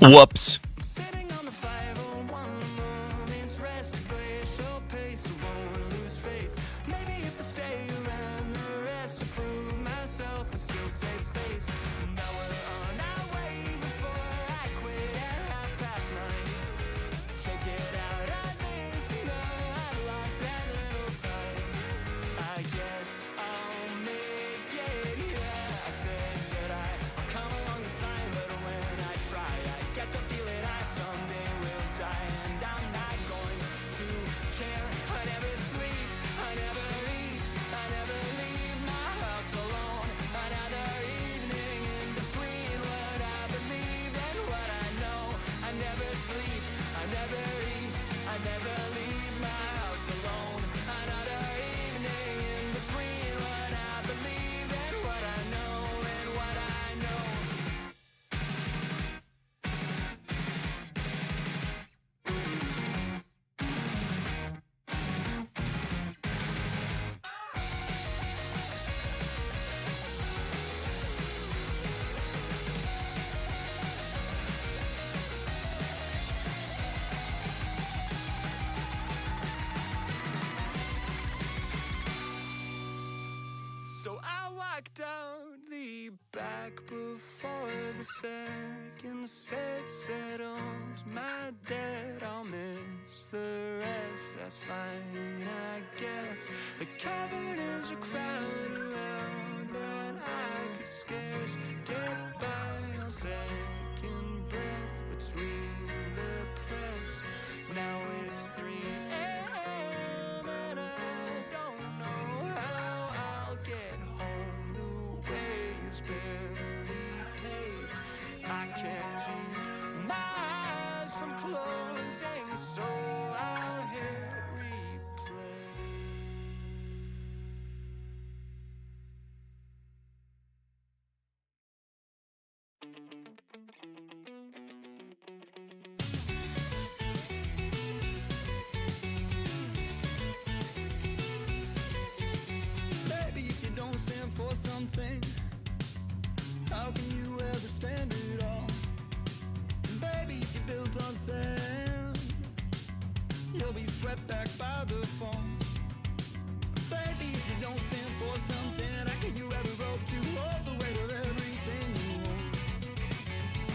Whoops. So I walked out the back before the second set settled my debt. I'll miss the rest, that's fine, I guess. The cavern is a crowd around and I could scarce get by on second breath between the press. Now it's 3 a.m. and I don't know how I'll get home. The way is barely paved. I can't keep my eyes from closing, so I'll hit replay. Baby, if you don't stand for something, how can you ever stand it all? And baby, if you're built on sand, you'll be swept back by the fall. Baby, if you don't stand for something, how can you ever hope to hold the weight of everything you own?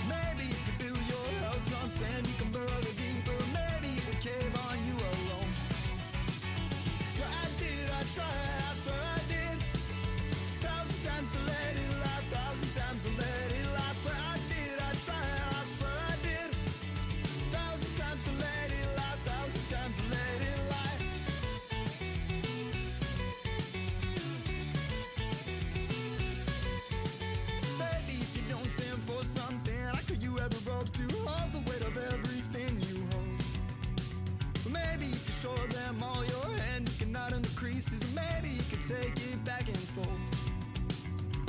Maybe if you build your house on sand, you can burrow it deeper. Maybe it would cave on you alone. Swear I did, I tried, I swear I did. 1,000 times to let it lie, 1,000 times to let it lie. Swear I did, I tried, I swear I did. 1,000 times to let it lie, 1,000 times to let it lie. Baby, if you don't stand for something, how could you ever hope to hold the weight of everything you hold? Maybe if you show them all your hand, you can iron the creases. Maybe you can take it back and fold.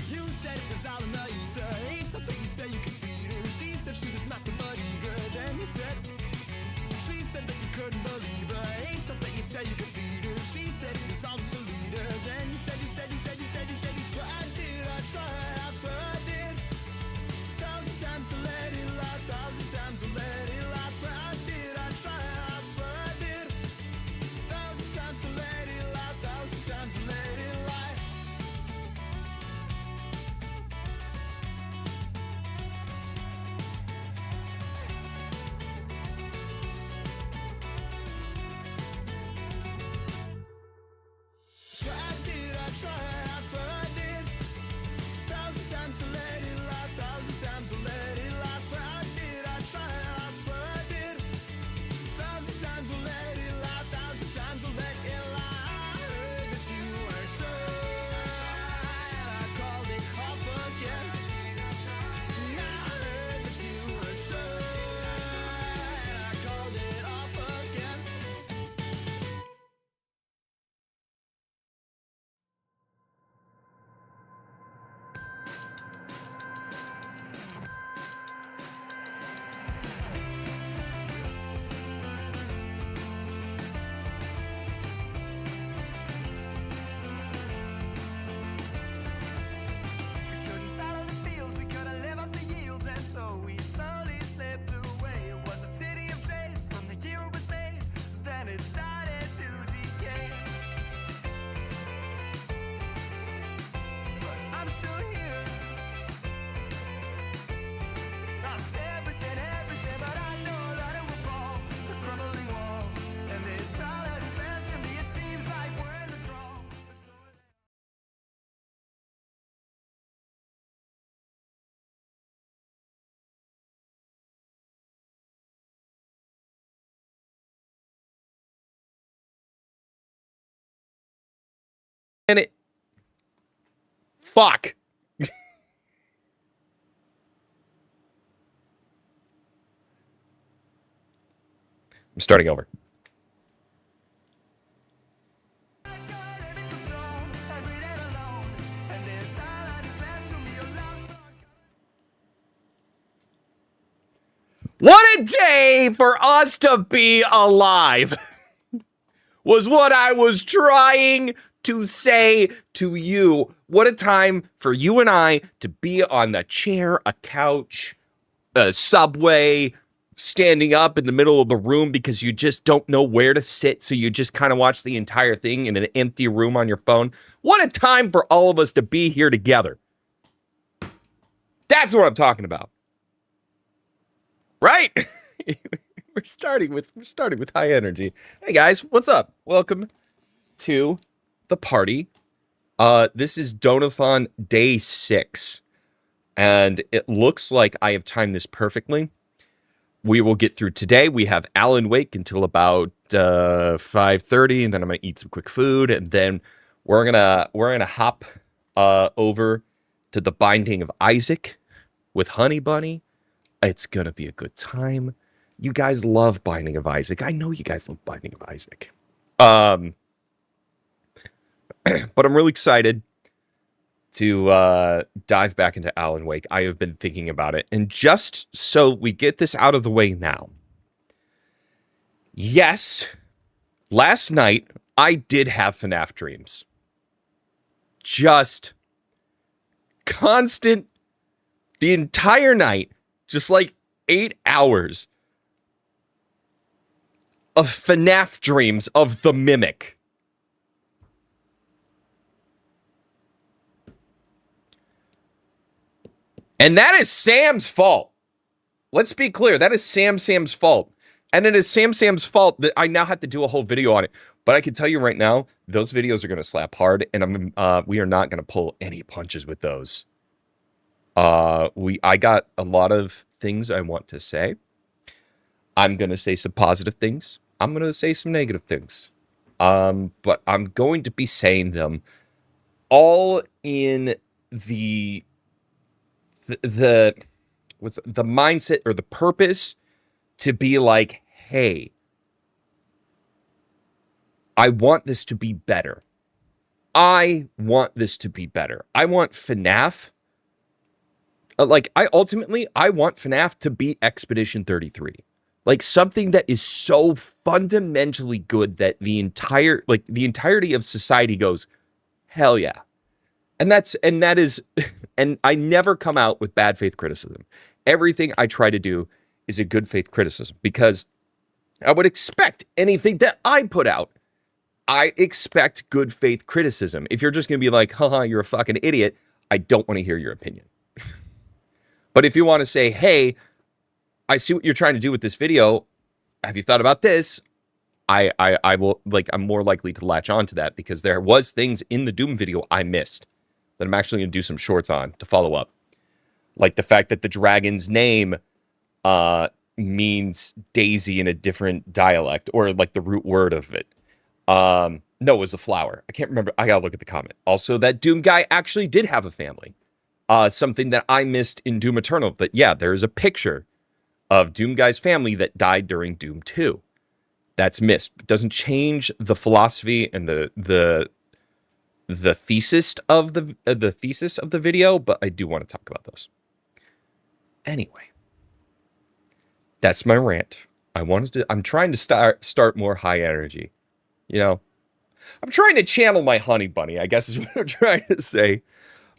You said it was all in the ether. Ain't something you said you could feed her. She said she was nothing but eager. Then you said, she said that you couldn't believe her. Ain't something you said you could feed her. She said it was all just a leader. Then you said, you swear I did, I tried, I swear I did. 1,000 times to let it lie, 1,000 times to let it lie. Swear I did, I tried, I swear I did. 1,000 times to let it lie, 1,000 times to let it lie. Swear I did, I tried, I swear I did. 1,000 times to let it lie, 1,000 times to let it lie. Swear I did, I tried, I swear I did. 1,000 times to let it lie, 1,000 times to let it lie. I heard that you were And it... Fuck. I'm starting over. What a day for us to be alive was what I was trying to say to you. What a time for you and I to be on a chair, a couch, a subway, standing up in the middle of the room because you just don't know where to sit, so you just kind of watch the entire thing in an empty room on your phone. What a time for all of us to be here together. That's what I'm talking about. Right? we're starting with high energy. Hey guys, what's up? Welcome to the party. This is Donathon Day 6. And it looks like I have timed this perfectly. We will get through today. We have Alan Wake until about 5:30, and then I'm gonna eat some quick food, and then we're gonna hop over to the Binding of Isaac with Honey Bunny. It's gonna be a good time. You guys love Binding of Isaac. I know you guys love Binding of Isaac. But I'm really excited to dive back into Alan Wake. I have been thinking about it. And just so we get this out of the way now. Yes, last night I did have FNAF dreams. Just constant, the entire night, just like 8 hours of FNAF dreams of the Mimic. And that is Sam's fault. Let's be clear. That is Sam's fault. And it is Sam's fault that I now have to do a whole video on it. But I can tell you right now, those videos are going to slap hard. And we are not going to pull any punches with those. I got a lot of things I want to say. I'm going to say some positive things. I'm going to say some negative things. But I'm going to be saying them all in the mindset or the purpose to be like, hey, I want this to be better. I want this to be better. I want FNAF. I want FNAF to be Expedition 33. Like something that is so fundamentally good that the entirety of society goes, hell yeah. And that is, and I never come out with bad faith criticism. Everything I try to do is a good faith criticism because I would expect anything that I put out. I expect good faith criticism. If you're just going to be like, haha, you're a fucking idiot, I don't want to hear your opinion. But if you want to say, hey, I see what you're trying to do with this video. Have you thought about this? I will, I'm more likely to latch on to that because there was things in the Doom video I missed that I'm actually going to do some shorts on to follow up. Like the fact that the dragon's name means Daisy in a different dialect, or like the root word of it. No, it was a flower. I can't remember. I gotta look at the comment. Also, that Doom guy actually did have a family. Something that I missed in Doom Eternal. But yeah, there's a picture of Doom guy's family that died during Doom 2. That's missed. It doesn't change the philosophy and the thesis of the video, but I do want to talk about those. Anyway, that's my rant. I'm trying to start more high energy. You know, I'm trying to channel my honey bunny, I guess is what I'm trying to say.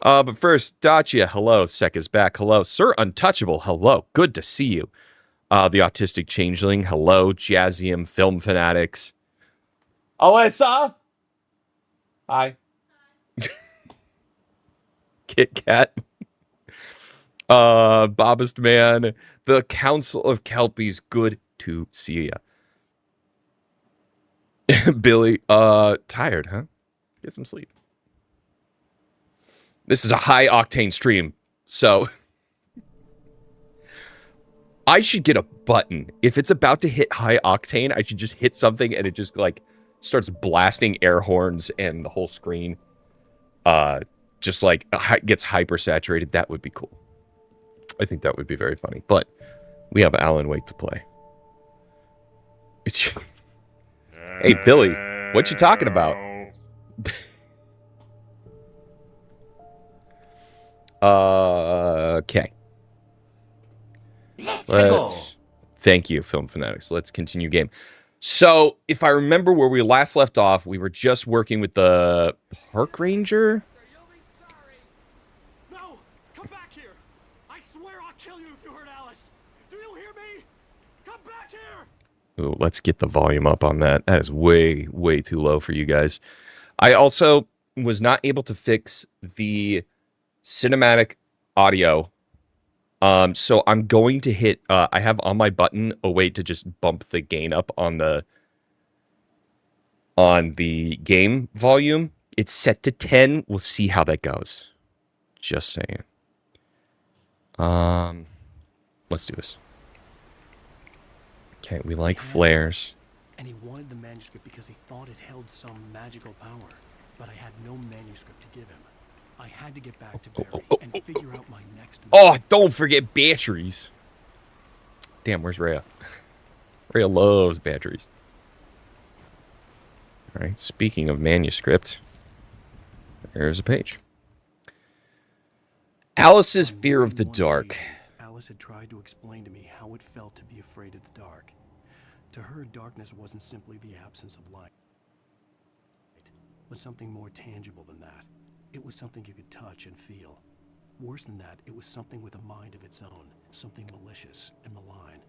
But first, Dacia, hello. Sek is back. Hello. Sir Untouchable, hello. Good to see you. The Autistic Changeling, hello. Jazzium Film Fanatics. Alyssa? Hi. Kit Kat. Bobist Man. The Council of Kelpies, good to see ya. Billy, tired, huh? Get some sleep. This is a high octane stream, so I should get a button. If it's about to hit high octane, I should just hit something and it just like starts blasting air horns and the whole screen. just like gets hyper saturated, that would be cool. I think that would be very funny. But we have Alan Wake to play. Hey, Billy, what you talking about? Okay. Thank you, Film Fanatics. Let's continue game. So, if I remember where we last left off, we were just working with the park ranger. No, come back here! I swear I'll kill you if you hurt Alice. Do you hear me? Come back here! Ooh, let's get the volume up on that. That is way, way too low for you guys. I also was not able to fix the cinematic audio. So I'm going to hit, I have on my button a way to just bump the gain up on the game volume. It's set to 10. We'll see how that goes. Just saying. Let's do this. Okay, we like flares. And he wanted the manuscript because he thought it held some magical power. But I had no manuscript to give him. I had to get back to Barry and figure out my next move. Oh, don't forget batteries. Damn, where's Rhea? Rhea loves batteries. All right, speaking of manuscript, there's a page. Alice's fear of the dark. Alice had tried to explain to me how it felt to be afraid of the dark. To her, darkness wasn't simply the absence of light, but something more tangible than that. It was something you could touch and feel. Worse than that, it was something with a mind of its own, something malicious and malign.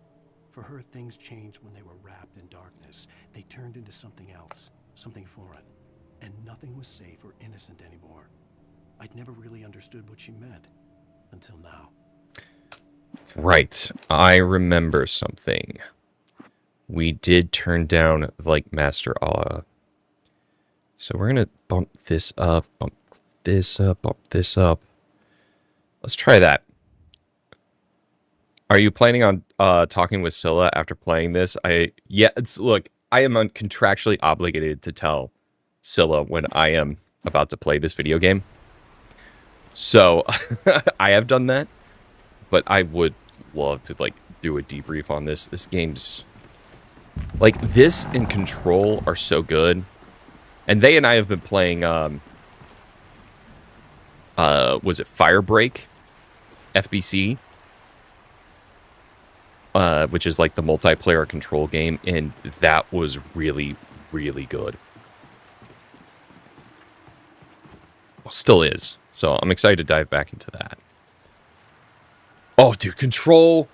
For her, things changed when they were wrapped in darkness. They turned into something else, something foreign, and nothing was safe or innocent anymore. I'd never really understood what she meant, until now. Right, I remember something. We did turn down, like, Master Allah. So we're gonna bump this up, bump this up, bump this up. Let's try that. Are you planning on talking with Scylla after playing this? Look, I am contractually obligated to tell Scylla when I am about to play this video game. So I have done that, but I would love to like do a debrief on this. This game's like this and Control are so good. And they and I have been playing, was it Firebreak? FBC? Which is like the multiplayer Control game, and that was really, really good. Well, still is. So I'm excited to dive back into that. Oh, dude, Control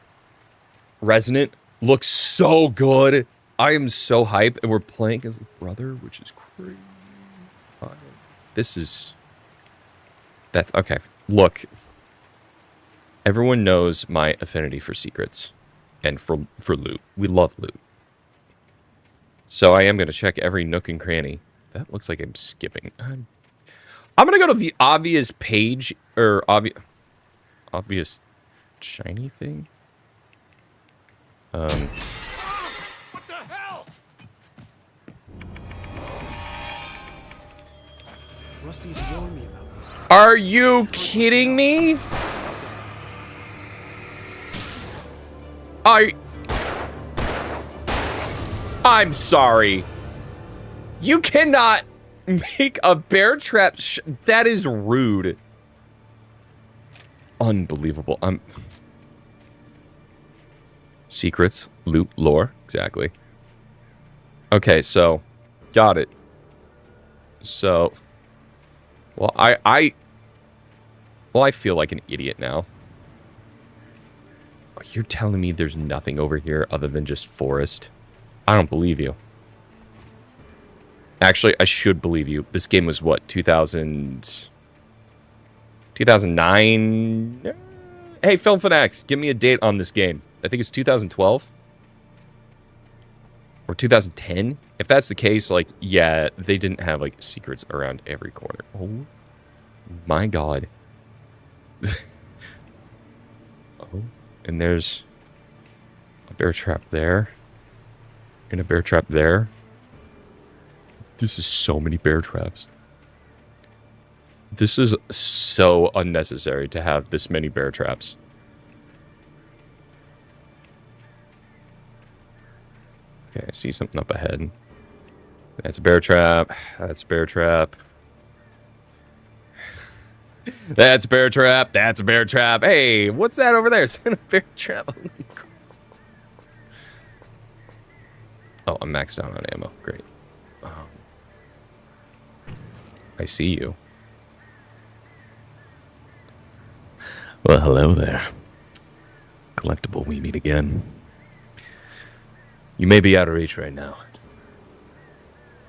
Resonant looks so good. I am so hyped, and we're playing as a brother, which is crazy. This is... That's... Okay, look. Everyone knows my affinity for secrets and for loot. We love loot. So I am going to check every nook and cranny. That looks like I'm skipping. I'm going to go to the obvious page, or obvious shiny thing. What the hell? Rusty warned me about these traps. Are you kidding me? I'm sorry. You cannot make a bear trap. That is rude. Unbelievable. Secrets, loot, lore. Exactly. Okay, so got it. So, well, I feel like an idiot now. You're telling me there's nothing over here other than just forest? I don't believe you. Actually, I should believe you. This game was what, 2009? Hey, Film Fanatics, give me a date on this game. I think it's 2012? Or 2010? If that's the case, like, yeah, they didn't have, like, secrets around every corner. Oh, my God. Oh, and there's a bear trap there. And a bear trap there. This is so many bear traps. This is so unnecessary to have this many bear traps. Okay, I see something up ahead. That's a bear trap. That's a bear trap. That's a bear trap. That's a bear trap. Hey, what's that over there? Is that a bear trap? Oh, I'm maxed out on ammo. Great. I see you. Well, hello there. Collectible, we meet again. You may be out of reach right now.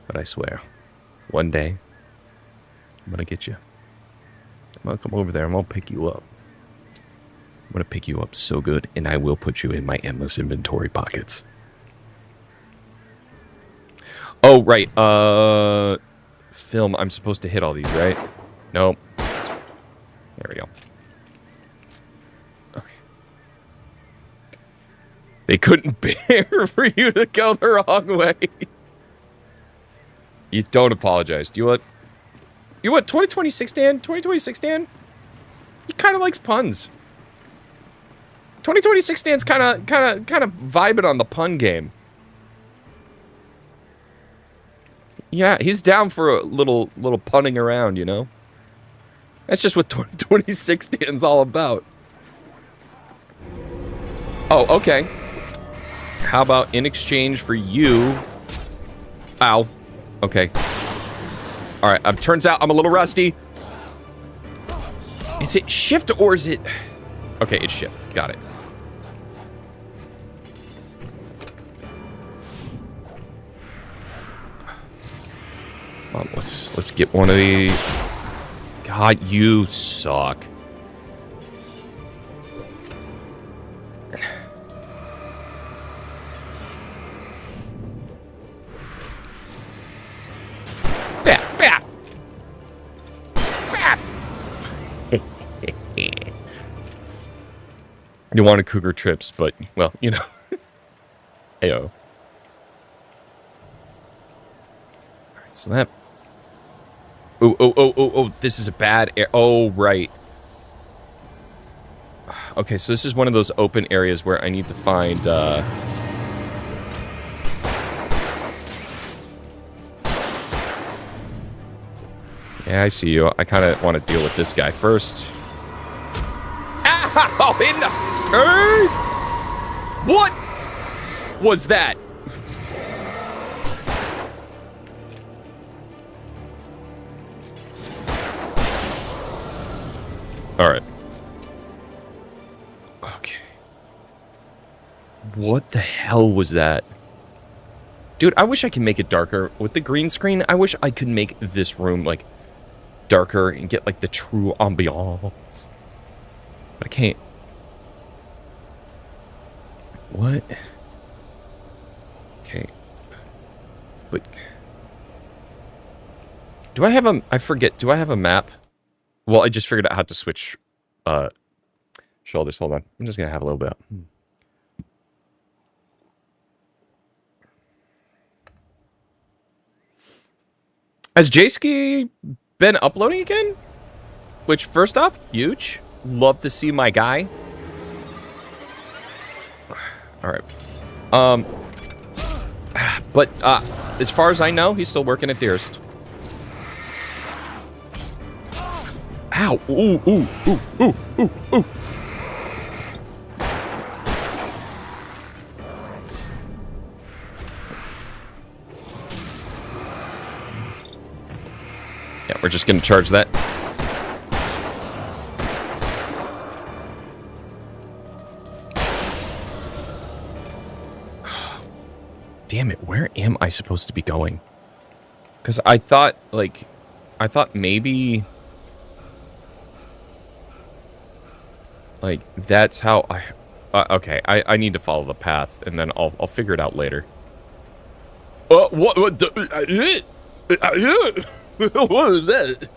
But I swear, one day, I'm gonna get you. I'm gonna come over there, I'm gonna pick you up. I'm gonna pick you up so good, and I will put you in my endless inventory pockets. Oh, right, film, I'm supposed to hit all these, right? Nope. There we go. Okay. They couldn't bear for you to go the wrong way. You don't apologize. Do you want... You want 2026 Dan? 2026 Dan? He kind of likes puns. 2026 Dan's kind of vibing on the pun game. Yeah, he's down for a little punning around, you know? That's just what 2026 Dan's all about. Oh, okay. How about in exchange for you... Ow. Okay. Alright, turns out I'm a little rusty. Is it shift or is it... Okay, it's shift. Got it. Come on, let's get one of the... God, you suck. You wanted cougar trips, but, well, you know. Heyo. Alright, so that... Oh, this is a bad area. Oh, right. Okay, so this is one of those open areas where I need to find, Yeah, I see you. I kind of want to deal with this guy first. Ow! In the... What was that? Alright. Okay. What the hell was that? Dude, I wish I could make it darker. With the green screen, I wish I could make this room, like, darker and get, like, the true ambiance. But I can't. What? Okay. But... Do I have a... I forget. Do I have a map? Well, I just figured out how to switch, shoulders. Hold on. I'm just gonna have a little bit. Has J-Ski been uploading again? Which, first off, huge. Love to see my guy. Alright. But, as far as I know, he's still working at Dearest. Ow! Ooh, ooh, ooh, ooh, ooh, ooh. Yeah, we're just gonna charge that. Damn it, where am I supposed to be going? Because I thought, like... I thought maybe... Like, that's how I... okay, I need to follow the path, and then I'll figure it out later. What was that?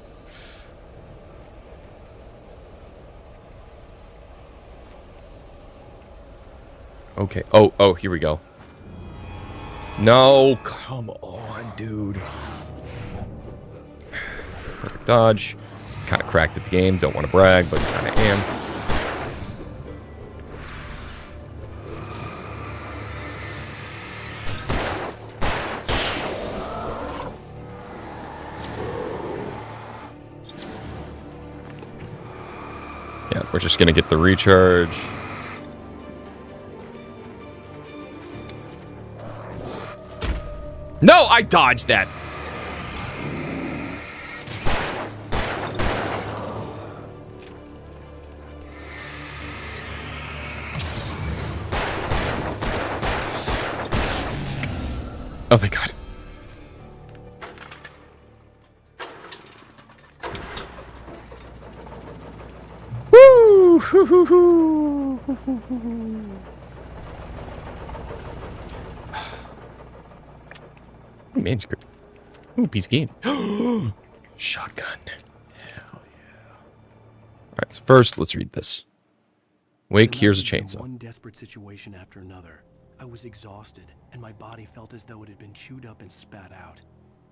Okay, oh, here we go. No, come on, dude. Perfect dodge. kind of cracked at the game. Don't want to brag, but kind of am. Yeah, we're just going to get the recharge. No, I dodged that. Oh, thank God. Woo! Manuscript. Ooh, piece of game. Shotgun. Hell yeah. Alright, so first, let's read this. Wake, here's a chainsaw. One desperate situation after another. I was exhausted, and my body felt as though it had been chewed up and spat out.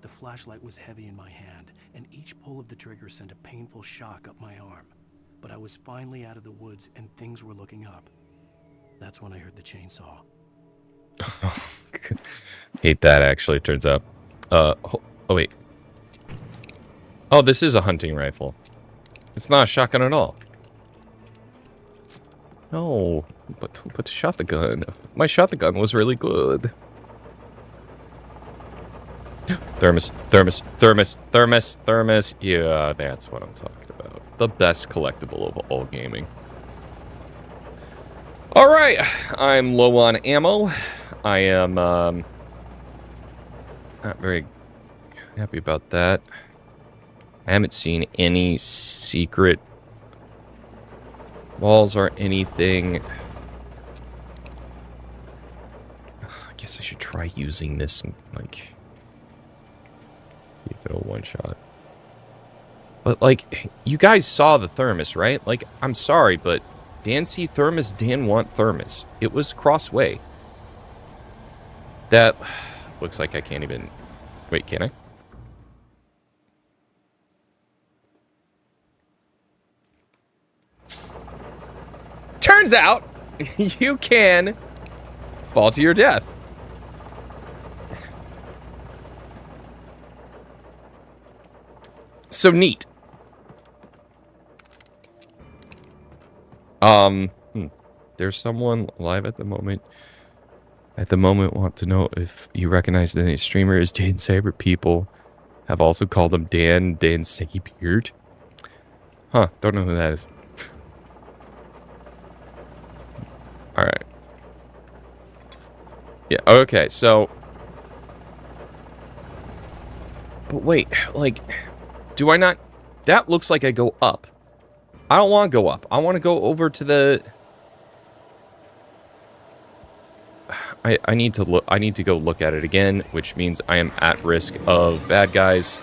The flashlight was heavy in my hand, and each pull of the trigger sent a painful shock up my arm. But I was finally out of the woods, and things were looking up. That's when I heard the chainsaw. Hate that, actually, it turns out. Oh, wait. Oh, this is a hunting rifle. It's not a shotgun at all. No, but shot the gun. My shotgun was really good. Thermos. Yeah, that's what I'm talking about. The best collectible of all gaming. Alright, I'm low on ammo. I am, not very happy about that. I haven't seen any secret walls or anything. I guess I should try using this and, like, see if it'll one-shot. But, like, you guys saw the thermos, right? Like, I'm sorry, but Dan see thermos, Dan want thermos. It was crossway. That looks like I can't even... Wait, can I? Turns out, you can fall to your death. So neat. There's someone live at the moment. Want to know if you recognize any streamers. Dan Cybert people have also called him Dan Cybert. Huh, don't know who that is. Alright. Yeah, okay, so... But wait, like... Do I not... That looks like I go up. I don't want to go up. I want to go over to the... I need to look. I need to go look at it again, which means I am at risk of bad guys.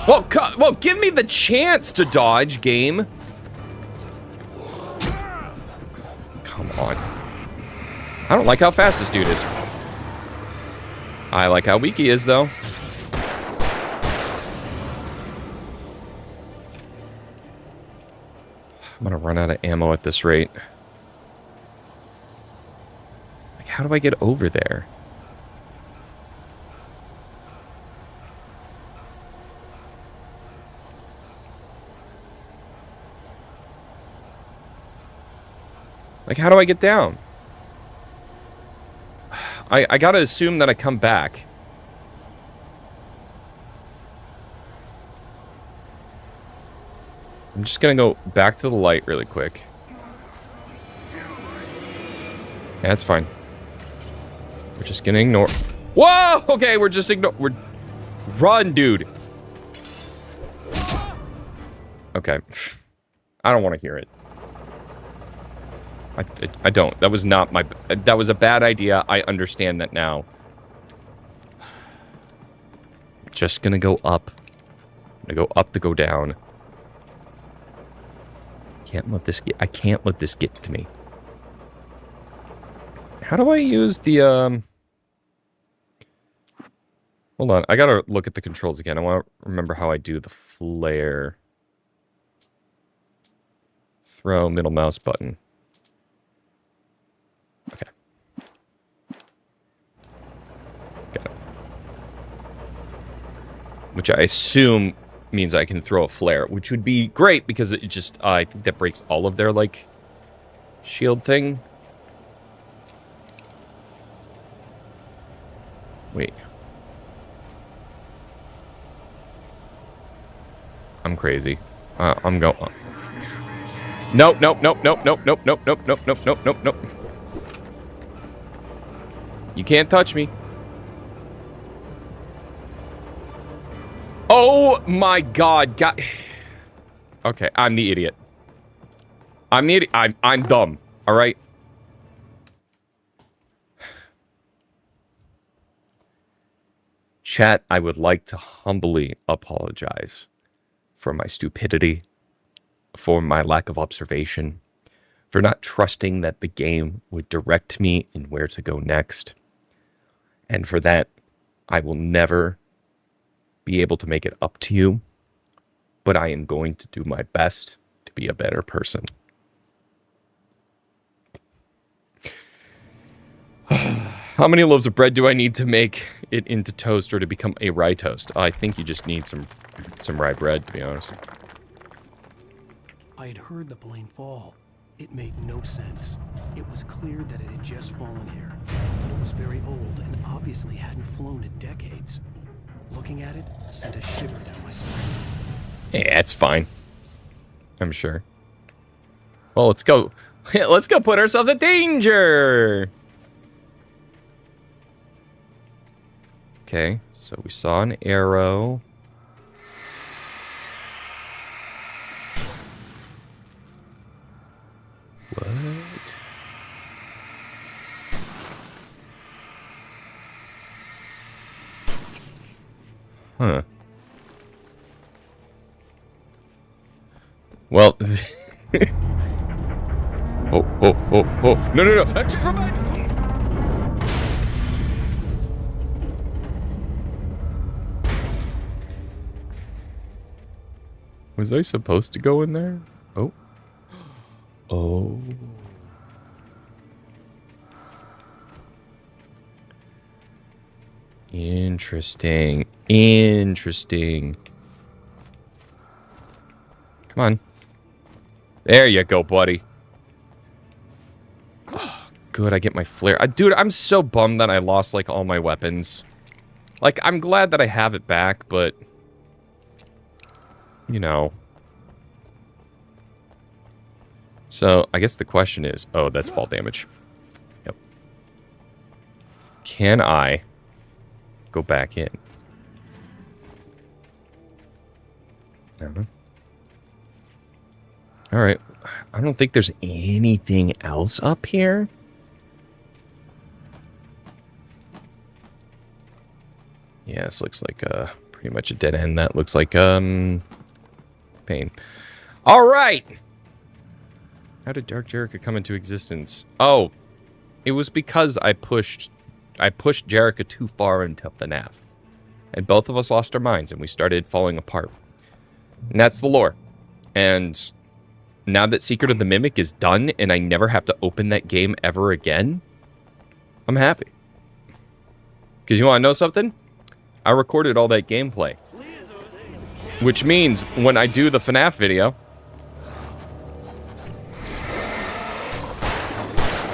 Well, give me the chance to dodge, game. Come on. I don't like how fast this dude is. I like how weak he is, though. I'm gonna run out of ammo at this rate. How do I get over there? Like, how do I get down? I gotta assume that I come back. I'm just gonna go back to the light really quick. Yeah, that's fine. We're just gonna ignore. Whoa! Okay, we're just we're run, dude. Okay. I don't want to hear it. I don't. That was not my... That was a bad idea. I understand that now. Just gonna go up. I'm gonna go up to go down. Can't let this get... I can't let this get to me. How do I use the, Hold Hold on, I gotta look at the controls again. I want to remember how I do the flare. Throw middle mouse button. Okay. Got it. Which I assume means I can throw a flare, which would be great because it just, I think that breaks all of their, like, shield thing. Wait. I'm crazy. I'm going. Nope, nope, nope, nope, nope, nope, nope, nope, nope, nope, nope, nope, nope. You can't touch me. Oh my God, God. Okay, I'm the idiot. I'm the idiot. I'm dumb. All right. Chat, I would like to humbly apologize for my stupidity, for my lack of observation, for not trusting that the game would direct me in where to go next. And for that, I will never be able to make it up to you, but I am going to do my best to be a better person. How many loaves of bread do I need to make it into toast or to become a rye toast? I think you just need some rye bread, to be honest. I had heard the plane fall. It made no sense. It was clear that it had just fallen here, but it was very old and obviously hadn't flown in decades. Looking at it sent a shiver down my spine. Yeah, it's fine. I'm sure. Well, let's go. Let's go put ourselves in danger. Okay, so we saw an arrow. What? Huh. Well. Oh. No. Just remind me. Was I supposed to go in there? Oh. Oh. Interesting. Come on. There you go, buddy. Oh, good, I get my flare. Dude, I'm so bummed that I lost, like, all my weapons. Like, I'm glad that I have it back, but... You know... So, I guess the question is... Oh, that's fall damage. Yep. Can I... go back in? I don't know. Alright. I don't think there's anything else up here. Yeah, this looks like pretty much a dead end. That looks like pain. Alright! How did Dark Jericho come into existence? Oh, it was because I pushed Jericho too far into FNAF. And both of us lost our minds and we started falling apart. And that's the lore. And now that Secret of the Mimic is done and I never have to open that game ever again, I'm happy. Because you want to know something? I recorded all that gameplay. Which means when I do the FNAF video,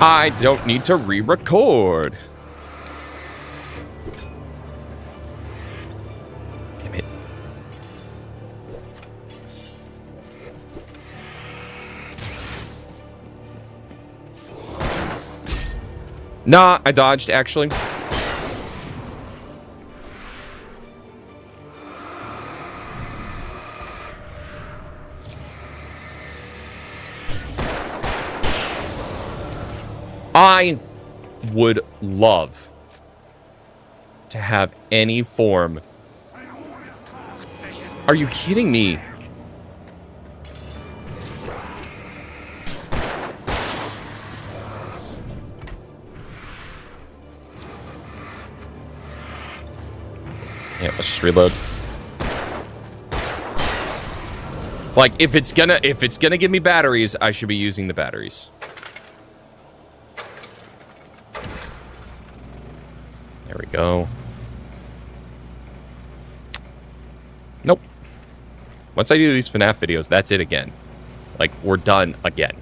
I don't need to re-record. Damn it. Nah, I dodged, actually. I would love to have any form. Are you kidding me? Just reload. Like, if it's gonna give me batteries, I should be using the batteries. There we go. Nope. Once I do these FNAF videos, that's it again. Like, we're done again.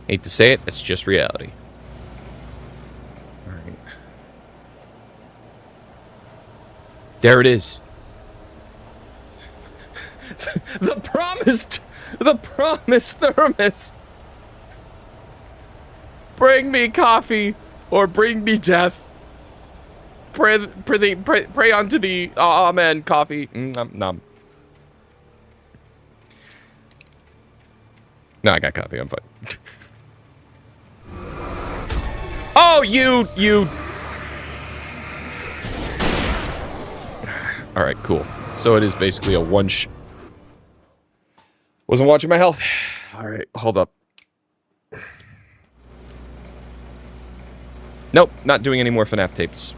Hate to say it, it's just reality. Alright. There it is. The promised thermos. Bring me coffee or bring me death. Pray unto thee. Amen. Coffee. Nom. No, I got coffee. I'm fine. Oh, you. All right, cool. So it is basically a one-shot. Wasn't watching my health. All right, hold up. Nope, not doing any more FNAF tapes.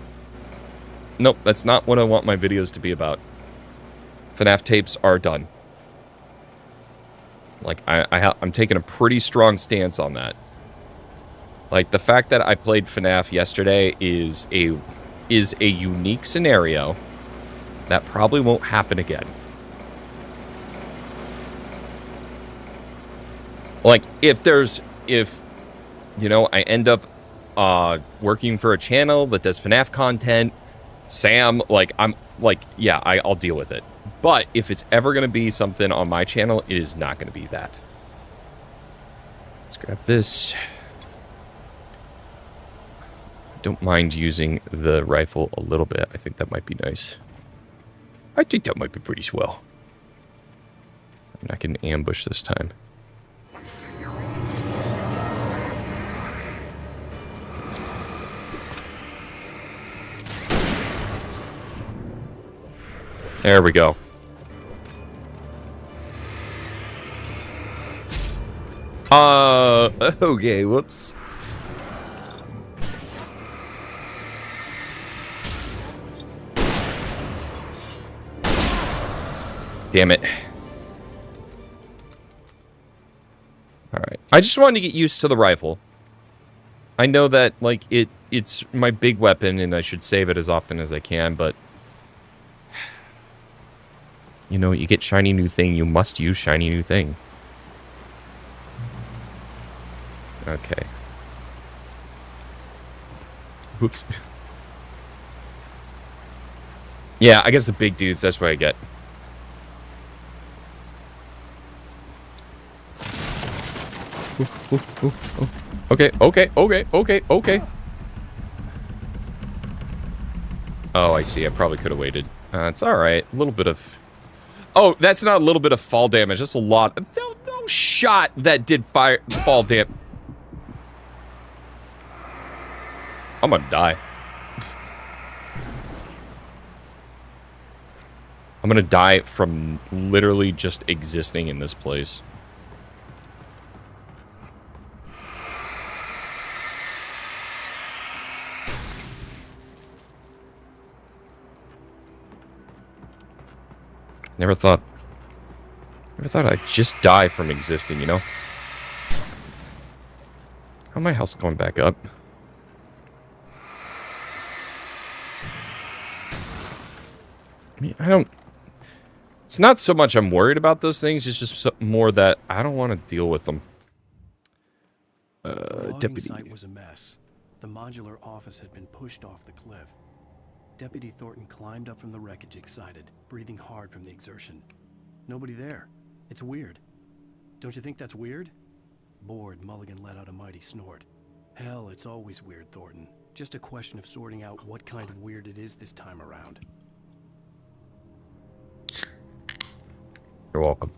Nope, that's not what I want my videos to be about. FNAF tapes are done. Like, I'm taking a pretty strong stance on that. Like, the fact that I played FNAF yesterday is a unique scenario that probably won't happen again. Like, if you know, I end up working for a channel that does FNAF content, Sam, like, I'm like, yeah, I'll deal with it. But if it's ever going to be something on my channel, it is not going to be that. Let's grab this. Don't mind using the rifle a little bit. I think that might be nice. I think that might be pretty swell. I'm not getting ambushed this time. There we go. Okay, whoops. Damn it. Alright. I just wanted to get used to the rifle. I know that, like, it's my big weapon and I should save it as often as I can, but you know, you get shiny new thing, you must use shiny new thing. Okay. Whoops. Yeah, I guess the big dudes, that's what I get. Ooh. Okay. Oh, I see. I probably could have waited. It's alright. A little bit of... Oh, that's not a little bit of fall damage. That's a lot. No shot that did fall damage. I'm gonna die. I'm gonna die from literally just existing in this place. Never thought I'd just die from existing, you know? How my health going back up? I mean, it's not so much I'm worried about those things, it's just more that I don't want to deal with them. The Deputy. site was a mess. The modular office had been pushed off the cliff. Deputy Thornton climbed up from the wreckage excited, breathing hard from the exertion. Nobody there. It's weird. Don't you think that's weird? Bored, Mulligan let out a mighty snort. Hell, it's always weird, Thornton. Just a question of sorting out what kind of weird it is this time around. You're welcome.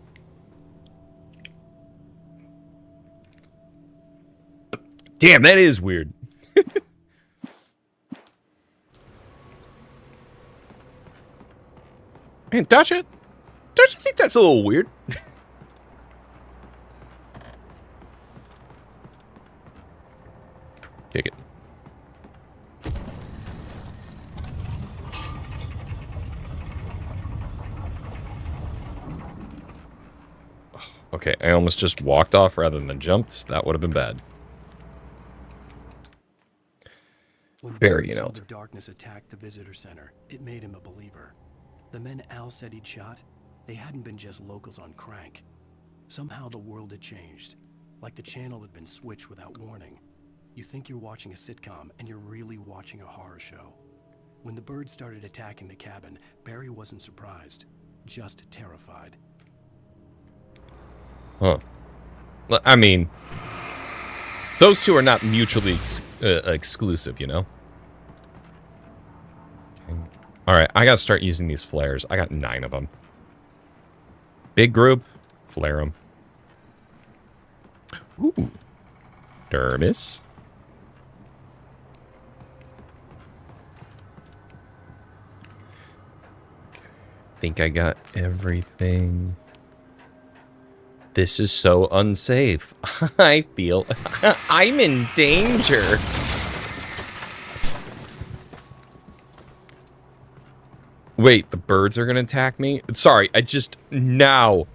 Damn, that is weird. Man, don't you think that's a little weird? Kick it. Okay, I almost just walked off rather than jumped. That would have been bad. When Barry, Barry you saw know. the darkness attack the visitor center, it made him a believer. The men Al said he'd shot, they hadn't been just locals on crank. Somehow the world had changed, like the channel had been switched without warning. You think you're watching a sitcom, and you're really watching a horror show. When the birds started attacking the cabin, Barry wasn't surprised, just terrified. Huh. Well, I mean, those two are not mutually exclusive, you know? Okay. Alright, I gotta start using these flares. I got 9 of them. Big group, flare them. Ooh. Dermis. Okay. Think I got everything. This is so unsafe. I feel I'm in danger. Wait, the birds are gonna attack me? Sorry, I just now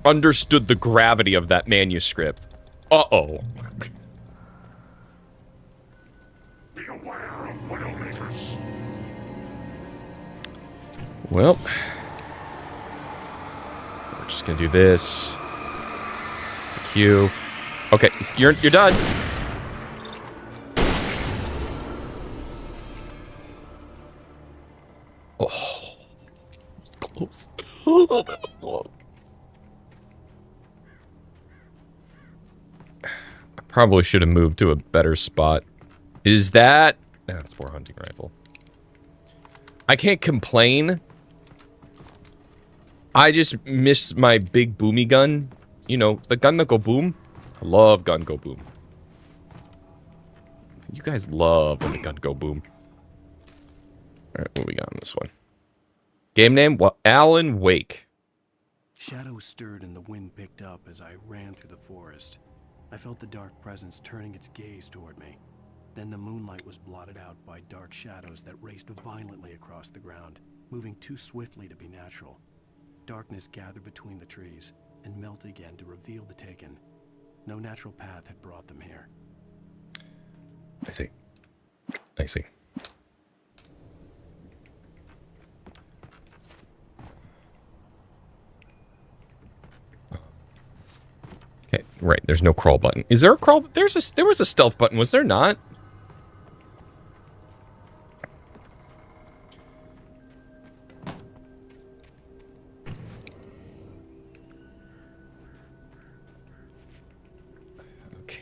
understood the gravity of that manuscript. Uh-oh. Be aware of Widowmakers. Well, we're just gonna do this. Q. Okay, you're done. Oh, close. Oh, that was close. I probably should have moved to a better spot. Is that? That's more hunting rifle. I can't complain. I just missed my big boomy gun. You know, the gun that go boom. I love gun go boom. You guys love when the gun go boom. Alright, what we got on this one? Game name? What? Alan Wake. Shadows stirred and the wind picked up as I ran through the forest. I felt the dark presence turning its gaze toward me. Then the moonlight was blotted out by dark shadows that raced violently across the ground, moving too swiftly to be natural. Darkness gathered between the trees and melted again to reveal the taken. No natural path had brought them here. I see. I see. Okay, right. There's no crawl button. Is there a crawl? There was a stealth button. Was there not? Okay.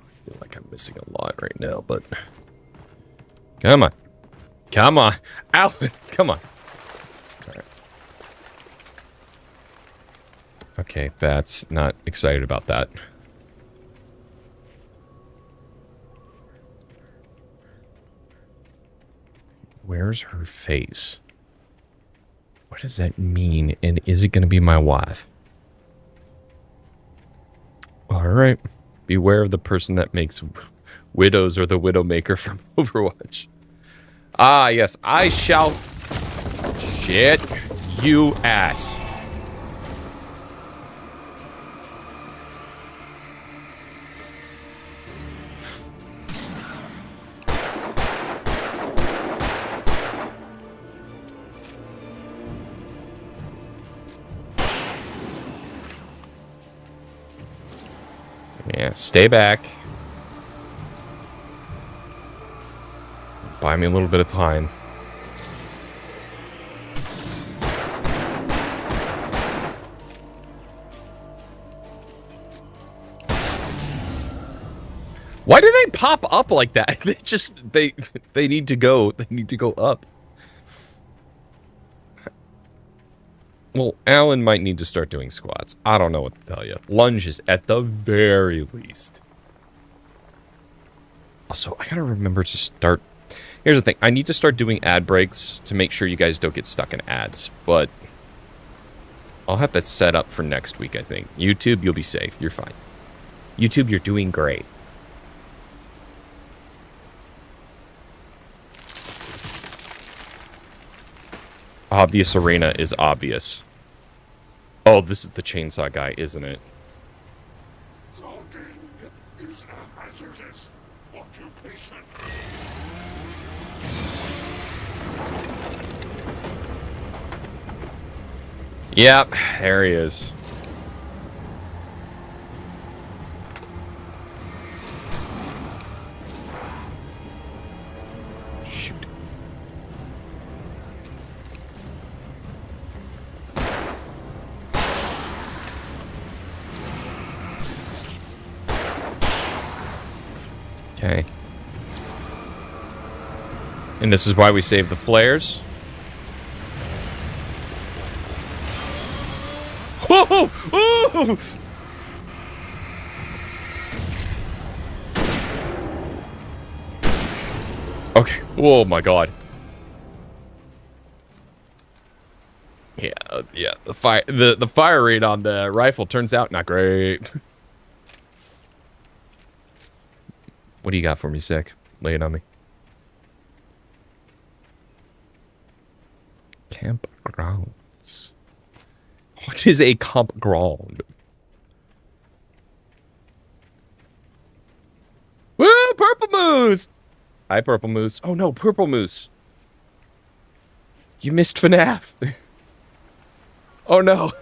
I feel like I'm missing a lot right now, but come on, come on, Alan, come on. Okay, Bat's not excited about that. Where's her face? What does that mean? And is it going to be my wife? Alright. Beware of the person that makes widows or the Widowmaker from Overwatch. Ah, yes. I shall... Shit. You ass. Yeah, stay back. Buy me a little bit of time. Why do they pop up like that? They just they need to go. They need to go up. Well, Alan might need to start doing squats. I don't know what to tell you. Lunges at the very least. Also, I gotta remember to start... Here's the thing. I need to start doing ad breaks to make sure you guys don't get stuck in ads. But I'll have that set up for next week, I think. YouTube, you'll be safe. You're fine. YouTube, you're doing great. Obvious arena is obvious. Oh, this is the chainsaw guy, isn't it? Logging is a hazardous occupation. Yep, there he is. Shoot. Okay. And this is why we save the flares. Whoa! Whoa! Okay. Oh my god. Yeah, yeah. The fire rate on the rifle turns out not great. What do you got for me, Sick? Lay it on me. Campgrounds. What is a campground? Woo! Purple Moose! Hi, Purple Moose. Oh no, Purple Moose. You missed FNAF. Oh no.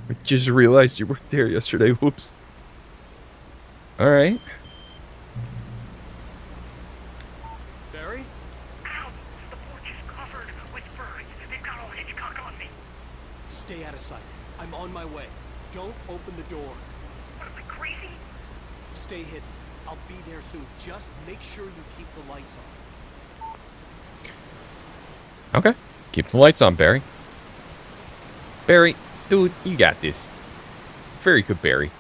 I just realized you weren't there yesterday. Whoops. Alright. Barry? Ow! The porch is covered with birds. They've got all Hitchcock on me. Stay out of sight. I'm on my way. Don't open the door. What am I, crazy? Stay hidden. I'll be there soon. Just make sure you keep the lights on. Okay. Keep the lights on, Barry. Barry, dude, you got this. Very good, Barry.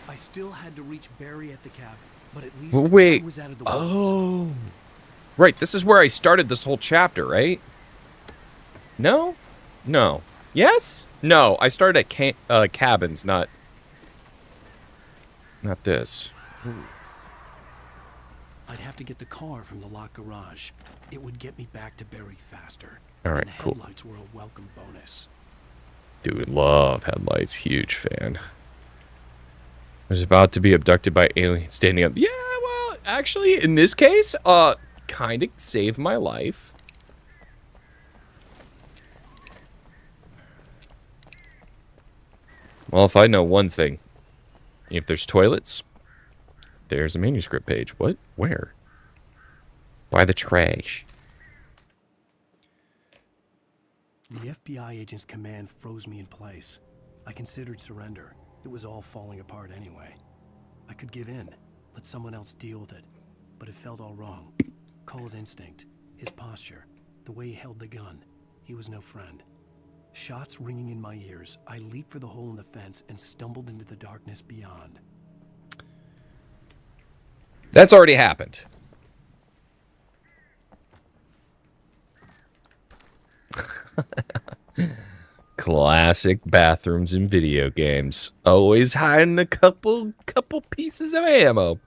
I still had to reach Barry at the cabin, but at least Wait. I was out of the woods. Oh. Right, this is where I started this whole chapter, right? No? No. Yes? No, I started at cabins, not this. I'd have to get the car from the locked garage. It would get me back to Barry faster. All right, and the cool. headlights were a welcome bonus. Dude, love headlights. Huge fan. I was about to be abducted by aliens standing up. Yeah, well, actually, in this case, kind of saved my life. Well, if I know one thing, if there's toilets, there's a manuscript page. What? Where? By the trash. The FBI agent's command froze me in place. I considered surrender. It was all falling apart anyway. I could give in, let someone else deal with it, but it felt all wrong. Call it instinct, his posture, the way he held the gun. He was no friend. Shots ringing in my ears, I leaped for the hole in the fence and stumbled into the darkness beyond. That's already happened. Classic bathrooms in video games. Always hiding a couple pieces of ammo.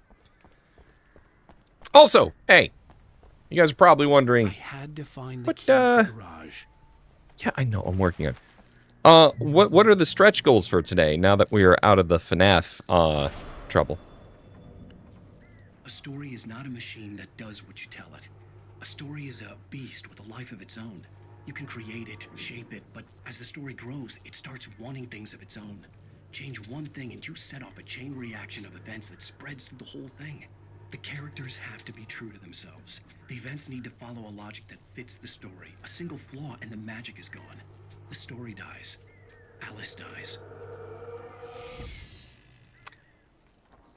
Also, hey, you guys are probably wondering. I had to find the What, key to the garage. Yeah, I know. I'm working on. What are the stretch goals for today? Now that we are out of the FNAF trouble. A story is not a machine that does what you tell it. A story is a beast with a life of its own. You can create it, shape it, but as the story grows, it starts wanting things of its own. Change one thing and you set off a chain reaction of events that spreads through the whole thing. The characters have to be true to themselves. The events need to follow a logic that fits the story. A single flaw and the magic is gone. The story dies. Alice dies.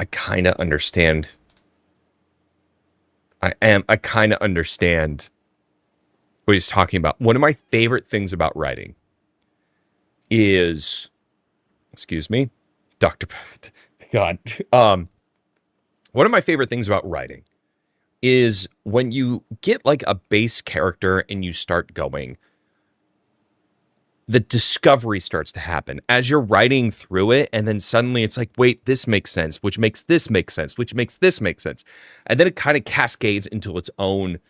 I kind of understand. I kind of understand what he's talking about. One of my favorite things about writing is, excuse me, Dr. God. One of my favorite things about writing is when you get like a base character and you start going, the discovery starts to happen as you're writing through it. And then suddenly it's like, wait, this makes sense, which makes this make sense, which makes this make sense. And then it kind of cascades into its own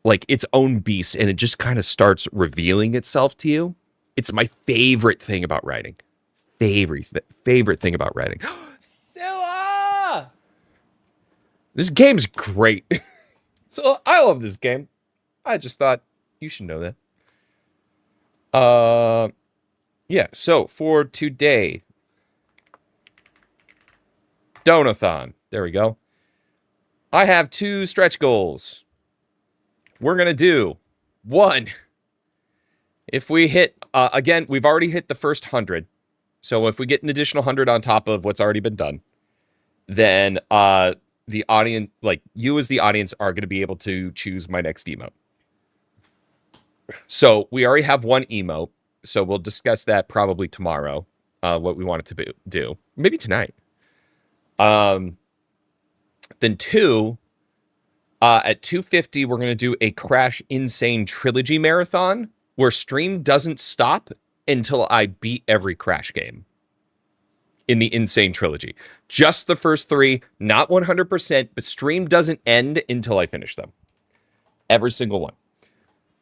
like its own beast, and it just kind of starts revealing itself to you. It's my favorite thing about writing. Favorite thing about writing. Scylla! This game's great. So I love this game. I just thought you should know that. Yeah, so for today, Donathon. There we go. I have 2 stretch goals. We're going to do 1. If we hit, again, we've already hit the first 100. So if we get an additional 100 on top of what's already been done, then the audience, like you as the audience, are going to be able to choose my next emote. So we already have 1 emote. So we'll discuss that probably tomorrow, what we want it to do. Maybe tonight. Then 2, at 250, we're going to do a Crash Insane Trilogy Marathon, where stream doesn't stop until I beat every Crash game in the Insane Trilogy. Just the first 3, not 100%, but stream doesn't end until I finish them. Every single one.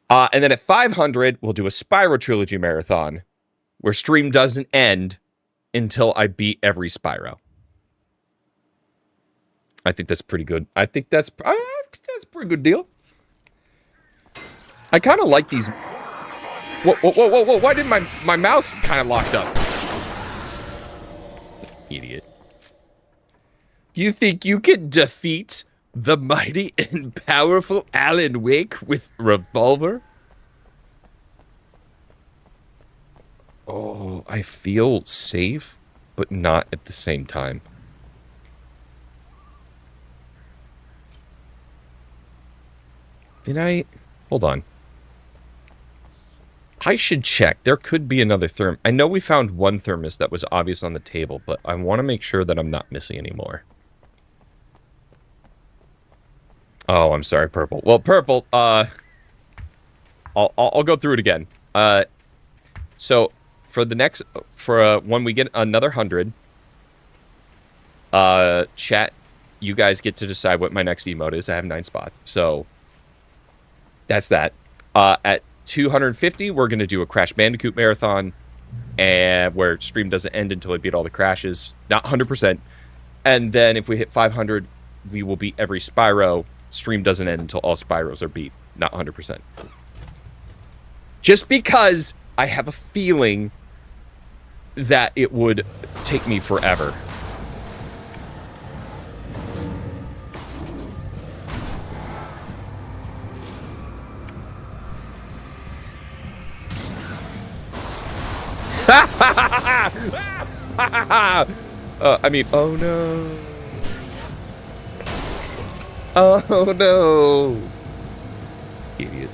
And then at 500, we'll do a Spyro Trilogy Marathon, where stream doesn't end until I beat every Spyro. I think that's pretty good. I think that's a pretty good deal. I kind of like these. Whoa. Why did my mouse kind of locked up? Idiot. You think you can defeat the mighty and powerful Alan Wake with revolver? Oh, I feel safe, but not at the same time. Did I? Hold on. I should check. There could be another therm. I know we found one thermos that was obvious on the table, but I want to make sure that I'm not missing any more. Oh, I'm sorry, Purple. Well, Purple, I'll go through it again. So for the next, when we get another 100, chat, you guys get to decide what my next emote is. I have 9 spots, so that's that. At 250, we're going to do a Crash Bandicoot Marathon, and where stream doesn't end until I beat all the crashes. Not 100%. And then if we hit 500, we will beat every Spyro. Stream doesn't end until all Spyros are beat. Not 100%. Just because I have a feeling that it would take me forever. I mean, oh no. Oh no. Idiot.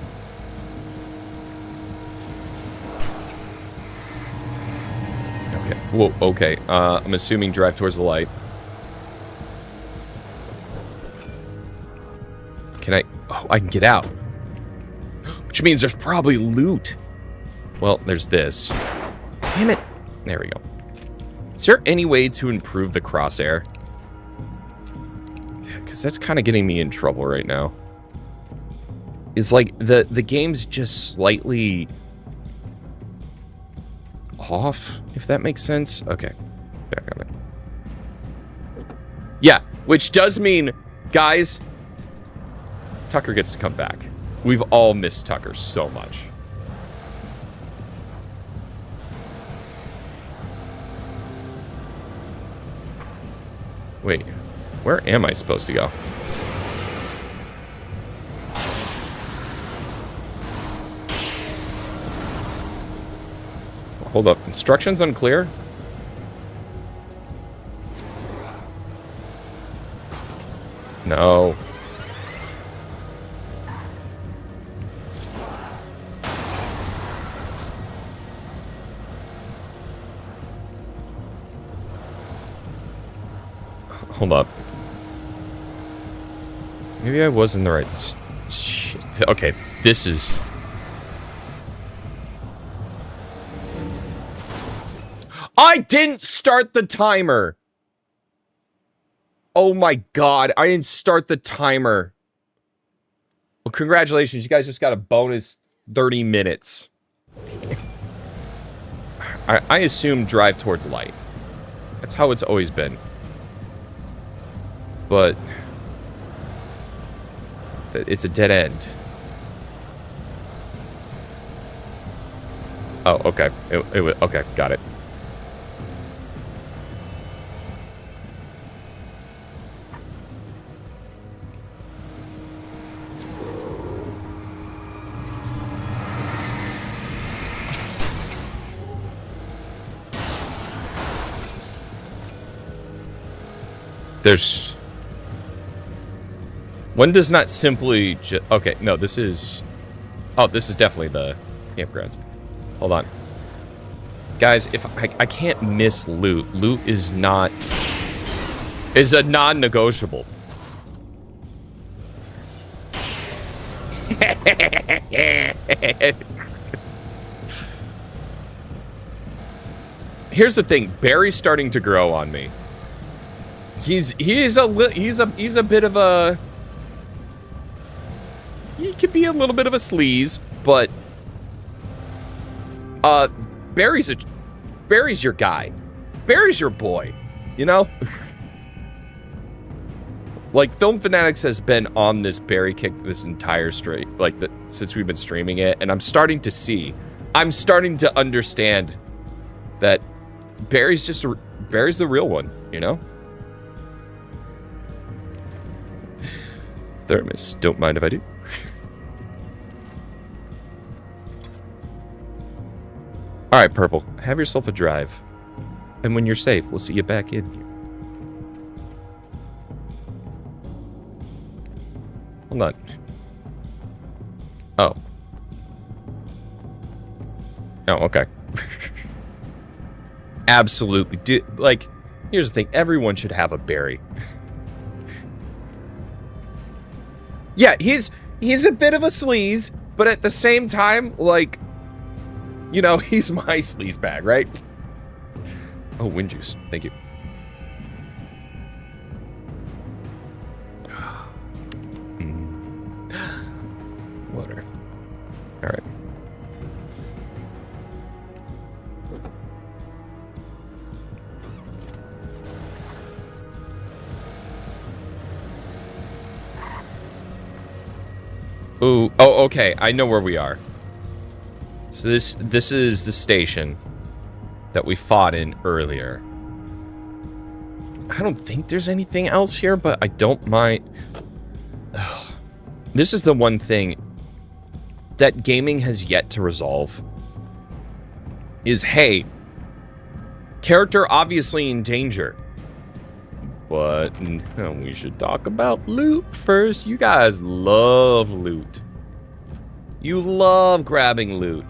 Okay. Whoa, okay. I'm assuming drive towards the light. Can I? Oh, I can get out. Which means there's probably loot. Well, there's this. Damn it. There we go. Is there any way to improve the crosshair? Because that's kind of getting me in trouble right now. It's like the game's just slightly off, if that makes sense. Okay, back on it. Yeah, which does mean, guys, Tucker gets to come back. We've all missed Tucker so much. Wait, where am I supposed to go? Hold up, instructions unclear? No. Hold up. Maybe I was in the right... Shit. Okay, this is... I didn't start the timer! Oh my god, I didn't start the timer. Well, congratulations. You guys just got a bonus 30 minutes. I assume drive towards light. That's how it's always been. But it's a dead end. Oh, okay. Okay, got it. There's... One does not simply okay, no, this is... Oh, this is definitely the campgrounds. Hold on. Guys, if I can't miss loot. Loot is not... is a non-negotiable. Here's the thing. Barry's starting to grow on me. He's a bit of a... He could be a little bit of a sleaze, but... Barry's your guy. Barry's your boy, you know? Like, Film Fanatics has been on this Barry kick this entire stream, like, since we've been streaming it, and I'm starting to understand that Barry's the real one, you know? Thermos, don't mind if I do. Alright, Purple, have yourself a drive. And when you're safe, we'll see you back in here. Hold on. Oh. Oh, okay. Absolutely. Like, here's the thing. Everyone should have a Barry. Yeah, he's a bit of a sleaze, but at the same time, like, you know, he's my sleaze bag, right? Oh, wind juice. Thank you. Water. All right. Ooh, oh, okay. I know where we are. So this is the station that we fought in earlier. I don't think there's anything else here, but I don't mind. Ugh. This is the one thing that gaming has yet to resolve. Is, hey, character obviously in danger. But we should talk about loot first. You guys love loot. You love grabbing loot.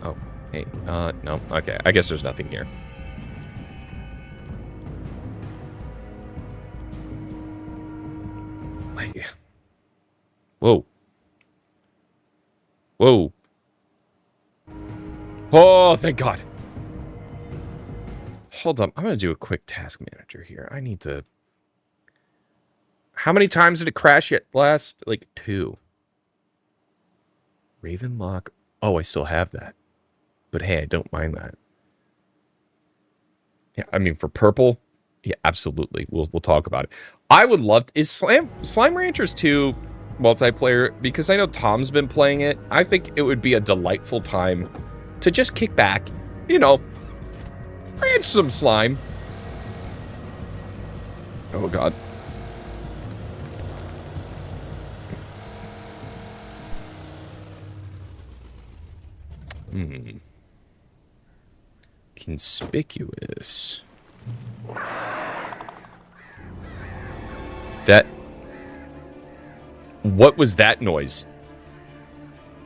Oh, hey, no, okay. I guess there's nothing here. Whoa. Whoa. Oh, thank God. Hold on. I'm going to do a quick task manager here. I need to... How many times did it crash yet last? Like 2. Ravenlock. Oh, I still have that. But hey, I don't mind that. Yeah, I mean, for purple, yeah, absolutely. We'll talk about it. I would love to... Is Slime Ranchers 2 multiplayer? Because I know Tom's been playing it. I think it would be a delightful time to just kick back, you know, ranch some slime. Oh, God. Conspicuous. That... What was that noise?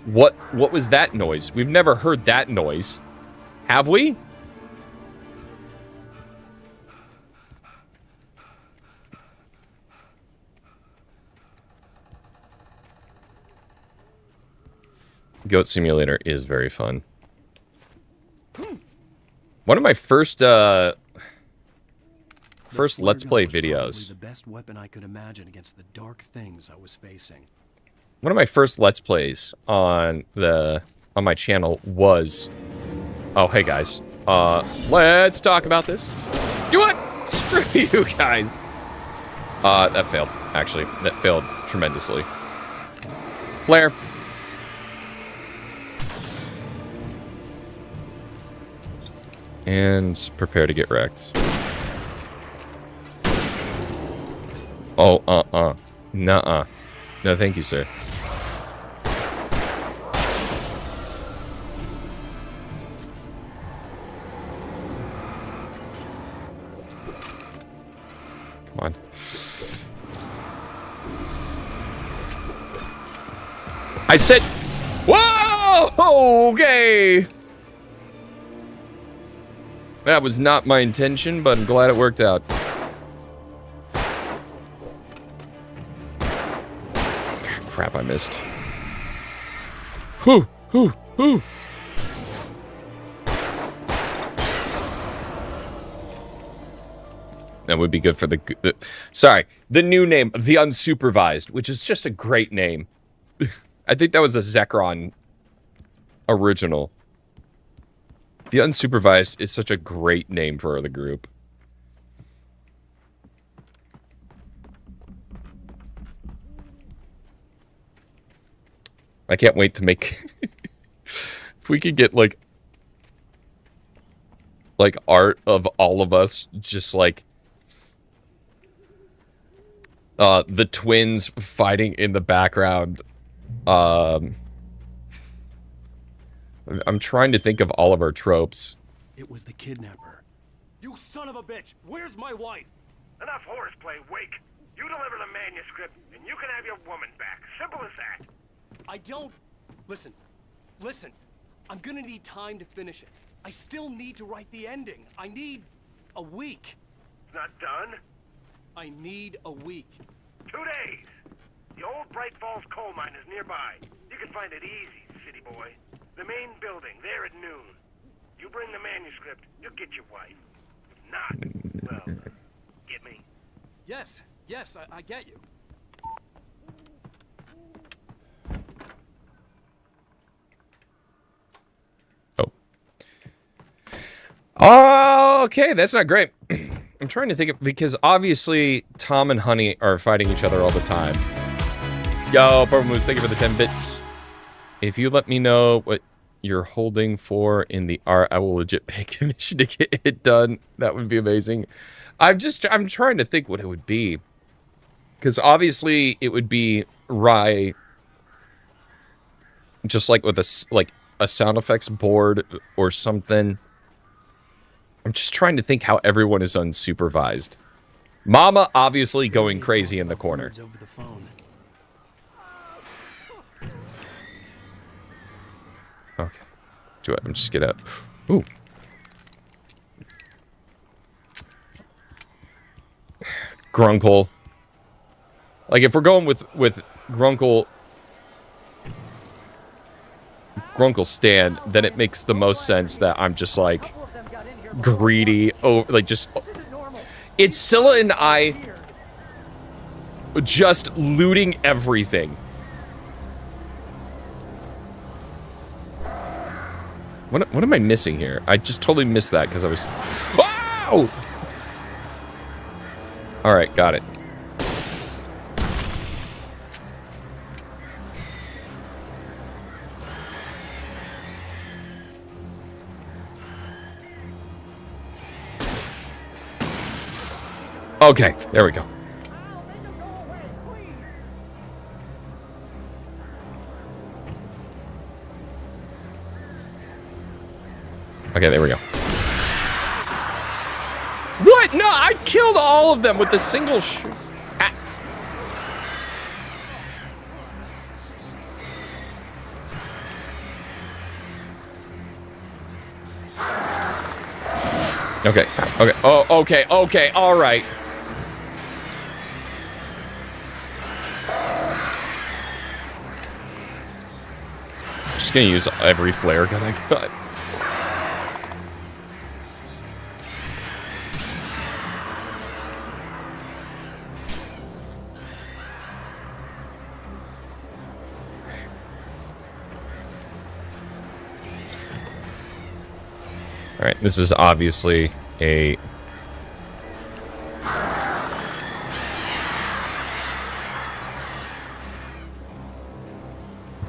What was that noise? We've never heard that noise. Have we? Goat Simulator is very fun. One of my first first flare Let's gun Play was probably videos. the best weapon I could imagine against the dark things I was facing. One of my first Let's Plays on my channel was... Oh, hey guys. Let's talk about this. You what? Screw you guys. That failed, actually. That failed tremendously. Flare. And prepare to get wrecked. Oh, nuh-uh. No, thank you, sir. Come on. I said... Whoa! Okay! That was not my intention, but I'm glad it worked out. Crap, I missed. Whew, whew, whew. That would be good for the... sorry, the new name, The Unsupervised, which is just a great name. I think that was a Zekron original. The Unsupervised is such a great name for the group. I can't wait to make... if we could get, like art of all of us, just, like... the twins fighting in the background. I'm trying to think of all of our tropes. It was the kidnapper. You son of a bitch! Where's my wife? Enough horseplay, Wake. You deliver the manuscript, and you can have your woman back. Simple as that. I don't... Listen. Listen. I'm gonna need time to finish it. I still need to write the ending. I need... a week. It's not done. I need a week. 2 days. The old Bright Falls coal mine is nearby. You can find it easy, city boy. The main building, there at noon. You bring the manuscript, you'll get your wife. If not, well, get me? Yes, yes, I get you. Oh, okay, that's not great. I'm trying to think of, because obviously Tom and Honey are fighting each other all the time. Yo, Purple Moose, thank you for the 10 bits. If you let me know what you're holding for in the art, I will legit pay commission to get it done. That would be amazing. I'm trying to think what it would be. Because obviously it would be Rye, just like with a sound effects board or something. I'm just trying to think how everyone is unsupervised. Mama obviously going crazy in the corner. Over the phone. Okay. Do it. Just get up. Ooh. Grunkle. Like, if we're going with Grunkle stand, then it makes the most sense that I'm just like greedy. Oh, like just it's Scylla and I just looting everything. What am I missing here? I just totally missed that because I was... Wow! Alright, got it. Okay, there we go. Okay, there we go. What? No, I killed all of them with a single shot. Ah. Okay, okay, oh, okay, okay, all right. I'm just gonna use every flare gun I got. Alright, this is obviously a...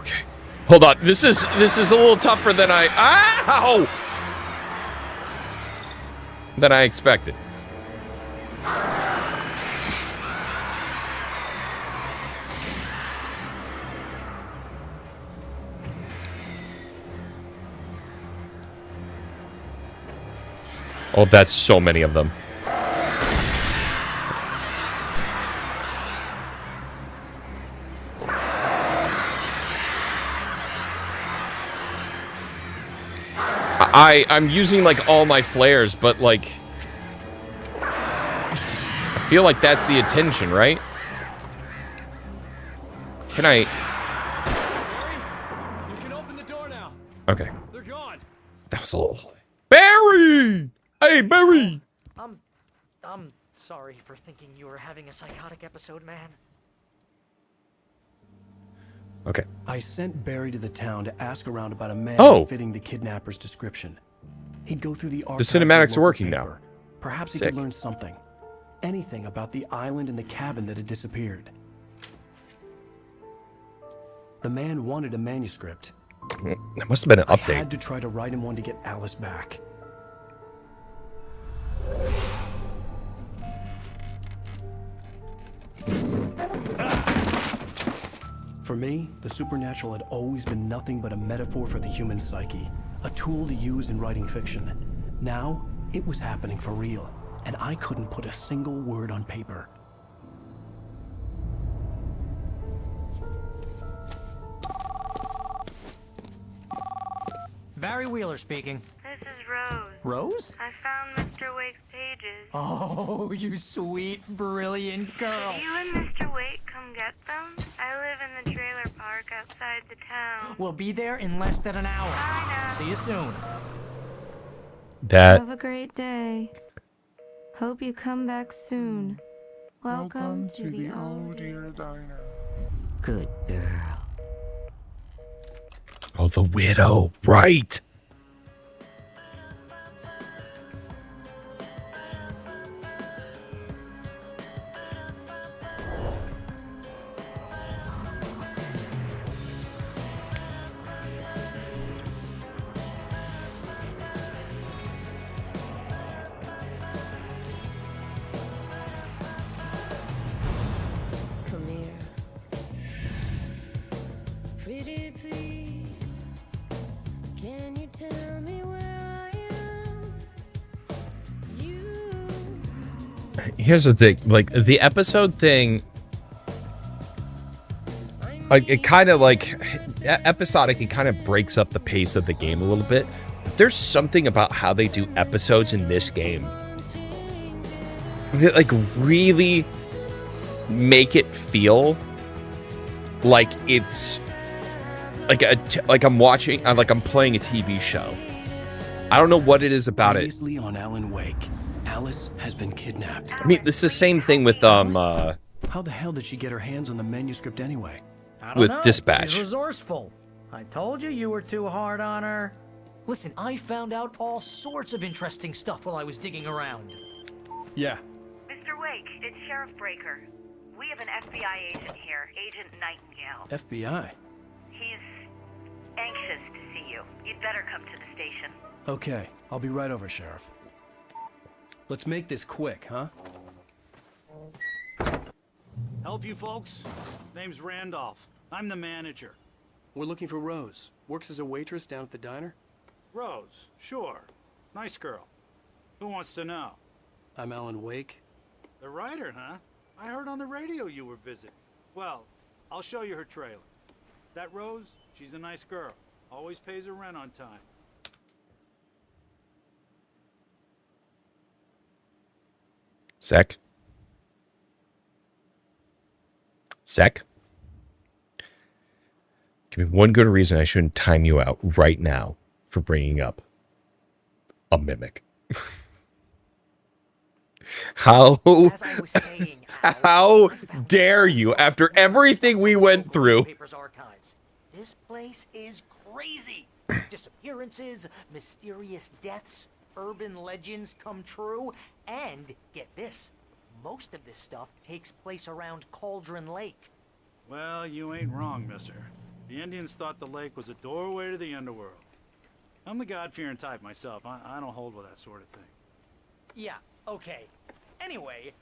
Okay. Hold on. This is a little tougher than Ow! Than I expected. Oh, that's so many of them. I'm using, like, all my flares, but, like... I feel like that's the intention, right? Can I... Barry, you can open the door now. Okay. They're gone. That was a little high. Barry! Hey, Barry! I'm sorry for thinking you were having a psychotic episode, man. Okay. I sent Barry to the town to ask around about a man fitting the kidnapper's description. He'd go through the archives of cinematics the are working local now. paper. Perhaps he Sick. could learn something. Anything about the island and the cabin that had disappeared. The man wanted a manuscript. That must have been an I update. had to try to write him one to get Alice back. For me, the supernatural had always been nothing but a metaphor for the human psyche, a tool to use in writing fiction. Now, it was happening for real, and I couldn't put a single word on paper. Barry Wheeler speaking. This is Rose. Rose? I found Mr. Wake's pages. Oh, you sweet, brilliant girl. Will you and Mr. Wake come get them? I live in the trailer park outside the town. We'll be there in less than an hour. Bye now. See you soon. That... Have a great day. Hope you come back soon. Welcome to the old dear diner. Good girl. Oh, the widow. Right. Come here. Pretty please. Can you tell me where I am? You. Here's the thing. Like, the episode thing... Like, it kind of, like... Episodic, it kind of breaks up the pace of the game a little bit. There's something about how they do episodes in this game. They, like, really make it feel like it's... Like I'm watching, like I'm playing a TV show. I don't know what it is about it. Previously on Alan Wake, Alice has been kidnapped. I mean, it's the same thing with How the hell did she get her hands on the manuscript anyway? I don't with know. Dispatch. She's resourceful. I told you you were too hard on her. Listen, I found out all sorts of interesting stuff while I was digging around. Yeah. Mr. Wake, it's Sheriff Breaker. We have an FBI agent here, Agent Nightingale. FBI. He's anxious to see you. You'd better come to the station. Okay, I'll be right over, Sheriff. Let's make this quick, huh? Help you folks? Name's Randolph. I'm the manager. We're looking for Rose. Works as a waitress down at the diner. Rose, sure. Nice girl. Who wants to know? I'm Alan Wake. The writer, huh? I heard on the radio you were visiting. Well, I'll show you her trailer. That Rose, she's a nice girl. Always pays her rent on time. Sec. Give me one good reason I shouldn't time you out right now for bringing up a mimic. How As I was saying, Al, how I found dare you after everything we went through? Papers archives. This place is crazy. Disappearances, mysterious deaths. urban legends come true. And, get this, most of this stuff takes place around Cauldron Lake. Well, you ain't wrong, mister. The Indians thought the lake was a doorway to the underworld. I'm the God-fearing type myself. I don't hold with that sort of thing. Yeah, okay. Anyway,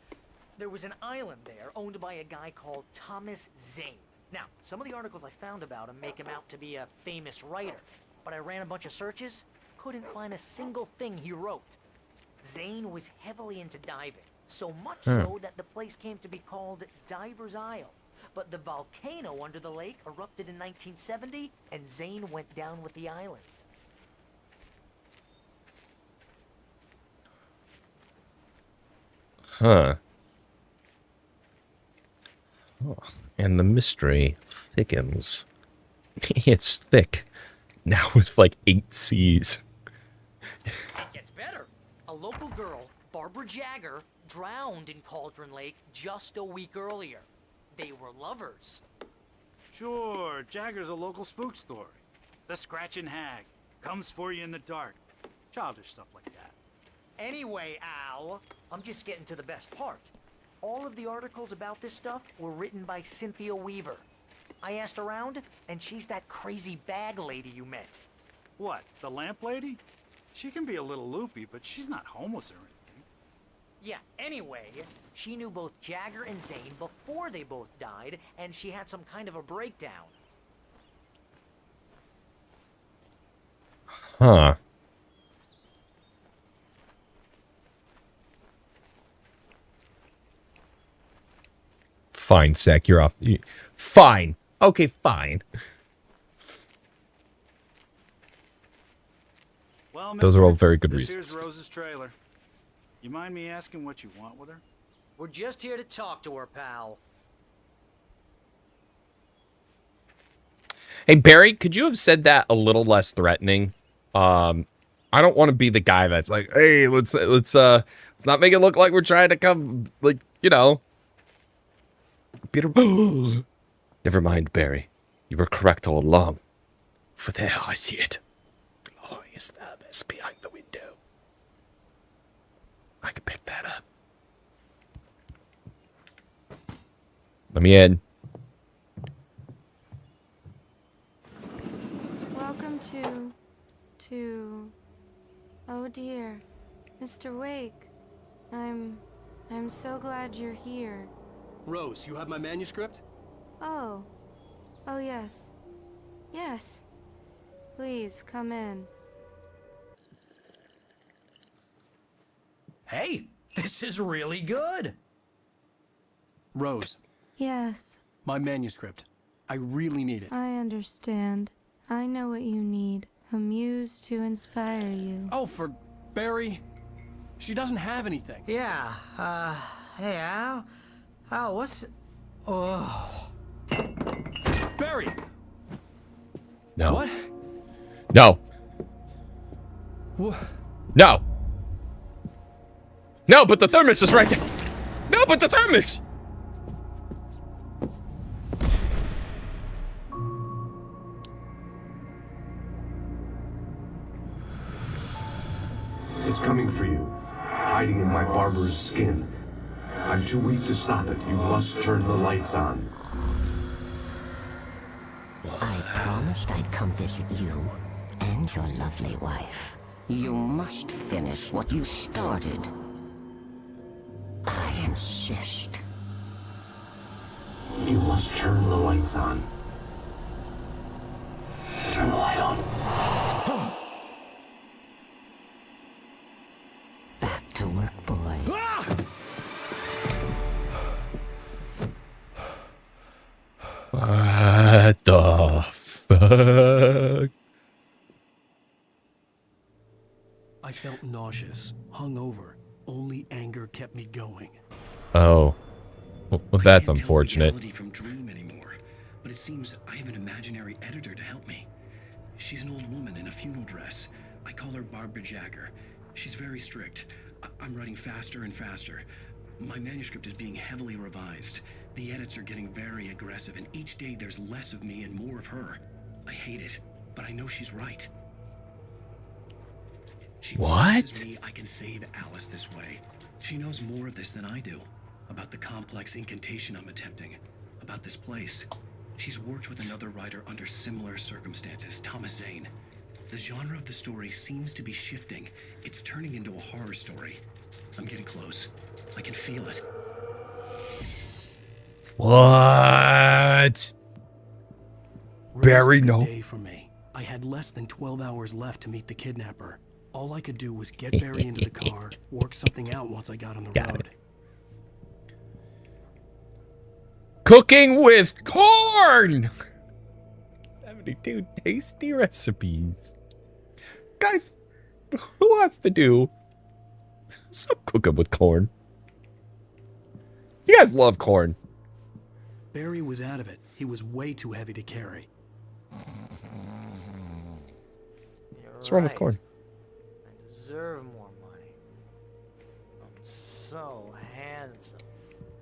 there was an island there owned by a guy called Thomas Zane. Now, some of the articles I found about him make him out to be a famous writer, but I ran a bunch of searches, couldn't find a single thing he wrote. Zane was heavily into diving, so much so that the place came to be called Diver's Isle. But the volcano under the lake erupted in 1970, and Zane went down with the island. Huh. Oh, and the mystery thickens. It's thick. Now with like 8 C's. It gets better. A local girl, Barbara Jagger, drowned in Cauldron Lake just a week earlier. They were lovers. Sure, Jagger's a local spook story. The Scratching Hag comes for you in the dark. Childish stuff like that. Anyway, Al, I'm just getting to the best part. All of the articles about this stuff were written by Cynthia Weaver. I asked around, and she's that crazy bag lady you met. What, the lamp lady? She can be a little loopy, but she's not homeless or anything. Yeah, anyway, she knew both Jagger and Zane before they both died, and she had some kind of a breakdown. Huh. Fine, Sec, you're off. Fine. Okay, fine. Well, Those are all very good this reasons. Here's Rose's trailer. You mind me asking what you want with her? We're just here to talk to her, pal. Hey, Barry, could you have said that a little less threatening? I don't want to be the guy that's like, hey, let's not make it look like we're trying to come, like, you know. Peter, never mind, Barry. You were correct all along. For there I see it. Glorious thermos behind the window. I can pick that up. Let me in. Welcome to... Oh dear, Mr. Wake. I'm so glad you're here. Rose, you have my manuscript? Oh. Oh yes. Yes. Please, come in. Hey, this is really good. Rose, Yes, my manuscript. I really need it. I understand. I know what you need. A muse to inspire you. Oh, for Barry? She doesn't have anything. Yeah, hey, Al? Al, what's... Oh... Barry! No. What? No. No. No, but the thermos is right there. No, but the thermos. It's coming for you, hiding in my barber's skin. I'm too weak to stop it. You must turn the lights on. I promised I'd come visit you and your lovely wife. You must finish what you started. I insist. You must turn the lights on. Turn the light on. Back to work, boy. What the fuck? I felt nauseous, hungover. Only anger kept me going. Oh. Well, that's unfortunate. From dream anymore, but it seems I have an imaginary editor to help me. She's an old woman in a funeral dress. I call her Barbara Jagger. She's very strict. I'm writing faster and faster. My manuscript is being heavily revised. The edits are getting very aggressive, and each day there's less of me and more of her. I hate it, but I know she's right. She What? convinces me I can save Alice this way. She knows more of this than I do. About the complex incantation I'm attempting. About this place. She's worked with another writer under similar circumstances, Thomas Zane. The genre of the story seems to be shifting. It's turning into a horror story. I'm getting close. I can feel it. What? Barry, Rose took no. a day for me. I had less than 12 hours left to meet the kidnapper. All I could do was get Barry into the car, work something out once I got on the road. Cooking with corn! 72 tasty recipes. Guys, who wants to do some cooking with corn? You guys love corn. Barry was out of it. He was way too heavy to carry. What's wrong with corn? I deserve more money. I'm so handsome.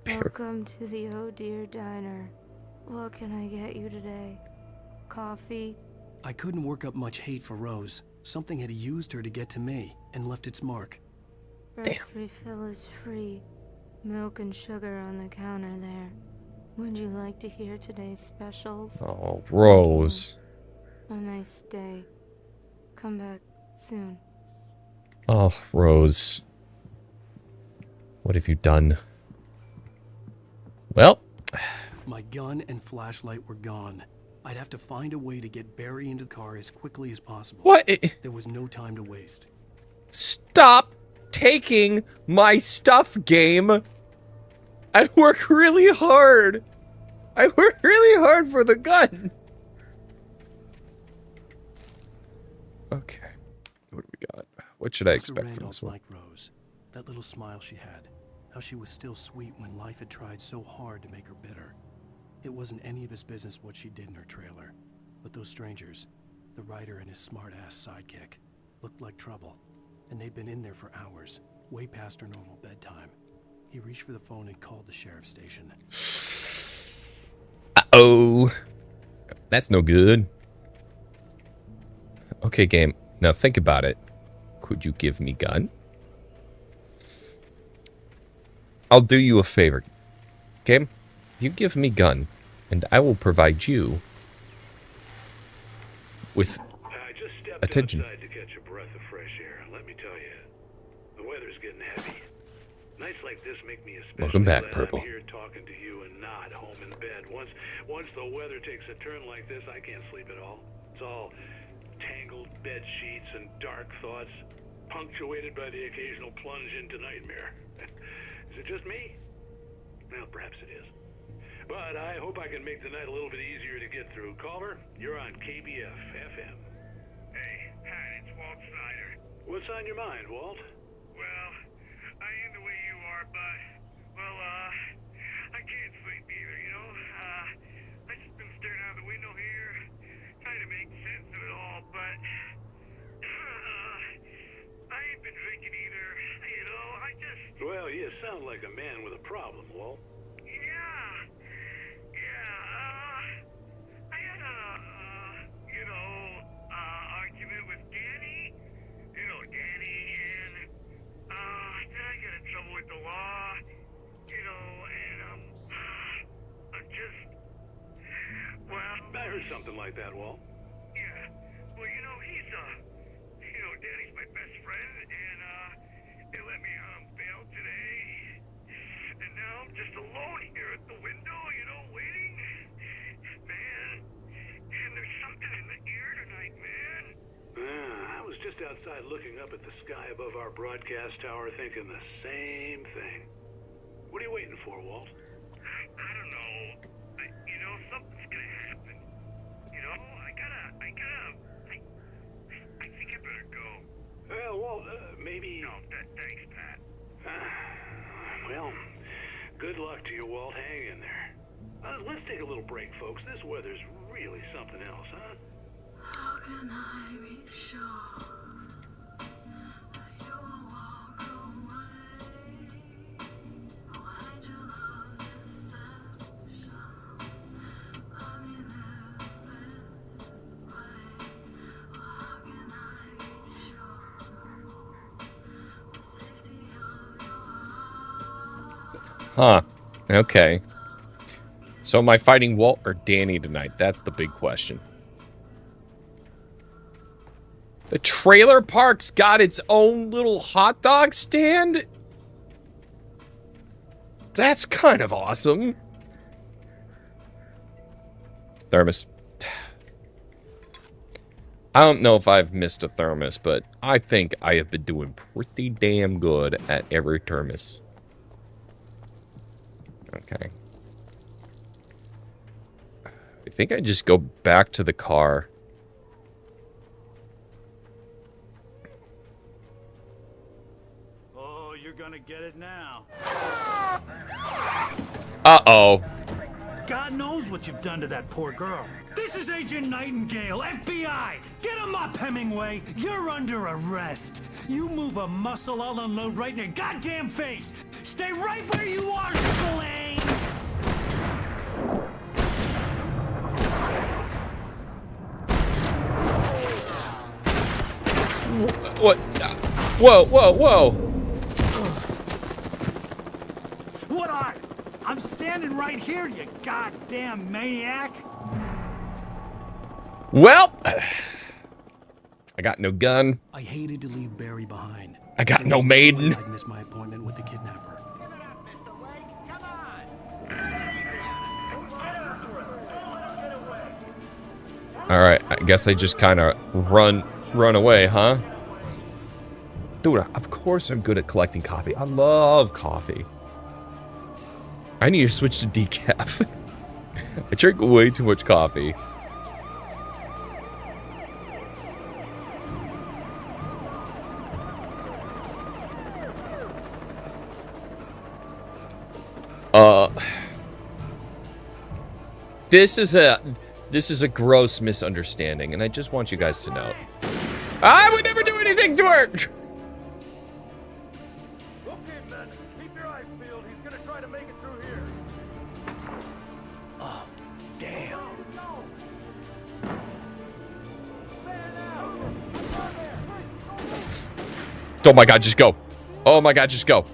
Welcome to the Oh Dear Diner. What can I get you today? Coffee? I couldn't work up much hate for Rose. Something had used her to get to me and left its mark. First refill is free. Milk and sugar on the counter there. Would you like to hear today's specials? Oh, Rose. A nice day. Come back soon. Oh, Rose. What have you done? Well. My gun and flashlight were gone. I'd have to find a way to get Barry into the car as quickly as possible. What? There was no time to waste. Stop taking my stuff, game. I work really hard. I work really hard for the gun. Okay. What do we got? What should I expect from this one? Like Rose. That little smile she had. How she was still sweet when life had tried so hard to make her bitter. It wasn't any of his business what she did in her trailer. But those strangers, the writer and his smart-ass sidekick, looked like trouble. And they'd been in there for hours, way past her normal bedtime. He reached for the phone and called the sheriff's station. Uh-oh. That's no good. Okay, game. Now think about it. Could you give me gun? I'll do you a favor. Game, you give me gun, and I will provide you with attention. Outside to catch a breath of fresh air. Let me tell you, the weather's getting heavy. Nights like this make me especially Welcome back, glad Purple. I'm here talking to you and not home in bed. Once the weather takes a turn like this, I can't sleep at all. It's all tangled bed sheets and dark thoughts, punctuated by the occasional plunge into nightmare. Is it just me? Well, perhaps it is. But I hope I can make the night a little bit easier to get through. Caller, you're on KBF FM. Hey, Pat, it's Walt Snyder. What's on your mind, Walt? Well, I am the way you are, but, well, I can't sleep either, you know? I just been staring out the window here, trying to make sense of it all, but, I ain't been drinking either, you know? I just... Well, you sound like a man with a problem, Walt. I had argument with Danny. You know, Danny, and, then I got in trouble with the law, you know, and, I'm just, well... I heard something like that, Walt. Yeah, well, you know, he's, Danny's my best friend, and, they let me out on bail today, and now I'm just alone here at the window, you know, waiting. Man, and there's something in the air tonight, man. I was just outside looking up at the sky above our broadcast tower thinking the same thing. What are you waiting for, Walt? I don't know. You know, something's gonna happen. You know, I think I better go. Well, Walt, maybe... No, thanks, Pat. Well, good luck to you, Walt. Hang in there. Let's take a little break, folks. This weather's really something else, huh? How can I be sure you will walk away? Why do love deception? I mean, how can I be sure? Huh. Okay. So am I fighting Walt or Danny tonight? That's the big question. The trailer park's got its own little hot dog stand? That's kind of awesome. Thermos. I don't know if I've missed a thermos, but I think I have been doing pretty damn good at every thermos. Okay. I think I just go back to the car. Oh, you're gonna get it now. Uh-oh. God knows what you've done to that poor girl. This is Agent Nightingale, FBI! Get him up, Hemingway! You're under arrest! You move a muscle, I'll unload right in your goddamn face! Stay right where you are, Slane! What? Whoa, whoa, whoa! What are? I'm standing right here, you goddamn maniac! Well, I got no gun. I hated to leave Barry behind. I got no maiden. I'd miss my appointment with the kidnapper. Alright, I guess I just kind of run away, huh? Dude, of course I'm good at collecting coffee. I love coffee. I need to switch to decaf. I drink way too much coffee. This is a gross misunderstanding, and I just want you guys to know. I would never do anything to her! Okay, men. Keep your eyes peeled. He's gonna try to make it through here. Oh, damn. Oh my god, just go. Oh my god, just go.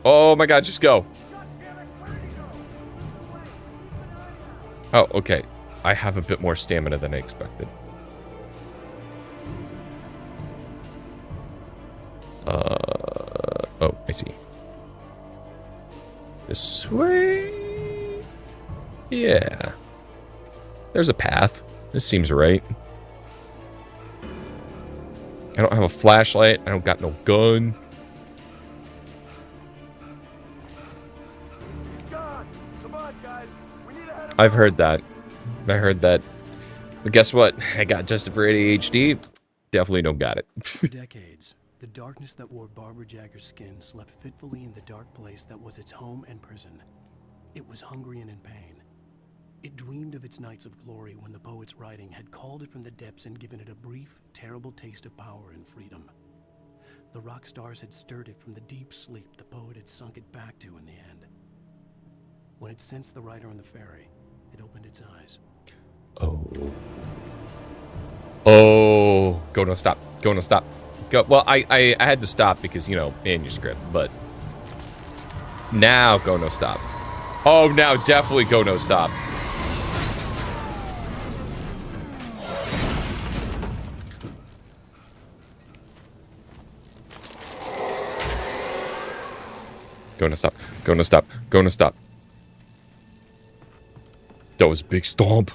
Oh my god, just go. Oh, okay. I have a bit more stamina than I expected. Oh, I see. This way? Yeah. There's a path. This seems right. I don't have a flashlight. I don't got no gun. I've heard that. I heard that. But guess what? I got tested for ADHD. Definitely don't got it. For decades, the darkness that wore Barbara Jagger's skin slept fitfully in the dark place that was its home and prison. It was hungry and in pain. It dreamed of its nights of glory when the poet's writing had called it from the depths and given it a brief, terrible taste of power and freedom. The rock stars had stirred it from the deep sleep the poet had sunk it back to in the end. When it sensed the writer on the ferry, it opened its eyes. Oh. Oh. Go, no, stop. Go, no, stop. Go. Well, I had to stop because, you know, manuscript, but now go, no, stop. Oh, now definitely go, no, stop. Go, no, stop. Go, no, stop. Go, no, stop. That was a big stomp.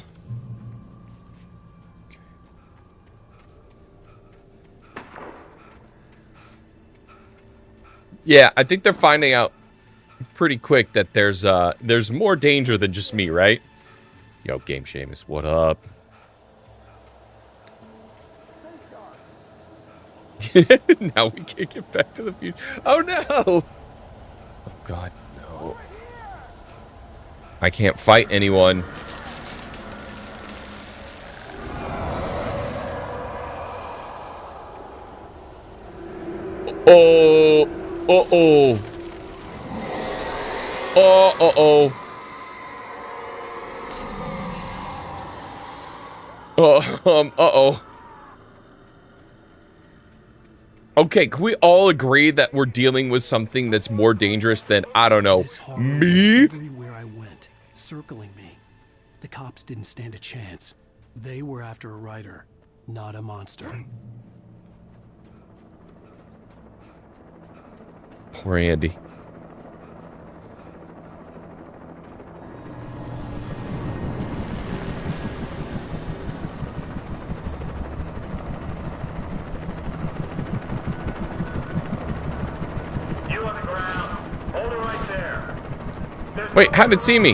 Yeah, I think they're finding out pretty quick that there's more danger than just me, right? Yo, Game Seamus, what up? Now we can't get back to the future. Oh no! Oh god, no. I can't fight anyone. Oh, uh-oh. Oh, uh-oh. Oh, uh-oh. Okay, can we all agree that we're dealing with something that's more dangerous than, I don't know, me? Everywhere I went, circling me. The cops didn't stand a chance. They were after a writer, not a monster. Poor Andy. Wait, how did it see me?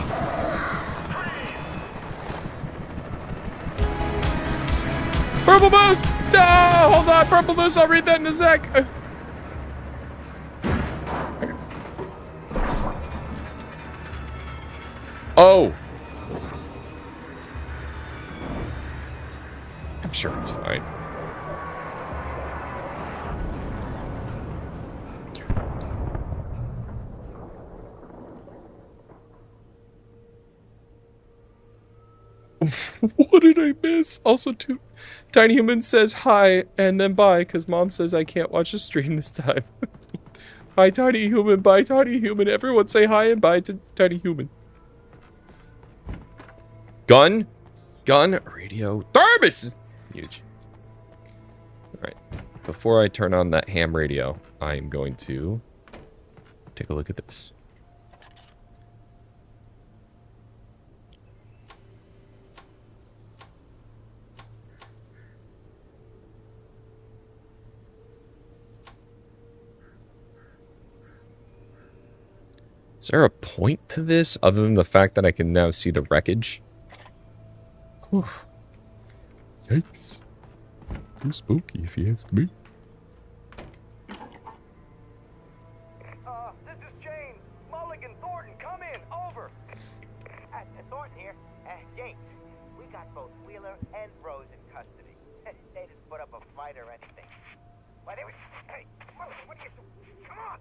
Purple Moose! Oh, hold on, Purple Moose, I'll read that in a sec. Oh. I'm sure it's fine. What did I miss? Also, too, Tiny Human says hi and then bye because Mom says I can't watch the stream this time. Hi, Tiny Human. Bye, Tiny Human. Everyone say hi and bye to Tiny Human. Gun, radio, thermos. Huge. All right. Before I turn on that ham radio, I am going to take a look at this. Is there a point to this other than the fact that I can now see the wreckage? Whew. Yikes. Too spooky if you ask me. This is James. Mulligan, Thornton, come in. Over. Thornton here. James, we got both Wheeler and Rose in custody. They didn't put up a fight or anything. Why, they were... Hey, Mulligan, what are you doing? Come on.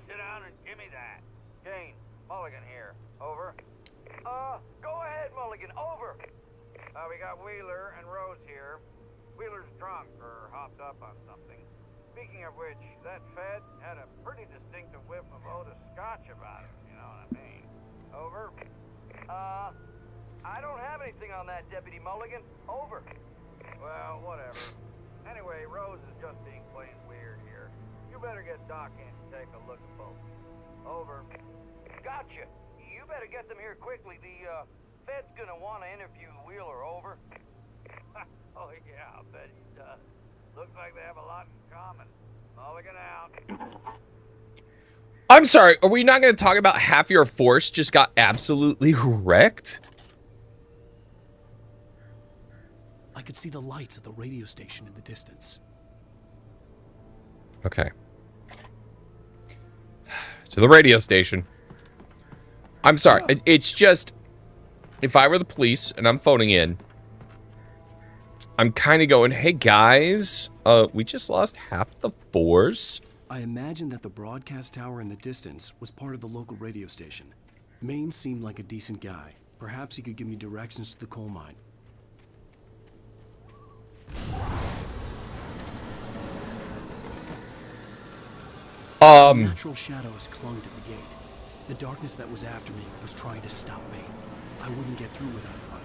Sit down and give me that. Jane, Mulligan here. Over. Go ahead, Mulligan. Over. We got Wheeler and Rose here. Wheeler's drunk or hopped up on something. Speaking of which, that Fed had a pretty distinctive whiff of Otis Scotch about it, you know what I mean? Over. I don't have anything on that, Deputy Mulligan. Over. Well, whatever. Anyway, Rose is just being plain weird here. You better get Doc in to take a look at both. Over. Gotcha. You better get them here quickly. The Fed's gonna want to interview Wheeler. Over. Oh yeah, I'll bet he does. Looks like they have a lot in common. Mulligan out. I'm sorry, are we not going to talk about half your force just got absolutely wrecked? I could see the lights of the radio station in the distance. Okay. To the radio station. I'm sorry, it's just, if I were the police and I'm phoning in, I'm kind of going, hey guys, we just lost half the force. I imagined that the broadcast tower in the distance was part of the local radio station. Maine seemed like a decent guy. Perhaps he could give me directions to the coal mine. Natural shadows clung to the gate. The darkness that was after me was trying to stop me. I wouldn't get through without a light.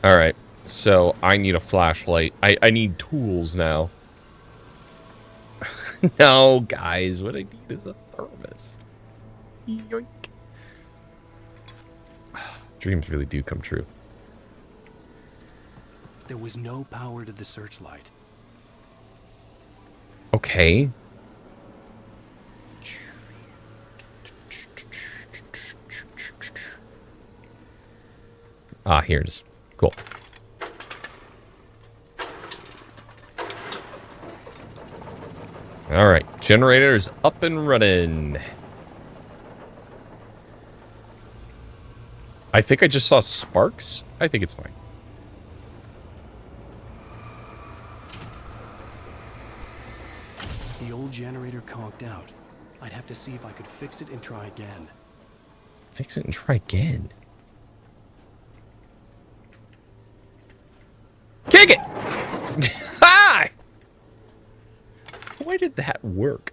All right, so I need a flashlight. I need tools now. No, guys, what I need is a thermos. Yoink. Dreams really do come true. There was no power to the searchlight. Okay. Ah, here it is. Cool. All right, generator's up and running. I think I just saw sparks. I think it's fine. The old generator conked out. I'd have to see if I could fix it and try again. Fix it and try again. Kick it! Hi! Why did that work?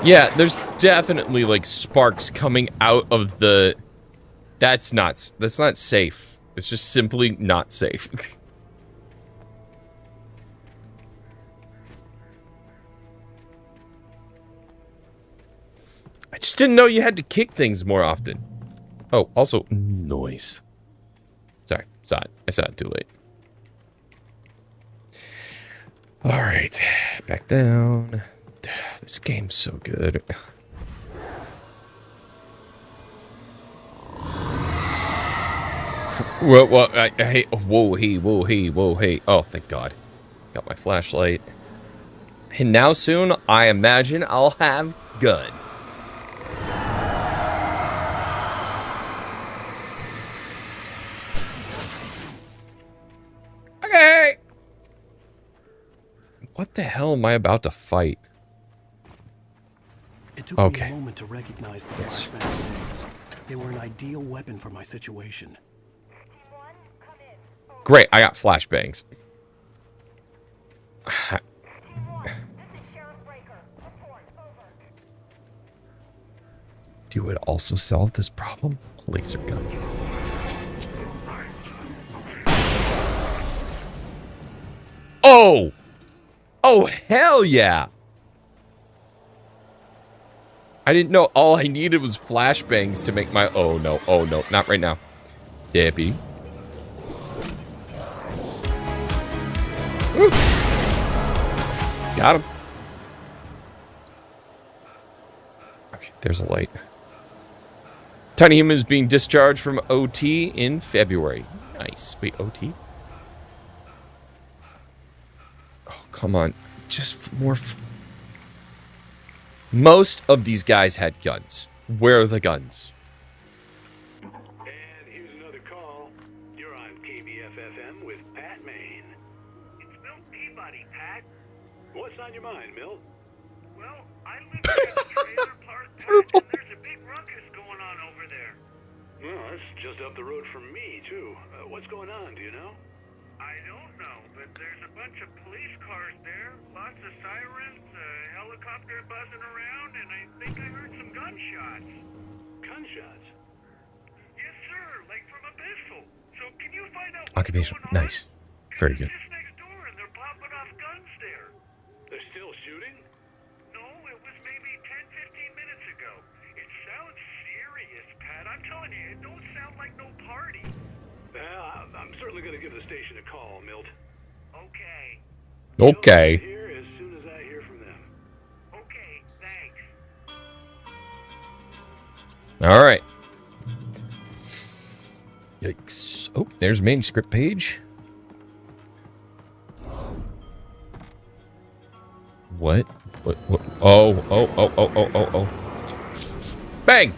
Yeah, there's definitely like sparks coming out of the... That's not safe. It's just simply not safe. I just didn't know you had to kick things more often. Oh, also, noise. Sorry, I saw it too late. Alright, back down. This game's so good. Whoa, hey, whoa, hey. Oh, thank God. Got my flashlight. And now soon, I imagine I'll have gun. Okay. What the hell am I about to fight? It took me a moment to recognize the flashbang grenades. They were an ideal weapon for my situation. Great, I got flashbangs. Do it also solve this problem? Laser gun. Oh! Oh, hell yeah! I didn't know all I needed was flashbangs to make my... Oh, no. Oh, no. Not right now. Debbie. Woo. Got him. Okay, there's a light. Tiny Human is being discharged from OT in February. Nice. Wait, OT? Oh, come on. Just more... Most of these guys had guns. Where are the guns? And here's another call. You're on KBFFM with Pat Maine. It's Milt Peabody, Pat. What's on your mind, Milt? Well, I live in a trailer park, Pat, and there's a big ruckus going on over there. Well, that's just up the road from me, too. What's going on, do you know? I don't know, but there's a bunch of police cars there, lots of sirens, a helicopter buzzing around, and I think I heard some gunshots. Gunshots? Yes, sir, like from a pistol. So can you find out what's Occupation. going on? Nice. Very good. Just next door, and they're popping off guns there. They're still shooting? No, it was maybe 10-15 minutes ago. It sounds serious, Pat. I'm telling you, it don't sound like no party. Well, I'm certainly going to give the station a call, Milt. Okay. Okay. Here as soon as I hear from them. Okay, thanks. All right. Yikes. Oh, there's Manuscript page. What? What? Oh. Bang!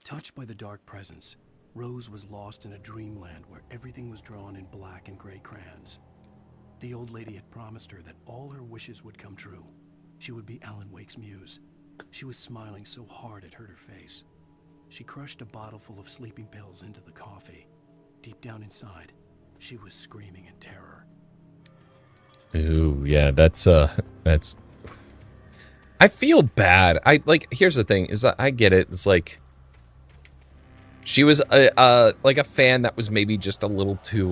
Touched by the dark presence, Rose was lost in a dreamland where everything was drawn in black and gray crayons. The old lady had promised her that all her wishes would come true. She would be Alan Wake's muse. She was smiling so hard it hurt her face. She crushed a bottle full of sleeping pills into the coffee. Deep down inside, she was screaming in terror. Ooh, yeah, that's... I feel bad. Here's the thing, is that I get it. It's like... She was, like a fan that was maybe just a little too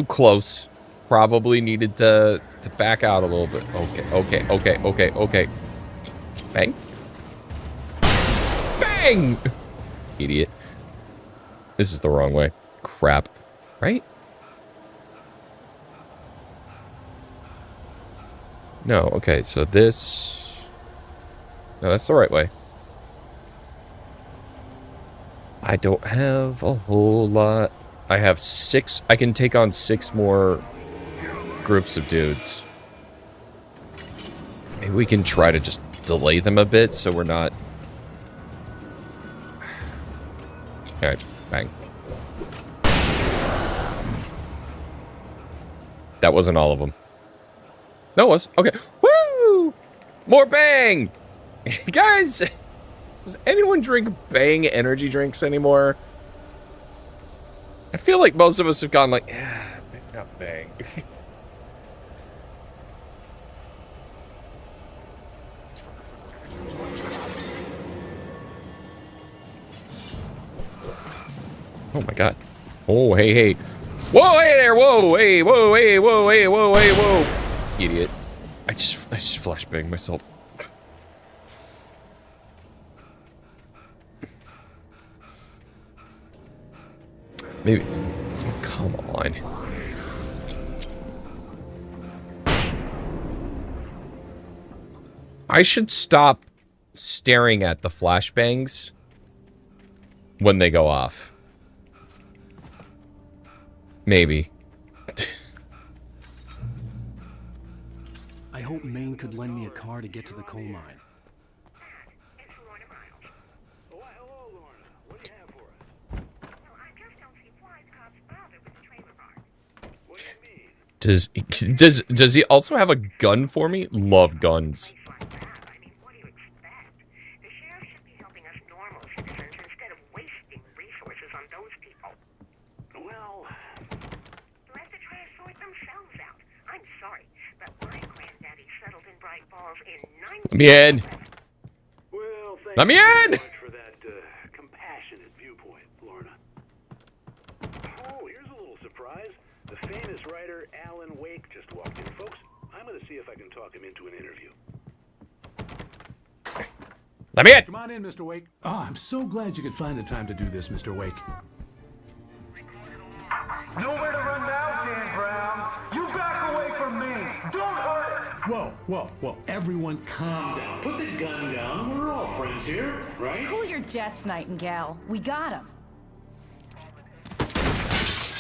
close. Probably needed to back out a little bit. Okay. Bang. Bang! Idiot. This is the wrong way. Crap. Right? No, okay, so this... No, that's the right way. I don't have a whole lot. I have 6. I can take on 6 more groups of dudes. Maybe we can try to just delay them a bit so we're not... Alright, bang. That wasn't all of them. No, it was. Okay. Woo! More Bang! Guys, does anyone drink Bang energy drinks anymore? I feel like most of us have gone like, maybe not Bang. Oh my god. Oh, hey, hey. Whoa, hey there, whoa, hey, whoa, hey, whoa, hey, whoa, hey, whoa. Idiot. I just flashbanged myself. Maybe. Oh, come on. I should stop staring at the flashbangs when they go off. Maybe. I hope Maine could lend me a car to get to the coal mine. Does he also have a gun for me? Love guns. Let me in. Well, Let me in. for that compassionate viewpoint, Lorna. Oh, here's a little surprise. The famous writer Alan Wake just walked in, folks. I'm going to see if I can talk him into an interview. Let me in. Come on in, Mr. Wake. Oh, I'm so glad you could find the time to do this, Mr. Wake. Nowhere to run now, Dan Brown. You back away from me. Don't hurt it. Whoa, whoa, whoa. Everyone calm down. Put the gun down. We're all friends here, right? Cool your jets, Nightingale. We got him.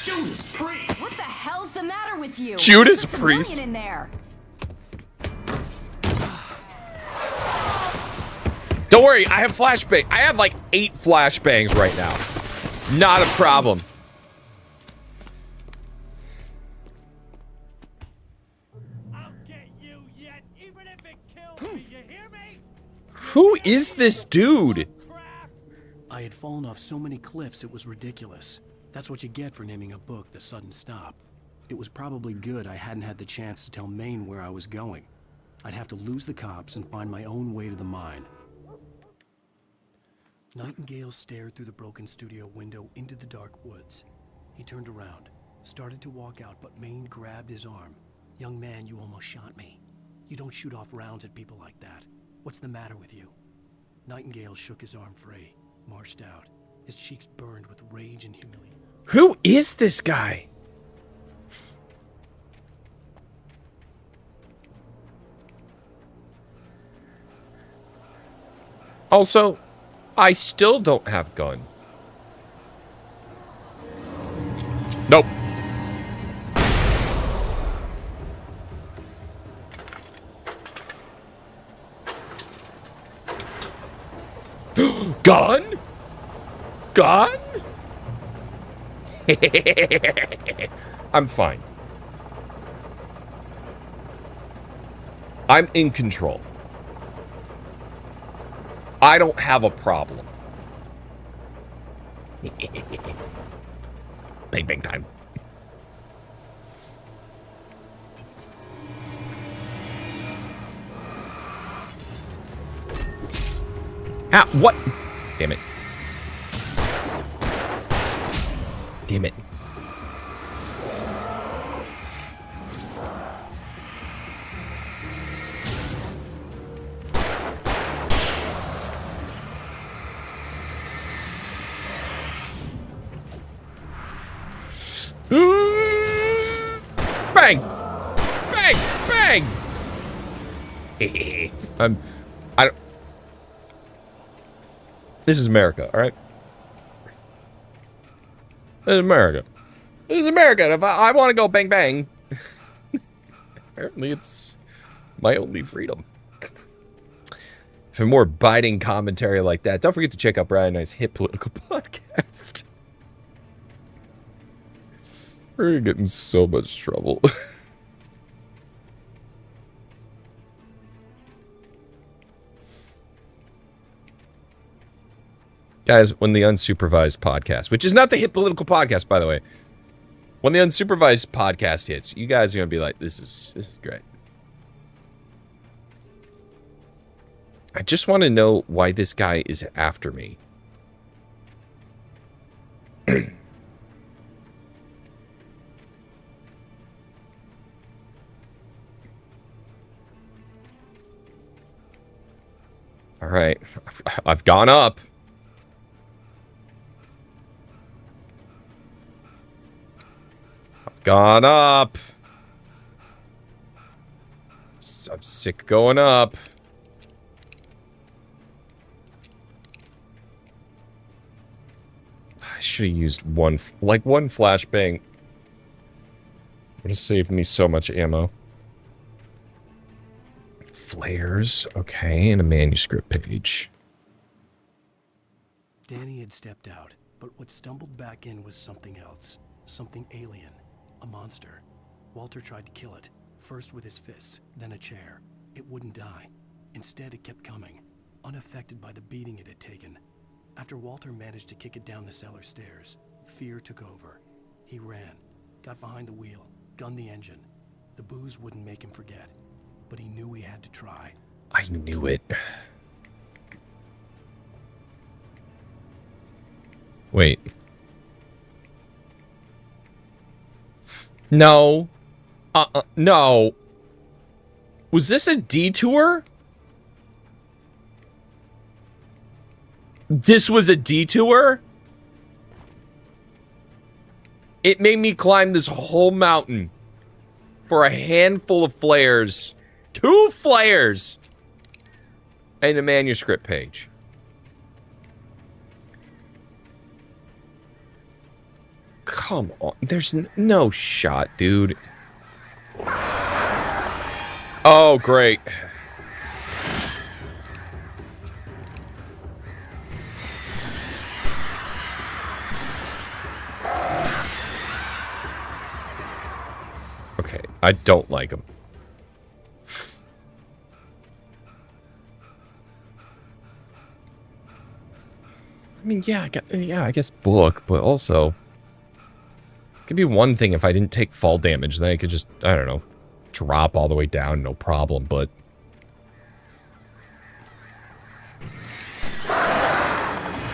Judas Priest! What the hell's the matter with you? Judas There's a Priest. civilian in there. Don't worry, I have flashbang. I have like 8 flashbangs right now. Not a problem. Who is this dude? I had fallen off so many cliffs it was ridiculous. That's what you get for naming a book The Sudden Stop. It was probably good I hadn't had the chance to tell Maine where I was going. I'd have to lose the cops and find my own way to the mine. Nightingale stared through the broken studio window into the dark woods. He turned around, started to walk out, but Maine grabbed his arm. "Young man, you almost shot me. You don't shoot off rounds at people like that. What's the matter with you?" Nightingale shook his arm free, marched out. His cheeks burned with rage and humiliation. Who is this guy? Also, I still don't have gun. Nope. Gun? Gun? I'm fine. I'm in control. I don't have a problem. Bang bang time. Ah, what? Damn it. Damn it. Bang! Bang! Bang! I don't. This is America, all right? This is America. This is America. If I want to go bang bang, apparently it's my only freedom. For more biting commentary like that, don't forget to check out Brian and I's hit political podcast. We're getting so much trouble. Guys, when the unsupervised podcast, which is not the hit political podcast, by the way, when the unsupervised podcast hits, you guys are gonna be like, this is great. I just want to know why this guy is after me. All right, I've gone up. I've gone up. I'm sick going up. I should have used one flashbang. Would have saved me so much ammo. Flares, okay, and a manuscript page. Danny had stepped out, but what stumbled back in was something else. Something alien. A monster. Walter tried to kill it, first with his fists, then a chair. It wouldn't die. Instead, it kept coming, unaffected by the beating it had taken. After Walter managed to kick it down the cellar stairs, fear took over. He ran, got behind the wheel, gunned the engine. The booze wouldn't make him forget, but he knew he had to try. I knew it. Wait. No. No. Was this a detour? This was a detour? It made me climb this whole mountain for a handful of flares. 2 flares! And a manuscript page. Come on. There's no shot, dude. Oh, great. Okay, I don't like him. I mean, yeah, I guess book, but also it could be one thing if I didn't take fall damage, then I could just, I don't know, drop all the way down, no problem, but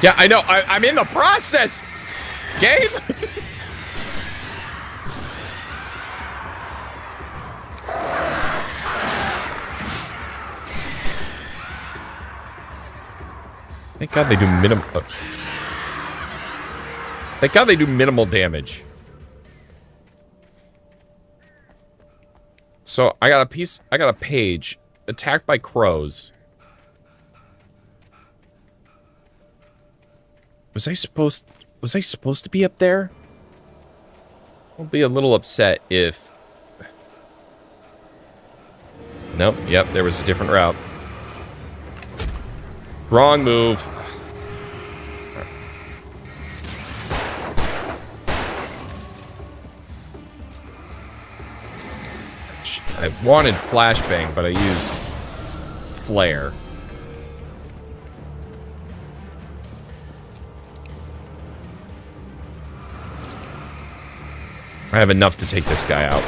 yeah, I know, I'm in the process, Gabe. Thank God they do minimal. Thank God they do minimal damage. So I got a page. Attacked by crows. Was I supposed to be up there? I'll be a little upset if... Nope, yep, there was a different route. Wrong move. I wanted flashbang, but I used flare. I have enough to take this guy out.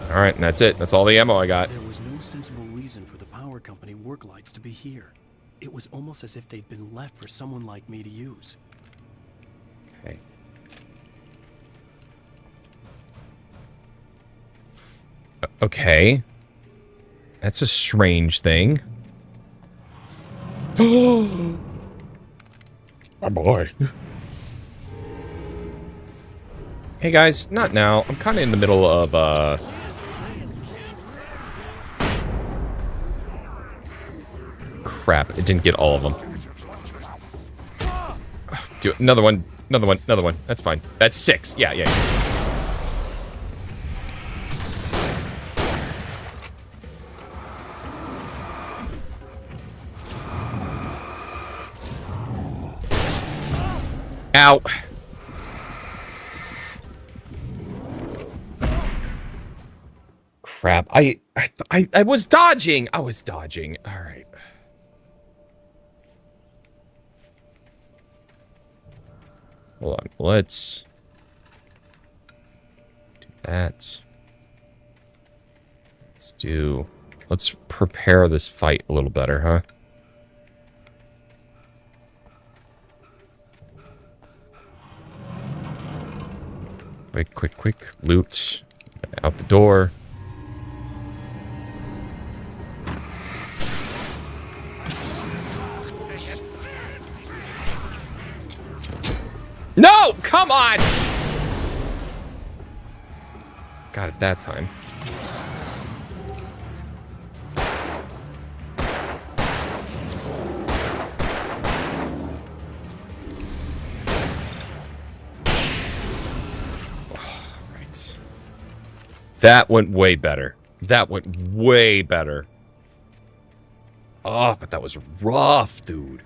Alright, and that's it. That's all the ammo I got. There was no sensible reason for the power company work lights to be here. It was almost as if they'd been left for someone like me to use. Okay. Okay. That's a strange thing. Oh, my boy. Hey guys, not now. I'm kind of in the middle of crap, it didn't get all of them. Do it. Another one. That's fine. That's 6. Yeah. Ow. Crap. I was dodging. All right. Hold on. Let's do that. Let's prepare this fight a little better, huh? Quick. Loot. Out the door. No! Come on! Got it that time. Right. That went way better. That went way better. Oh, but that was rough, dude.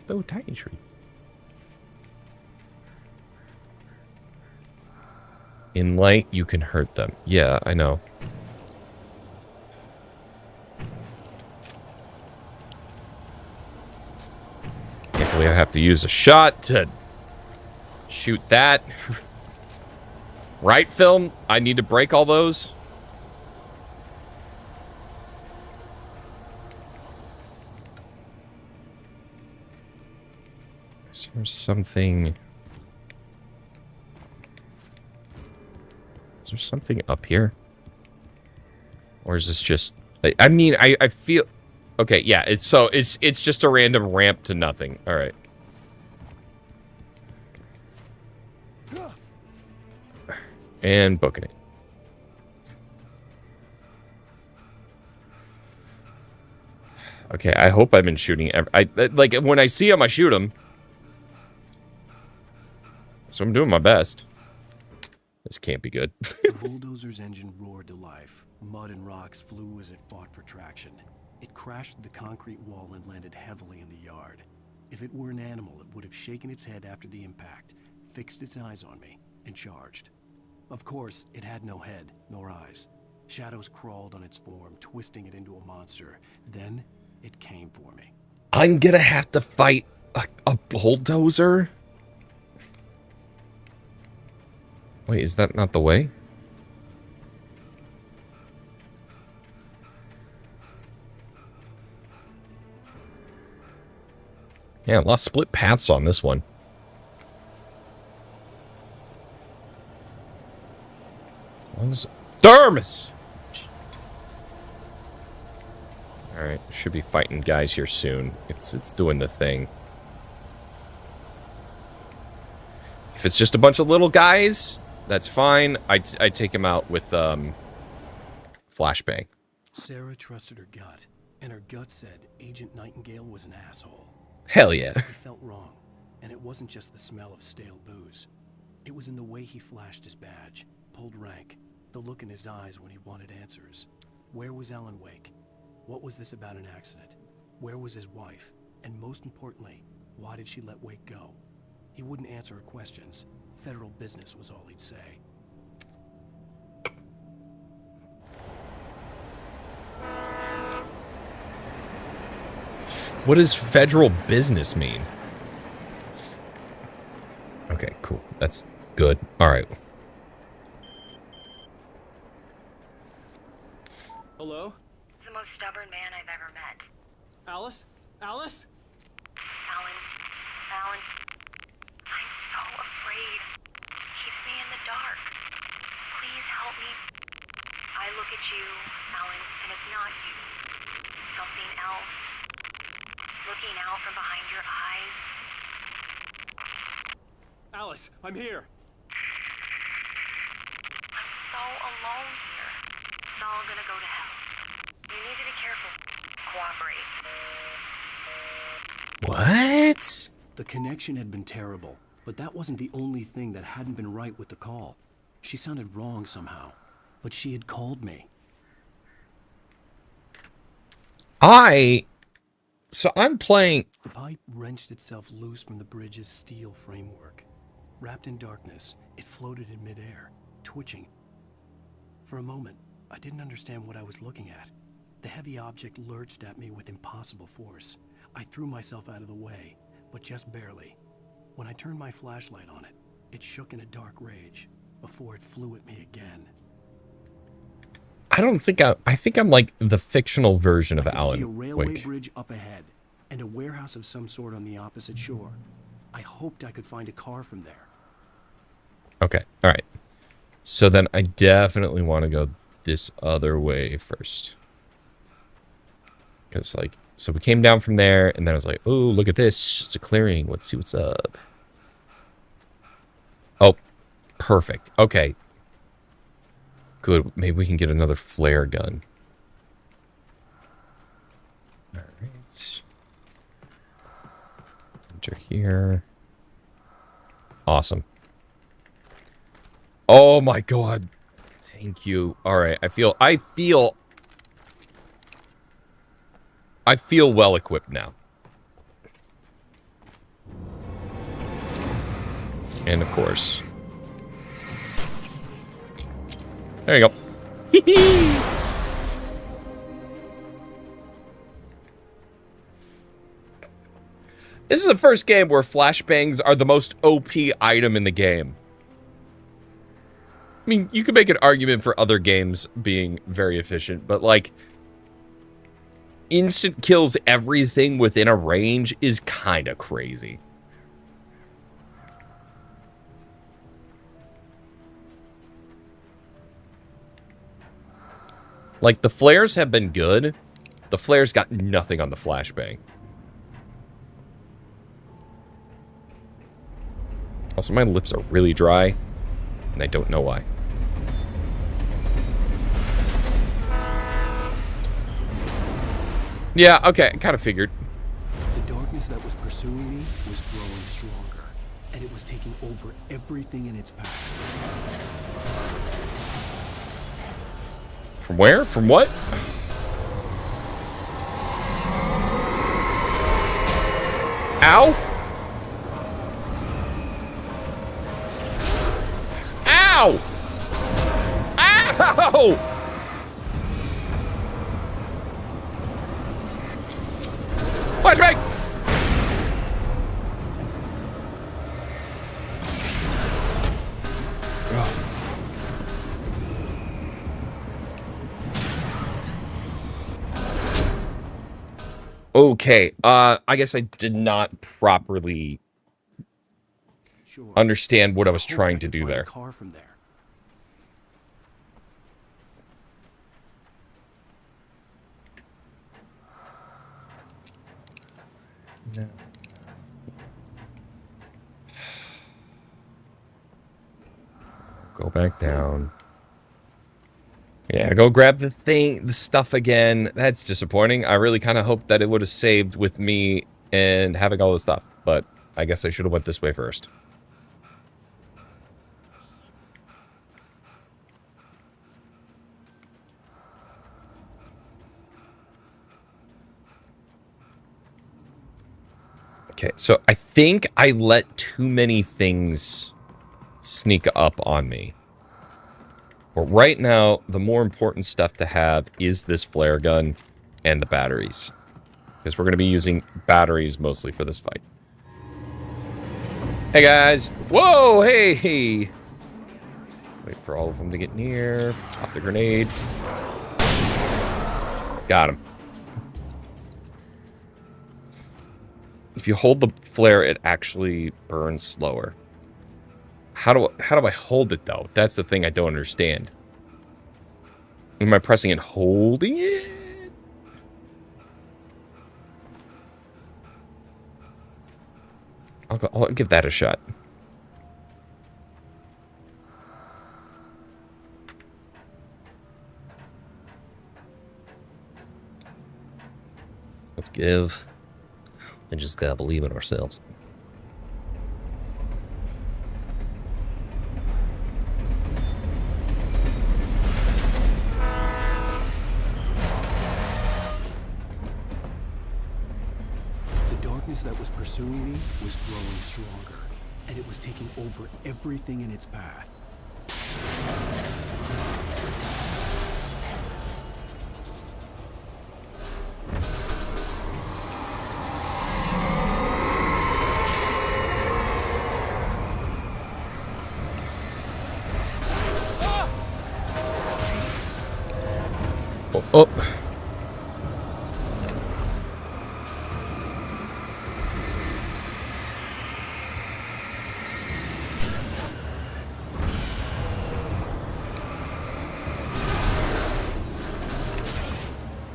Oh, tiny tree. In light, you can hurt them. Yeah, I know. Can't believe I have to use a shot to shoot that. Right, film? I need to break all those? Is there something... Is there something up here? Or is this just... I mean, I feel... Okay, yeah, it's just a random ramp to nothing. Alright. And booking it. Okay, I hope I've been shooting... like, when I see him, I shoot him. So I'm doing my best. This can't be good. The bulldozer's engine roared to life. Mud and rocks flew as it fought for traction. It crashed through the concrete wall and landed heavily in the yard. If it were an animal, it would have shaken its head after the impact, fixed its eyes on me, and charged. Of course, it had no head, nor eyes. Shadows crawled on its form, twisting it into a monster. Then, it came for me. I'm gonna have to fight a bulldozer? Wait, is that not the way? Yeah, a lot of split paths on this one. Dermis! Alright, should be fighting guys here soon. It's doing the thing. If it's just a bunch of little guys, that's fine. I take him out with flashbang. Sarah trusted her gut, and her gut said Agent Nightingale was an asshole. Hell yeah. It felt wrong, and it wasn't just the smell of stale booze. It was in the way he flashed his badge, pulled rank, the look in his eyes when he wanted answers. Where was Alan Wake? What was this about an accident? Where was his wife? And most importantly, why did she let Wake go? He wouldn't answer her questions. Federal business was all he'd say. What does federal business mean? Okay, cool. That's good. Alright. Hello? The most stubborn man I've ever met. Alice? Alice? Alan, I'm so afraid. Keeps me in the dark. Please help me. I look at you, Alan, and it's not you. It's something else. Looking out from behind your eyes. Alice, I'm here. I'm so alone here. It's all gonna go to hell. You need to be careful. Cooperate. What? The connection had been terrible, but that wasn't the only thing that hadn't been right with the call. She sounded wrong somehow, but she had called me. So I'm playing... The pipe wrenched itself loose from the bridge's steel framework. Wrapped in darkness, it floated in midair, twitching. For a moment, I didn't understand what I was looking at. The heavy object lurched at me with impossible force. I threw myself out of the way, but just barely. When I turned my flashlight on it, it shook in a dark rage before it flew at me again. I don't think I think I'm like the fictional version of I could see a Alan railway Wake. bridge up ahead and a warehouse of some sort on the opposite shore. I hoped I could find a car from there. Okay, all right. So then I definitely want to go this other way first. Because, like, so we came down from there, and then I was like, oh, look at this. It's a clearing. Let's see what's up. Oh, perfect. Okay. Good. Maybe we can get another flare gun. All right. Enter here. Awesome. Oh my god. Thank you. All right. I feel well equipped now. And of course. There you go. This is the first game where flashbangs are the most OP item in the game. I mean, you could make an argument for other games being very efficient, but like, instant kills everything within a range is kind of crazy. Like, the flares have been good. The flares got nothing on the flashbang. Also, my lips are really dry, and I don't know why. Yeah, okay, I kind of figured. The darkness that was pursuing me was growing stronger, and it was taking over everything in its path. From where? From what? Ow! Ow! Ow! Flashbang! Okay, I guess I did not properly understand what I was trying to do there. Car from there. No. Go back down. Yeah, go grab the stuff again. That's disappointing. I really kind of hoped that it would have saved with me and having all the stuff, but I guess I should have went this way first. Okay, so I think I let too many things sneak up on me. But right now, the more important stuff to have is this flare gun and the batteries. Because we're going to be using batteries mostly for this fight. Hey guys! Whoa, hey! Wait for all of them to get near. Pop the grenade. Got him. If you hold the flare, it actually burns slower. How do I hold it, though? That's the thing I don't understand. Am I pressing and holding it? I'll give that a shot. Let's give. I just gotta believe in ourselves. The darkness that was pursuing me was growing stronger, and it was taking over everything in its path. Oh.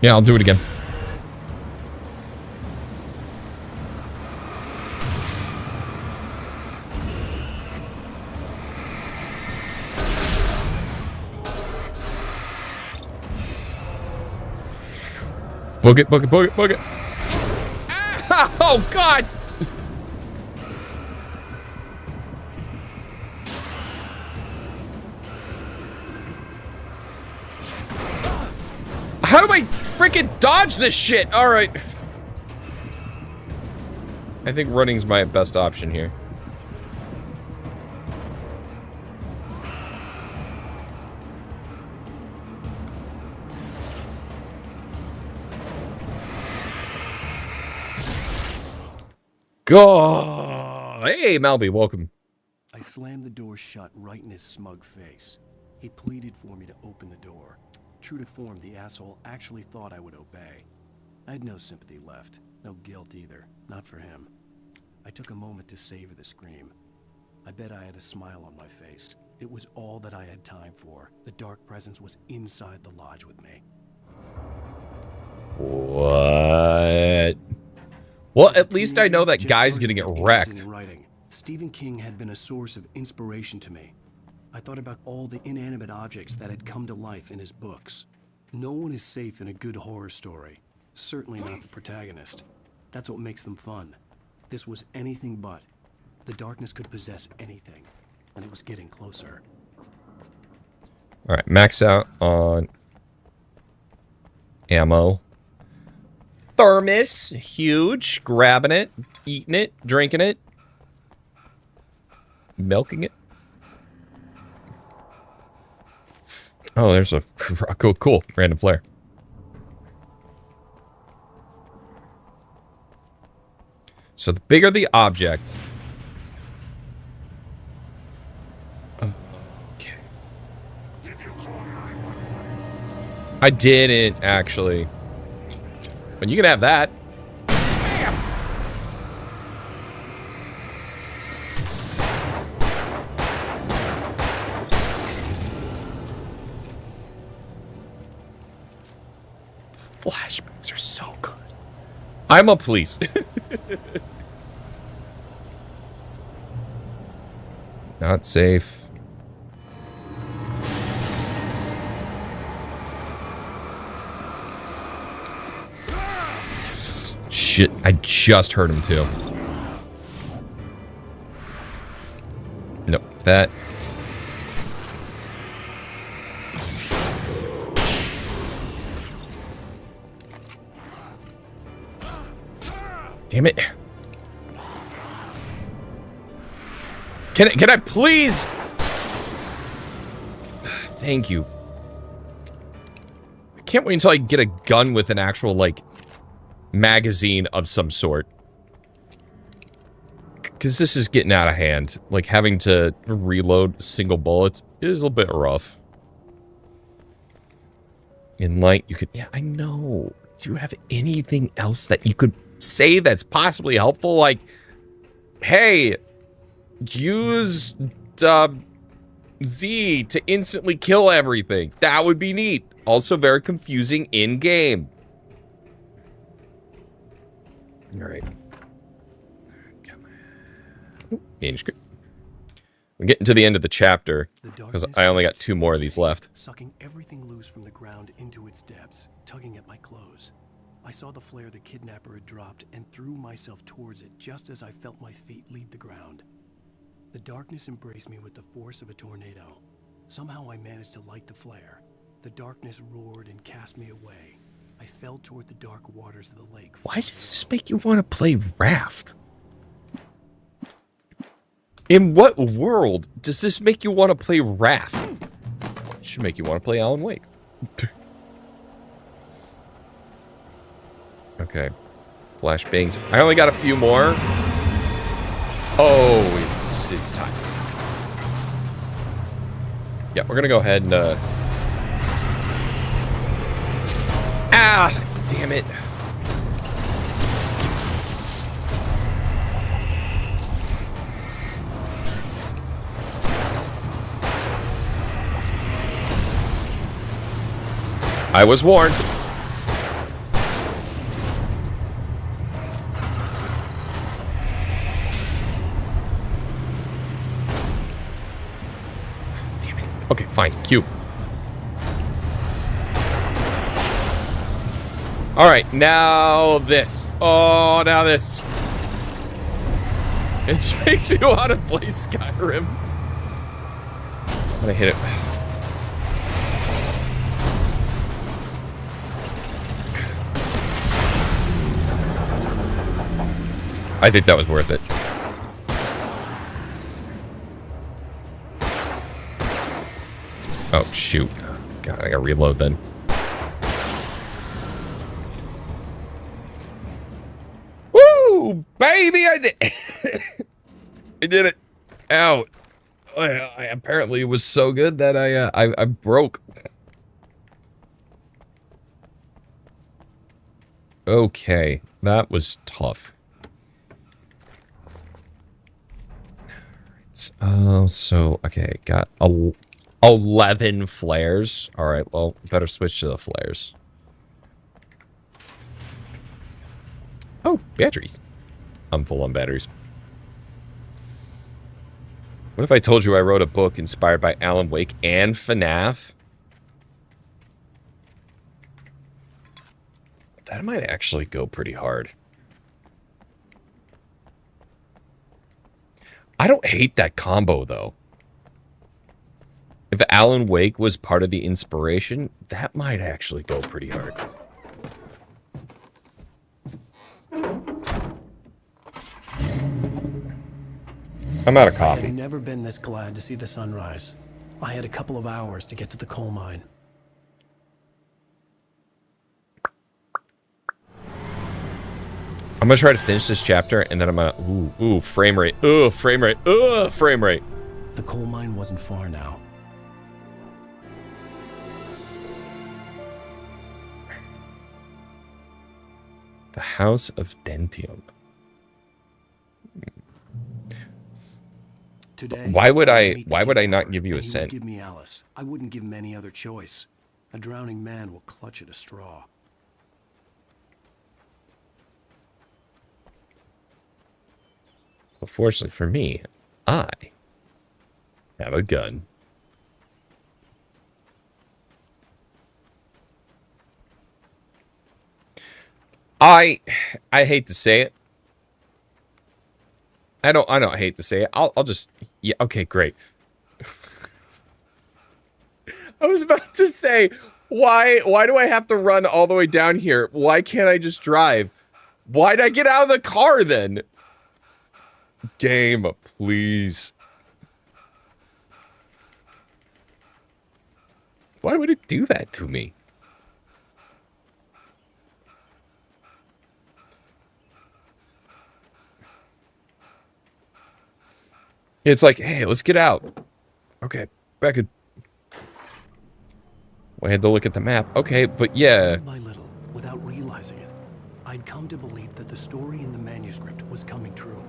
Yeah, I'll do it again. Book it, book it, book it, book it. Ah, oh, God. How do I freaking dodge this shit? All right. I think running's my best option here. Go! Hey, Malby, welcome. I slammed the door shut right in his smug face. He pleaded for me to open the door. True to form, the asshole actually thought I would obey. I had no sympathy left, no guilt either, not for him. I took a moment to savor the scream. I bet I had a smile on my face. It was all that I had time for. The dark presence was inside the lodge with me. What? Well, at least I know that guy's gonna get wrecked. Stephen King had been a source of inspiration to me. I thought about all the inanimate objects that had come to life in his books. No one is safe in a good horror story. Certainly not the protagonist. That's what makes them fun. This was anything but. The darkness could possess anything, and it was getting closer. All right, max out on ammo. Thermos, huge. Grabbing it, eating it, drinking it, milking it. Oh, there's a cool random flare. So the bigger the object. Okay. I didn't actually. But you can have that. Flashbacks are so good. I'm a police. Not safe. Shit, I just heard him too. Nope, that. Damn it. Can I please? Thank you. I can't wait until I get a gun with an actual, like, magazine of some sort. Because this is getting out of hand. Like, having to reload single bullets is a bit rough. In light, you could... Yeah, I know. Do you have anything else that you could say that's possibly helpful? Like, hey, use Z to instantly kill everything. That would be neat. Also very confusing in-game. Alright. Come on. Manuscript. We're getting to the end of the chapter, because I only got 2 more of these left. Sucking everything loose from the ground into its depths, tugging at my clothes. I saw the flare the kidnapper had dropped and threw myself towards it just as I felt my feet leave the ground. The darkness embraced me with the force of a tornado. Somehow I managed to light the flare. The darkness roared and cast me away. I fell toward the dark waters of the lake. Why does this make you want to play Raft? In what world does this make you want to play Raft? It should make you want to play Alan Wake. Okay. Flashbangs. I only got a few more. Oh, it's time. Yeah, we're gonna go ahead and Ah, damn it. I was warned. Damn it. Okay, fine. Q. All right, now this. Oh, now this. It just makes me want to play Skyrim. I'm gonna hit it. I think that was worth it. Oh, shoot. God, I gotta reload then. Woo! Baby, I did I did it. Ow. I apparently it was so good that I broke. Okay, that was tough. So, okay, got 11 flares. Alright, well, better switch to the flares. Oh, batteries. I'm full on batteries. What if I told you I wrote a book inspired by Alan Wake and FNAF? That might actually go pretty hard. I don't hate that combo, though. If Alan Wake was part of the inspiration, that might actually go pretty hard. I'm out of coffee. I've never been this glad to see the sunrise. I had a couple of hours to get to the coal mine. I'm gonna try to finish this chapter, and then I'm gonna... Ooh, frame rate. Ugh, frame rate. Ugh, frame rate. The coal mine wasn't far now. The House of Dentium. Today, Why would I not give you a cent? Give me Alice. I wouldn't give him any other choice. A drowning man will clutch at a straw. But fortunately for me, I have a gun. I hate to say it. I don't hate to say it. I'll just, yeah, okay, great. I was about to say, why do I have to run all the way down here? Why can't I just drive? Why'd I get out of the car then? Game, please. Why would it do that to me? It's like, hey, let's get out. Okay, back in. I had to look at the map. Okay, but yeah. Little by little, without realizing it, I'd come to believe that the story in the manuscript was coming true.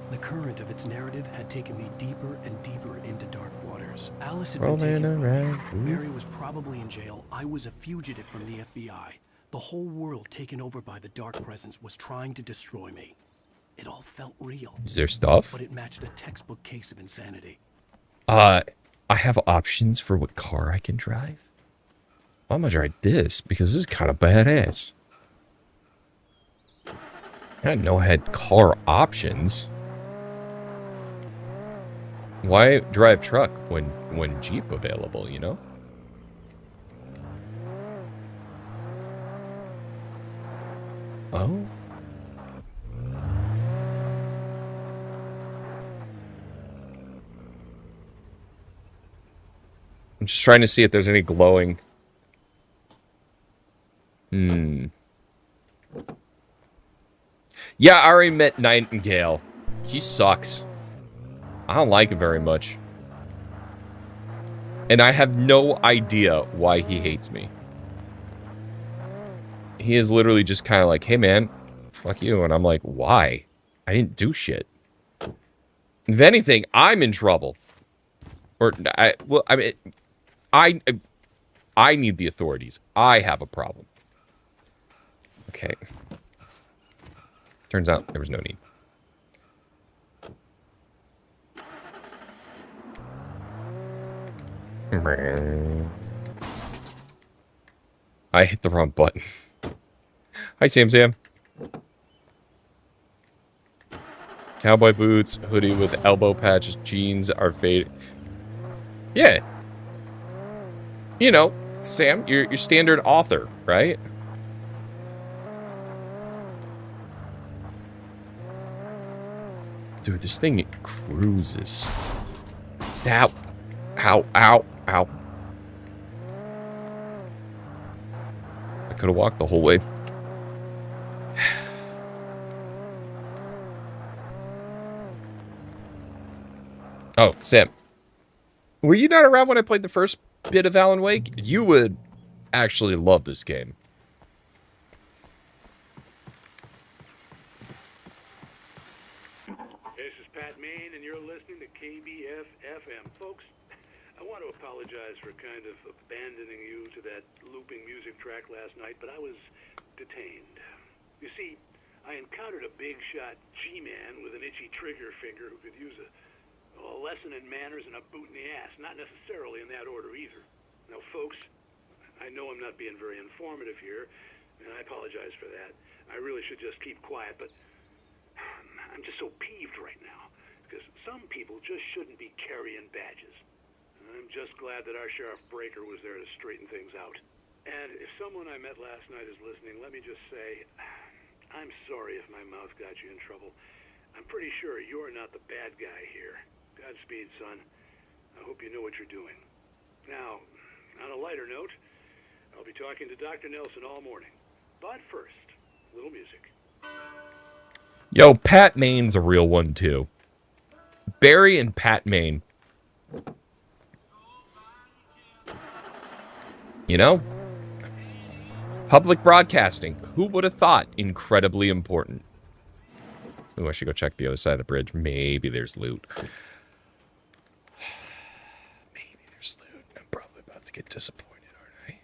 The current of its narrative had taken me deeper and deeper into dark waters. Alice had been taken from me. Mary was probably in jail. I was a fugitive from the FBI. The whole world taken over by the dark presence was trying to destroy me. It all felt real. Is there stuff? But it matched a textbook case of insanity. I have options for what car I can drive. I'm gonna drive this because this is kind of badass. I didn't know I had car options. Why drive truck when Jeep available, you know? Oh. I'm just trying to see if there's any glowing. Yeah, I already met Nightingale. He sucks. I don't like him very much. And I have no idea why he hates me. he is literally just kind of like, hey man, fuck you. And I'm like, why? I didn't do shit. If anything, I'm in trouble. Or, I mean, I need the authorities. I have a problem. Okay. Turns out there was no need. I hit the wrong button. Hi, Sam. Cowboy boots, hoodie with elbow patches, jeans are faded. Yeah. You know, Sam, you're your standard author, right? Dude, this thing cruises. Ow. Ow, ow, ow. I could have walked the whole way. Oh, Sam. Were you not around when I played the first bit of Alan Wake? You would actually love this game. This is Pat Main, and you're listening to KBF FM. Folks, I want to apologize for kind of abandoning you to that looping music track last night, but I was detained. You see, I encountered a big shot G-man with an itchy trigger finger who could use a lesson in manners and a boot in the ass. Not necessarily in that order either. Now, folks, I know I'm not being very informative here, and I apologize for that. I really should just keep quiet, but I'm just so peeved right now, because some people just shouldn't be carrying badges. I'm just glad that our Sheriff Breaker was there to straighten things out. And if someone I met last night is listening, let me just say, I'm sorry if my mouth got you in trouble. I'm pretty sure you're not the bad guy here. Godspeed, son. I hope you know what you're doing. Now, on a lighter note, I'll be talking to Dr. Nelson all morning. But first, a little music. Yo, Pat Main's a real one, too. Barry and Pat Main. You know? Public broadcasting. Who would have thought? Incredibly important. Ooh, I should go check the other side of the bridge. Maybe there's loot. Maybe there's loot. I'm probably about to get disappointed, aren't I?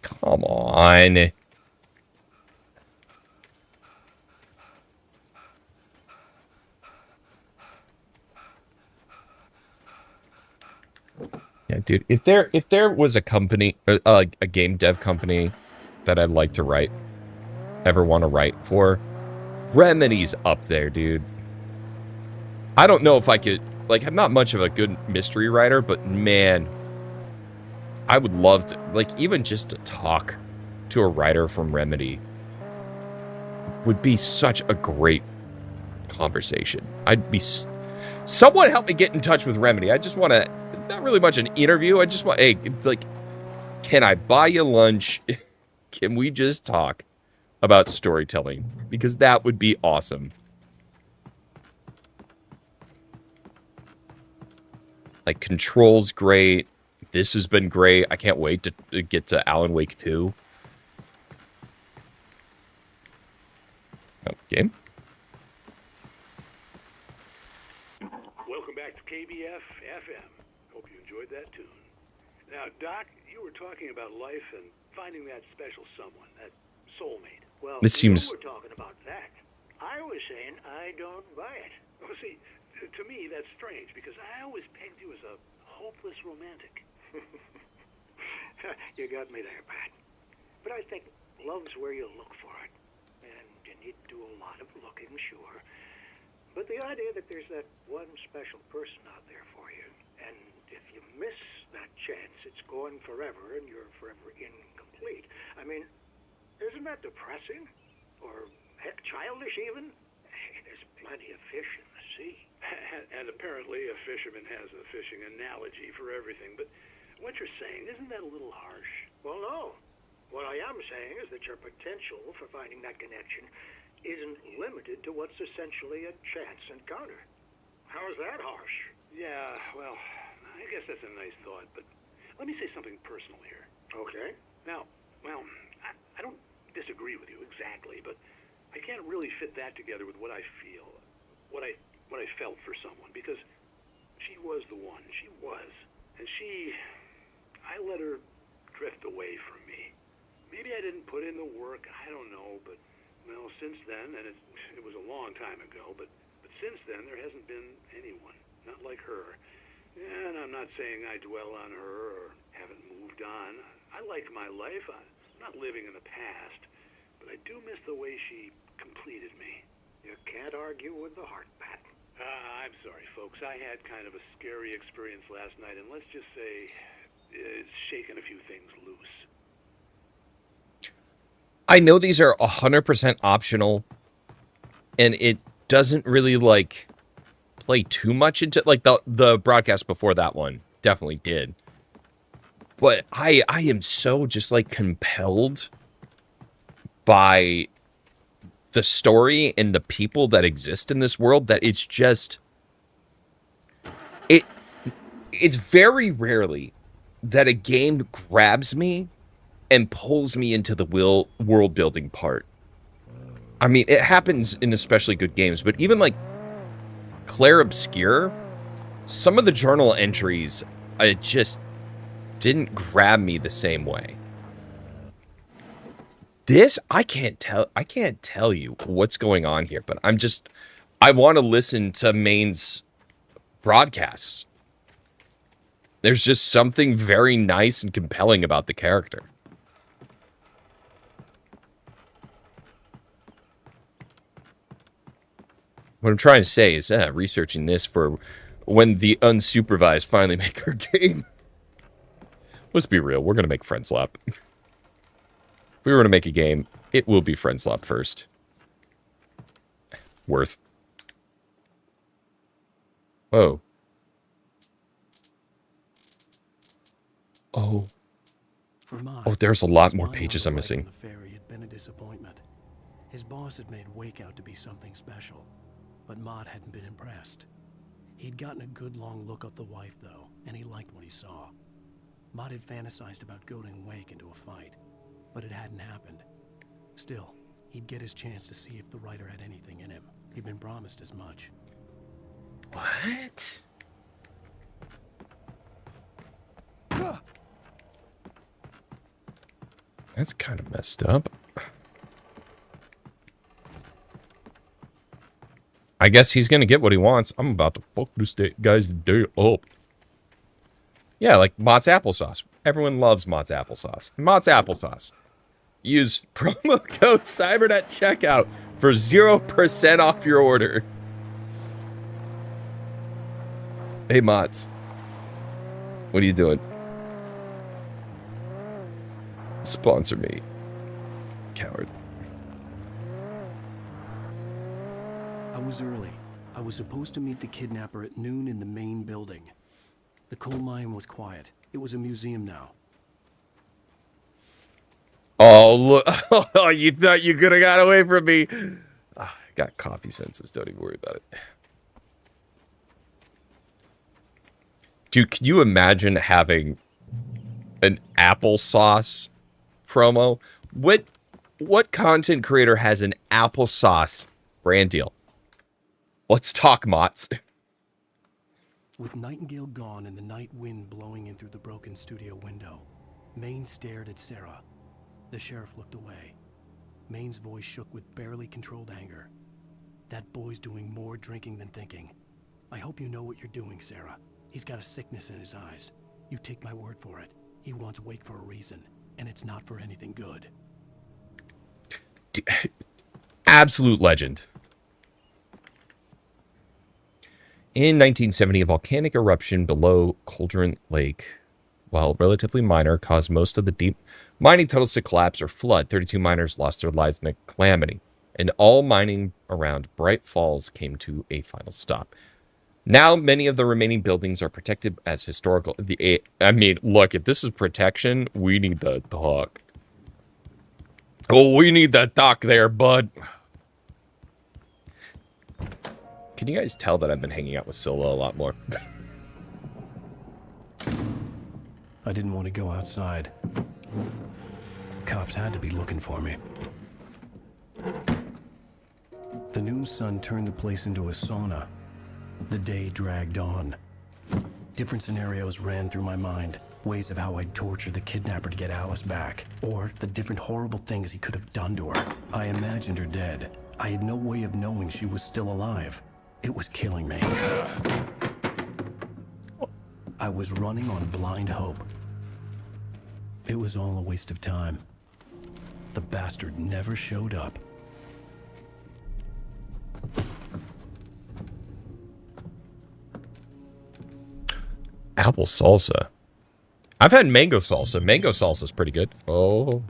Come on. Yeah, dude. If there was a company, a game dev company that I'd like to ever want to write for, Remedy's up there, dude. I don't know if I could, like, I'm not much of a good mystery writer, but man, I would love to, like, even just to talk to a writer from Remedy would be such a great conversation. Someone help me get in touch with Remedy. I just want to, not really much an interview. I just want, hey, like, can I buy you lunch? Can we just talk about storytelling? Because that would be awesome. Like, Control's great. This has been great. I can't wait to get to Alan Wake 2. Oh, game? Welcome back to KBF FM. Hope you enjoyed that tune. Now, Doc, you were talking about life and finding that special someone, that soulmate. Well, This seems- you were talking about that. I was saying I don't buy it. Well, see, to me, that's strange, because I always pegged you as a hopeless romantic. You got me there, Pat. But I think love's where you look for it. And you need to do a lot of looking, sure. But the idea that there's that one special person out there for you, and if you miss that chance, it's gone forever, and you're forever incomplete. I mean, isn't that depressing? Or, heck, childish even? There's plenty of fish in the sea. And apparently a fisherman has a fishing analogy for everything, but what you're saying, isn't that a little harsh? Well, no. What I am saying is that your potential for finding that connection isn't limited to what's essentially a chance encounter. How is that harsh? Yeah, well, I guess that's a nice thought, but let me say something personal here. Okay. Now, well, I don't disagree with you exactly, but I can't really fit that together with what I feel, what I felt for someone, because she was the one. She was. And I let her drift away from me. Maybe I didn't put in the work, I don't know, but, well, since then, and it was a long time ago, but since then, there hasn't been anyone, not like her. And I'm not saying I dwell on her or haven't moved on. I like my life. I'm not living in the past, but I do miss the way she completed me. You can't argue with the heart, Pat. I'm sorry, folks. I had kind of a scary experience last night, and let's just say it's shaken a few things loose. I know these are 100% optional, and it doesn't really, like, play too much into, like, the broadcast before that one definitely did. But I am so just, like, compelled by the story and the people that exist in this world that it's just... It's very rarely that a game grabs me and pulls me into the world building part. I mean, it happens in especially good games, but even like Claire Obscure, some of the journal entries, it just didn't grab me the same way. This, I can't tell you what's going on here, but I want to listen to Maine's broadcasts. There's just something very nice and compelling about the character. What I'm trying to say is, researching this for when the unsupervised finally make our game. Let's be real, we're going to make Friendslap. If we were going to make a game, it will be Friendslap first. Worth. Whoa. Oh. Oh, there's a lot more pages I'm missing. The ferry had been a disappointment. His boss had made Wake out to be something special, but Mott hadn't been impressed. He'd gotten a good long look at the wife, though, and he liked what he saw. Mott had fantasized about goading Wake into a fight, but it hadn't happened. Still, he'd get his chance to see if the writer had anything in him. He'd been promised as much. What? That's kind of messed up. I guess he's gonna get what he wants. I'm about to fuck this guy's day up. Yeah, like Mott's applesauce. Everyone loves Mott's applesauce. Mott's applesauce. Use promo code Cybert at checkout for 0% off your order. Hey, Mott's. What are you doing? Sponsor me. Coward. I was early. I was supposed to meet the kidnapper at noon in the main building. The coal mine was quiet. It was a museum now. Oh, look. Oh, you thought you could have got away from me. I got coffee senses. Don't even worry about it. Dude, can you imagine having an applesauce promo? What content creator has an applesauce brand deal? Let's talk, Mott's. With Nightingale gone and the night wind blowing in through the broken studio window, Maine stared at Sarah. The sheriff looked away. Maine's voice shook with barely controlled anger. That boy's doing more drinking than thinking. I hope you know what you're doing, Sarah. He's got a sickness in his eyes. You take my word for it. He wants Wake for a reason, and it's not for anything good. Absolute legend. In 1970, a volcanic eruption below Cauldron Lake, while relatively minor, caused most of the deep mining tunnels to collapse or flood. 32 miners lost their lives in the calamity, and all mining around Bright Falls came to a final stop. Now, many of the remaining buildings are protected as historical. I mean, look, if this is protection, we need the dock. Oh, we need that dock there, bud. Can you guys tell that I've been hanging out with Scylla a lot more? I didn't want to go outside. cops had to be looking for me. The noon sun turned the place into a sauna. The day dragged on. Different scenarios ran through my mind. Ways of how I'd torture the kidnapper to get Alice back. Or the different horrible things he could have done to her. I imagined her dead. I had no way of knowing she was still alive. It was killing me. I was running on blind hope. It was all a waste of time. The bastard never showed up. Apple salsa. I've had mango salsa. Mango salsa's pretty good. Oh.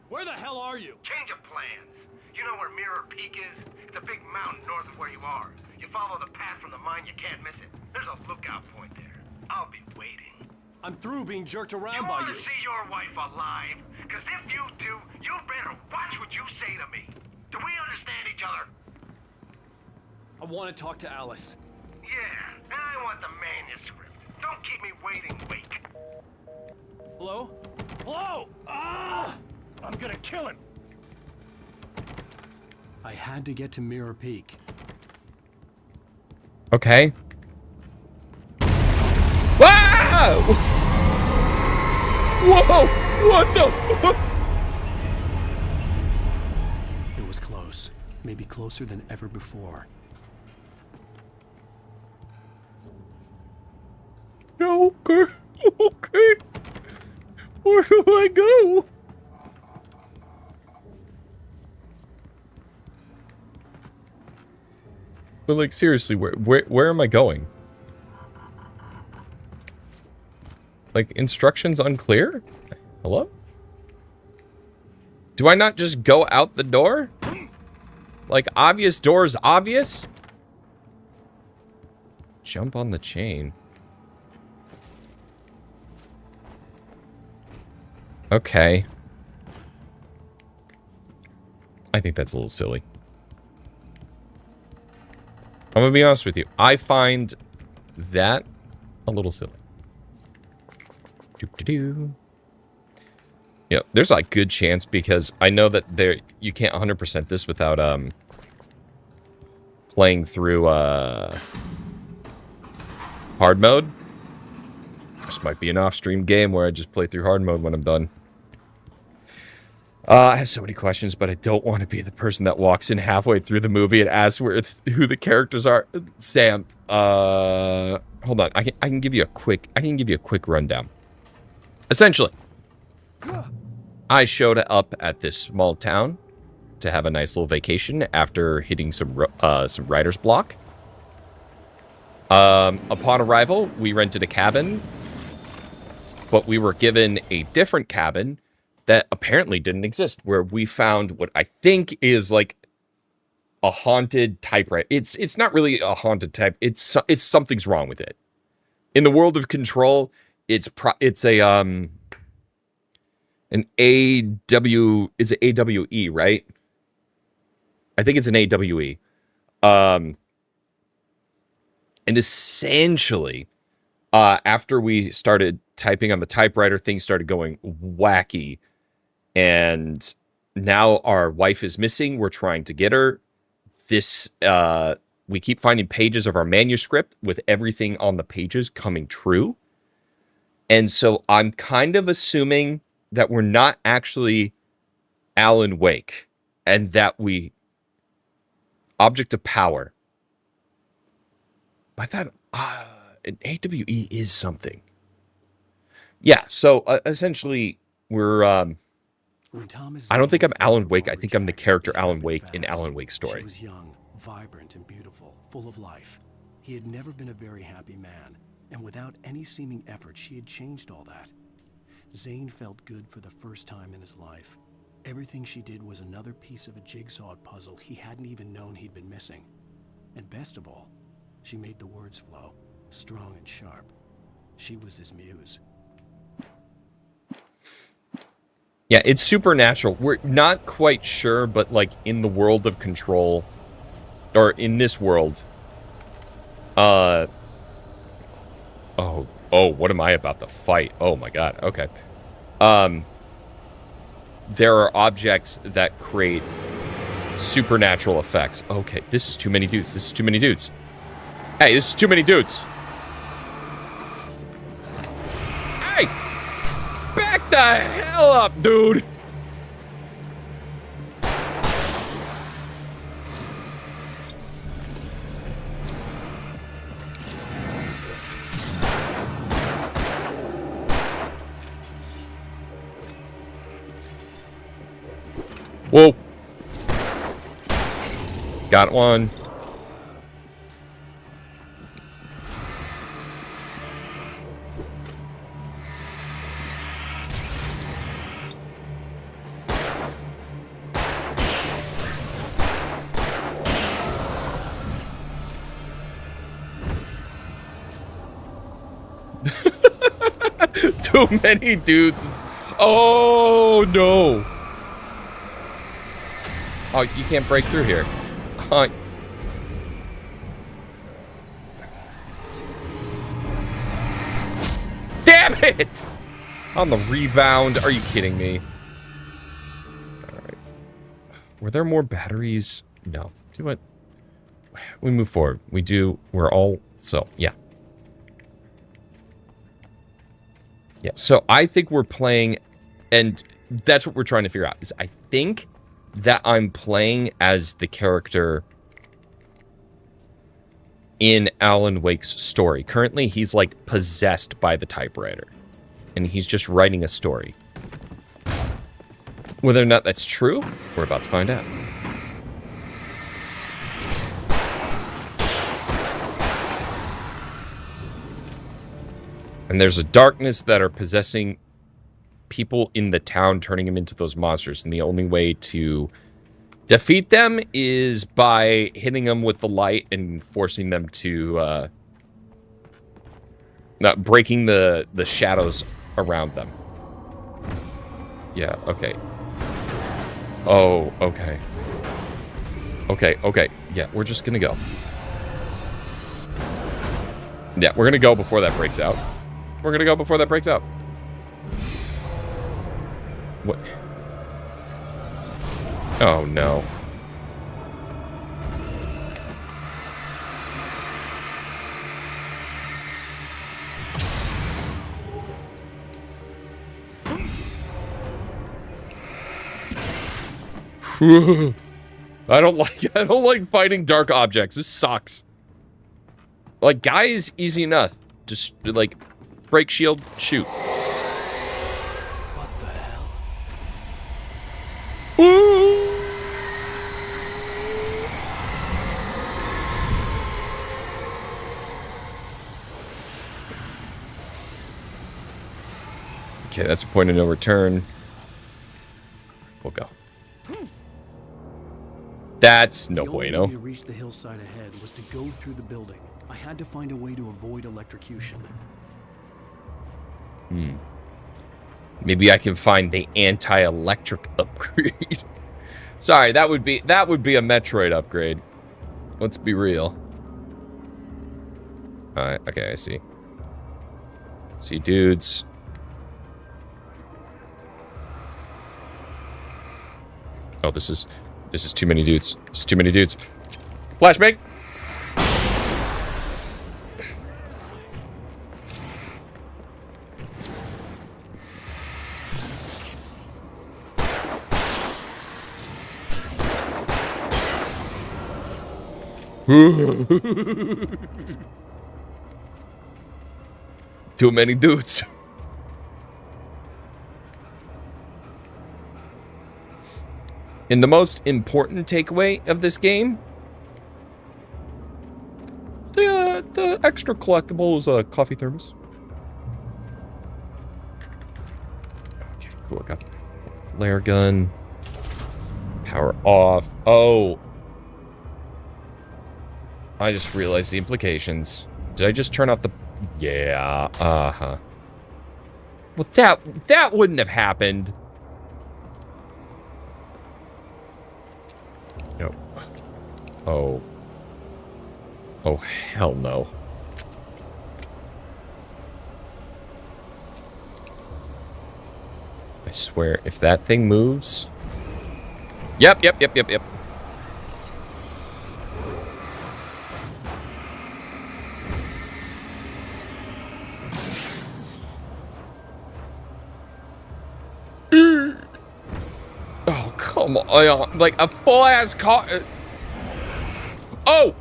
Where the hell are you? Change of plans. You know where Mirror Peak is? It's a big mountain north of where you are. You follow the path from the mine, you can't miss it. There's a lookout point there. I'll be waiting. I'm through being jerked around You by want you. to see your wife alive? Because if you do, you better watch what you say to me. Do we understand each other? I want to talk to Alice. Yeah, and I want the manuscript. Don't keep me waiting, Wake. Hello? Hello! Ah! I'm gonna kill him! I had to get to Mirror Peak. Okay. Wow! Whoa! What the fuck? It was close. Maybe closer than ever before. Okay. Okay. Where do I go? But like seriously, where am I going? Like instructions unclear? Hello? Do I not just go out the door? Like obvious doors obvious? Jump on the chain. Okay. I think that's a little silly. I'm gonna be honest with you. I find that a little silly. Doop-de-doo. Yeah, there's a good chance because I know that you can't 100% this without playing through hard mode. This might be an off-stream game where I just play through hard mode when I'm done. I have so many questions, but I don't want to be the person that walks in halfway through the movie and asks who the characters are. Sam, hold on. I can give you a quick rundown. Essentially, I showed up at this small town to have a nice little vacation after hitting some writer's block. Upon arrival, we rented a cabin, but we were given a different cabin that apparently didn't exist, where we found what I think is like a haunted typewriter. It's not really a haunted type. It's something's wrong with it. In the world of Control, it's an AW. Is it AWE, right? I think it's an AWE. And essentially, after we started typing on the typewriter, things started going wacky. And now our wife is missing. We're trying to get her. We keep finding pages of our manuscript with everything on the pages coming true. And so I'm kind of assuming that we're not actually Alan Wake and that object of power. I thought an AWE is something. Yeah, so essentially we're I don't think I'm Alan Wake. I think I'm the character Alan Wake in Alan Wake's story. She was young, vibrant, and beautiful, full of life. He had never been a very happy man, and without any seeming effort, she had changed all that. Zane felt good for the first time in his life. Everything she did was another piece of a jigsaw puzzle he hadn't even known he'd been missing. And best of all, she made the words flow, strong and sharp. She was his muse. Yeah, it's supernatural. We're not quite sure, but like in the world of Control, or in this world, oh, what am I about to fight? Oh my god, okay. there are objects that create supernatural effects. Okay, this is too many dudes. This is too many dudes. Hey, this is too many dudes. Hey! Back the hell up, dude! Whoa. Got one. Too many dudes. Oh, no. Oh, you can't break through here. Damn it! On the rebound. Are you kidding me? Alright. Were there more batteries? No. Do what? We move forward. We do. We're all... So, yeah. Yeah, so I think we're playing... And that's what we're trying to figure out. Is I think that I'm playing as the character in Alan Wake's story. Currently, he's like possessed by the typewriter. And he's just writing a story. Whether or not that's true, we're about to find out. And there's a darkness that are possessing people in the town, turning them into those monsters. And the only way to defeat them is by hitting them with the light and forcing them to, not breaking the shadows around them. Yeah, okay. Oh, okay. Okay. Yeah, we're just gonna go. Yeah, we're gonna go before that breaks out. We're gonna go before that breaks out. What? Oh, no. I don't like fighting dark objects. This sucks. Like, guys, easy enough. Just, like, break shield, shoot. What the hell? Okay, that's a point of no return. We'll go. That's no bueno. The only way to reach the hillside ahead was to go through the building. I had to find a way to avoid electrocution. Maybe I can find the anti-electric upgrade. Sorry, that would be a Metroid upgrade. Let's be real. Alright, okay, I see. See dudes. Oh, this is too many dudes. This is too many dudes. Flashbang! Too many dudes. And the most important takeaway of this game, the extra collectible is a coffee thermos. Okay, cool. I got the flare gun. Power off. Oh. I just realized the implications. Did I just turn off the... Yeah, uh-huh. Well, that wouldn't have happened. No. Oh. Oh, hell no. swear, if that thing moves... Yep. Oh, come on. Like, a full-ass car... Oh!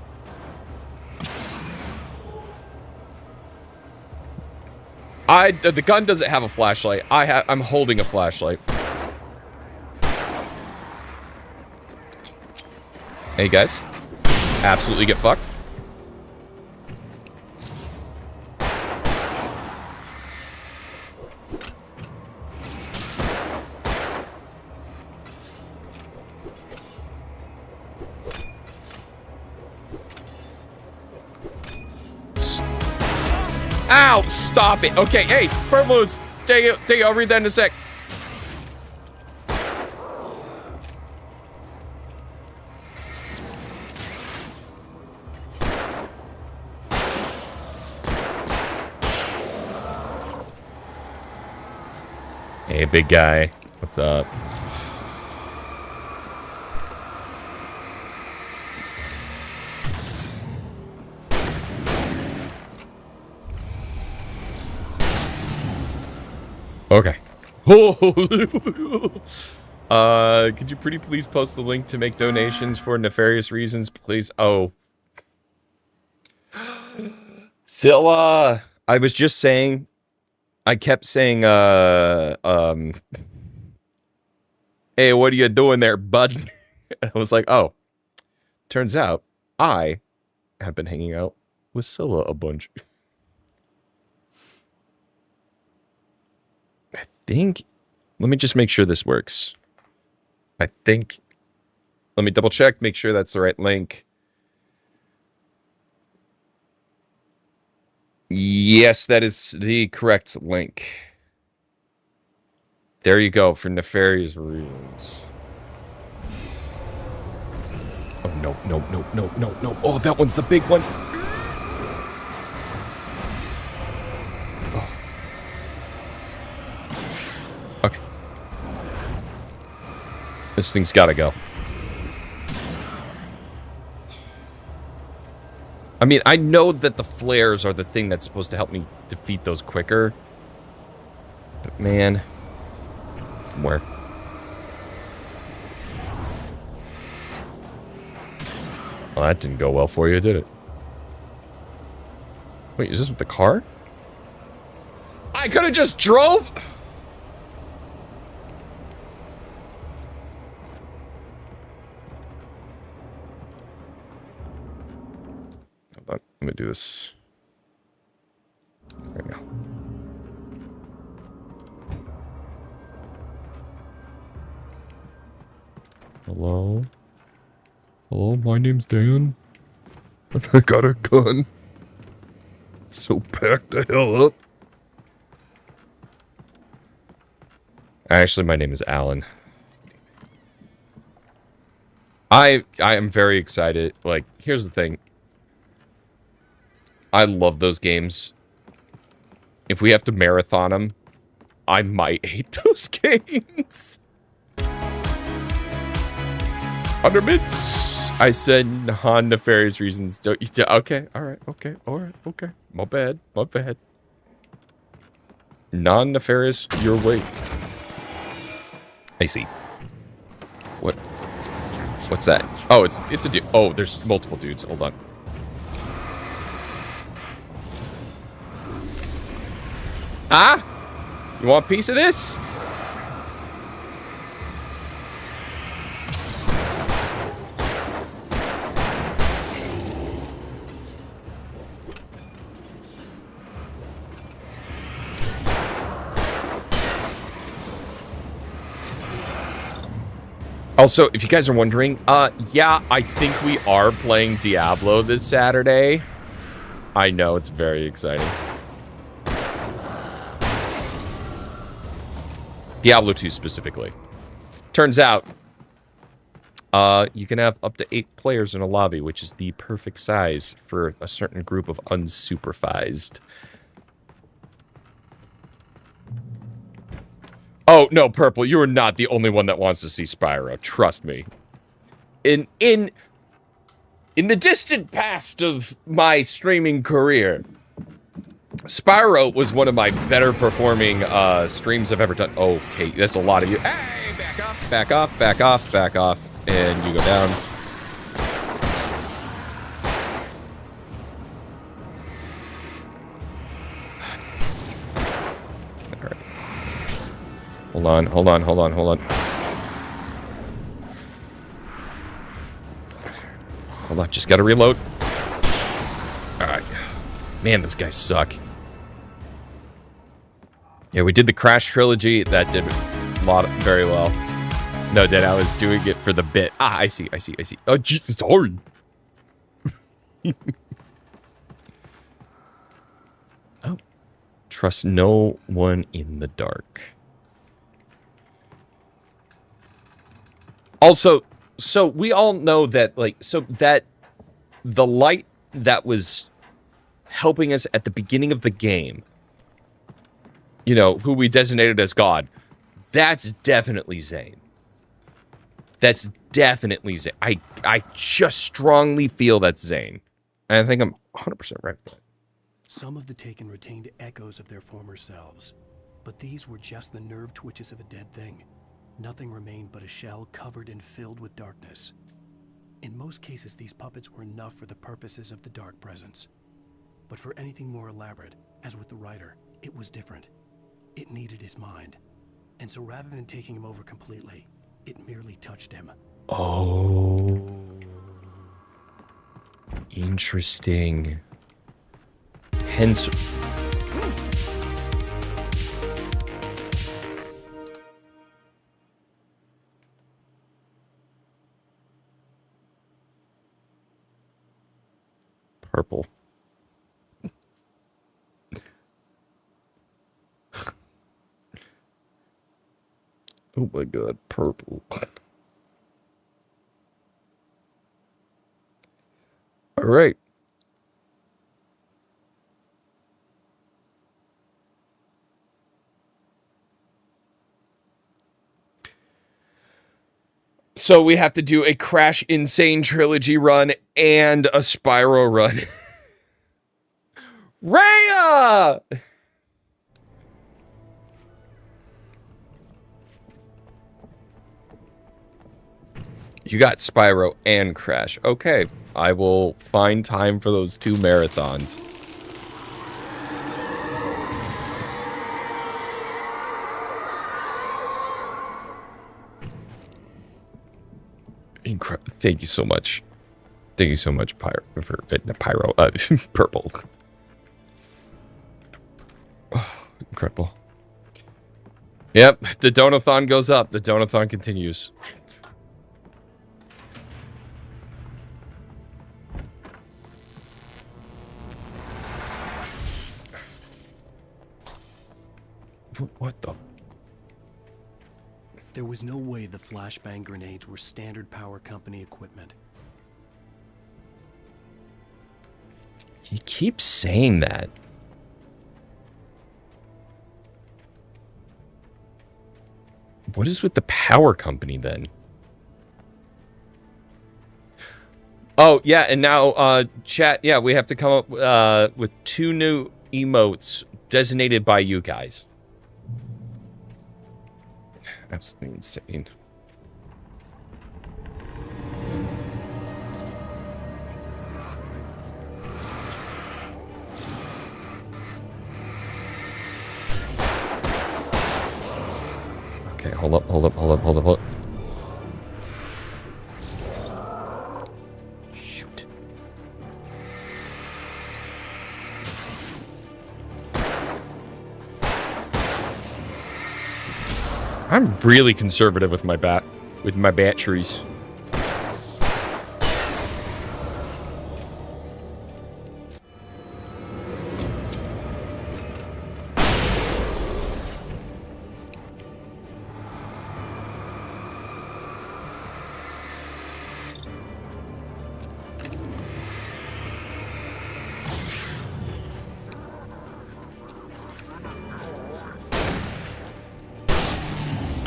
The gun doesn't have a flashlight. I'm holding a flashlight. Hey, guys. Absolutely get fucked. Ow! Stop it! Okay, hey, Purpose! Take it, I'll read that in a sec. Hey, big guy. What's up? Okay. Could you pretty please post the link to make donations for nefarious reasons, please? Oh. Scylla! I was just saying... I kept saying, hey, what are you doing there, bud? I was like, oh. Turns out, I have been hanging out with Scylla a bunch. I think... Let me just make sure this works. I think... Let me double check, make sure that's the right link. Yes, that is the correct link. There you go, for nefarious reasons. Oh, no. Oh, that one's the big one. Oh. Okay. This thing's gotta go. I mean, I know that the flares are the thing that's supposed to help me defeat those quicker. But man, from where? Well, that didn't go well for you, did it? Wait, is this with the car? I could have just drove? Let me do this. There we go. Hello? Hello, my name's Dan. I got a gun. So pack the hell up. Actually, my name is Alan. I am very excited. Like, here's the thing. I love those games. If we have to marathon them, I might hate those games. 100 bits. I said non-nefarious reasons. Don't you? Okay, all right, okay. My bad. Non-nefarious your way. I see. What's that? Oh, it's a dude. Oh, there's multiple dudes. Hold on. Ah? You want a piece of this? Also, if you guys are wondering, yeah, I think we are playing Diablo this Saturday. I know, it's very exciting. Diablo 2 specifically. Turns out, you can have up to 8 players in a lobby, which is the perfect size for a certain group of unsupervised. Oh, no, Purple, you are not the only one that wants to see Spyro. Trust me. In the distant past of my streaming career, Spyro was one of my better performing streams I've ever done. Okay, that's a lot of you. Hey, back off, back off, back off, back off. And you go down. All right. Hold on, hold on, hold on, hold on. Hold on, just gotta reload. Alright. Man, those guys suck. Yeah, we did the Crash trilogy. That did very well. No, Dad, I was doing it for the bit. Ah, I see, I see, I see. Oh, Jesus, sorry. Oh. Trust no one in the dark. Also, so we all know that, like, so that the light that was helping us at the beginning of the game, you know, who we designated as God, that's definitely Zane. That's definitely Zane. I just strongly feel that's Zane. And I think I'm 100% right with that. Some of the Taken retained echoes of their former selves, but these were just the nerve twitches of a dead thing. Nothing remained but a shell covered and filled with darkness. In most cases, these puppets were enough for the purposes of the Dark Presence. But for anything more elaborate, as with the writer, it was different. It needed his mind. And so rather than taking him over completely, it merely touched him. Oh. Interesting. Hence... Purple. Oh my god, Purple. All right. So we have to do a Crash Insane trilogy run and a Spyro run. Rhea! You got Spyro and Crash. Okay, I will find time for those 2 marathons. Thank you so much. Thank you so much, Purple. Oh, incredible. Yep, the donathon goes up. The donathon continues. What the? There was no way the flashbang grenades were standard power company equipment. He keeps saying that. What is with the power company then? Oh, yeah, and now, chat, yeah, we have to come up with 2 new emotes designated by you guys. Absolutely insane. Okay, hold up, hold up, hold up, hold up, hold up. Shoot. I'm really conservative with my batteries.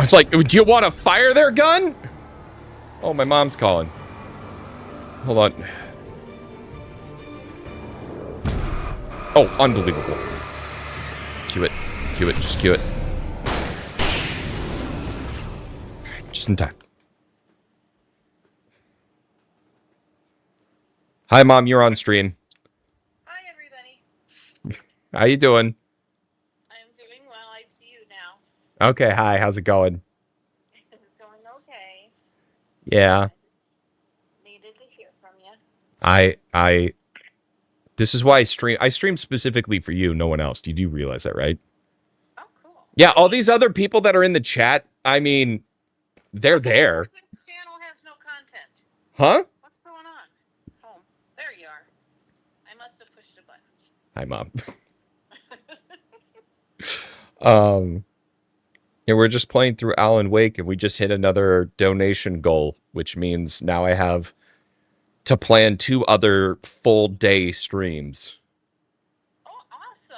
It's like, do you want to fire their gun? Oh, my mom's calling. Hold on. Oh, unbelievable. Cue it. Cue it. Just cue it. Just in time. Hi, Mom. You're on stream. Hi, everybody. How you doing? I'm doing well. I see you now. Okay. Hi. How's it going? It's going okay. Yeah. Needed to hear from you. This is why I stream specifically for you, no one else. You do realize that, right? Oh, cool. Yeah, all these other people that are in the chat, I mean, they're there. This channel has no content. Huh? What's going on? Oh, there you are. I must have pushed a button. Hi, Mom. Yeah, we're just playing through Alan Wake, and we just hit another donation goal, which means now I have to plan 2 other full day streams. Oh, awesome.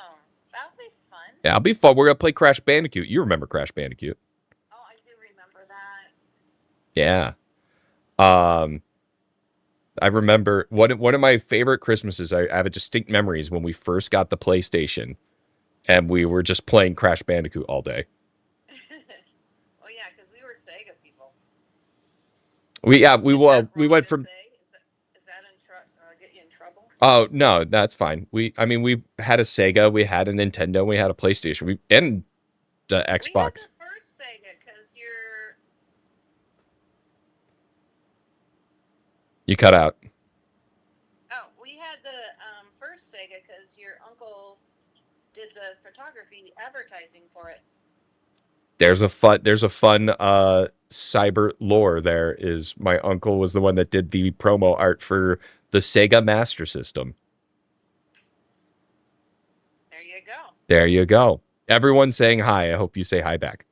That'll be fun. Yeah, it'll be fun. We're gonna play Crash Bandicoot. You remember Crash Bandicoot? Oh, I do remember that. Yeah. I remember one of my favorite Christmases. I have a distinct memories when we first got the PlayStation, and we were just playing Crash Bandicoot all day. Oh yeah, because we were Sega people. We went from. Is that get you in trouble? Oh no, that's fine. We had a Sega, we had a Nintendo, we had a PlayStation, and the Xbox. We had the first Sega because You cut out. Oh, we had the first Sega because your uncle did the photography advertising for it. There's a fun Cybert lore. There is my uncle was the one that did the promo art for the Sega Master System. There you go. There you go. Everyone's saying hi. I hope you say hi back.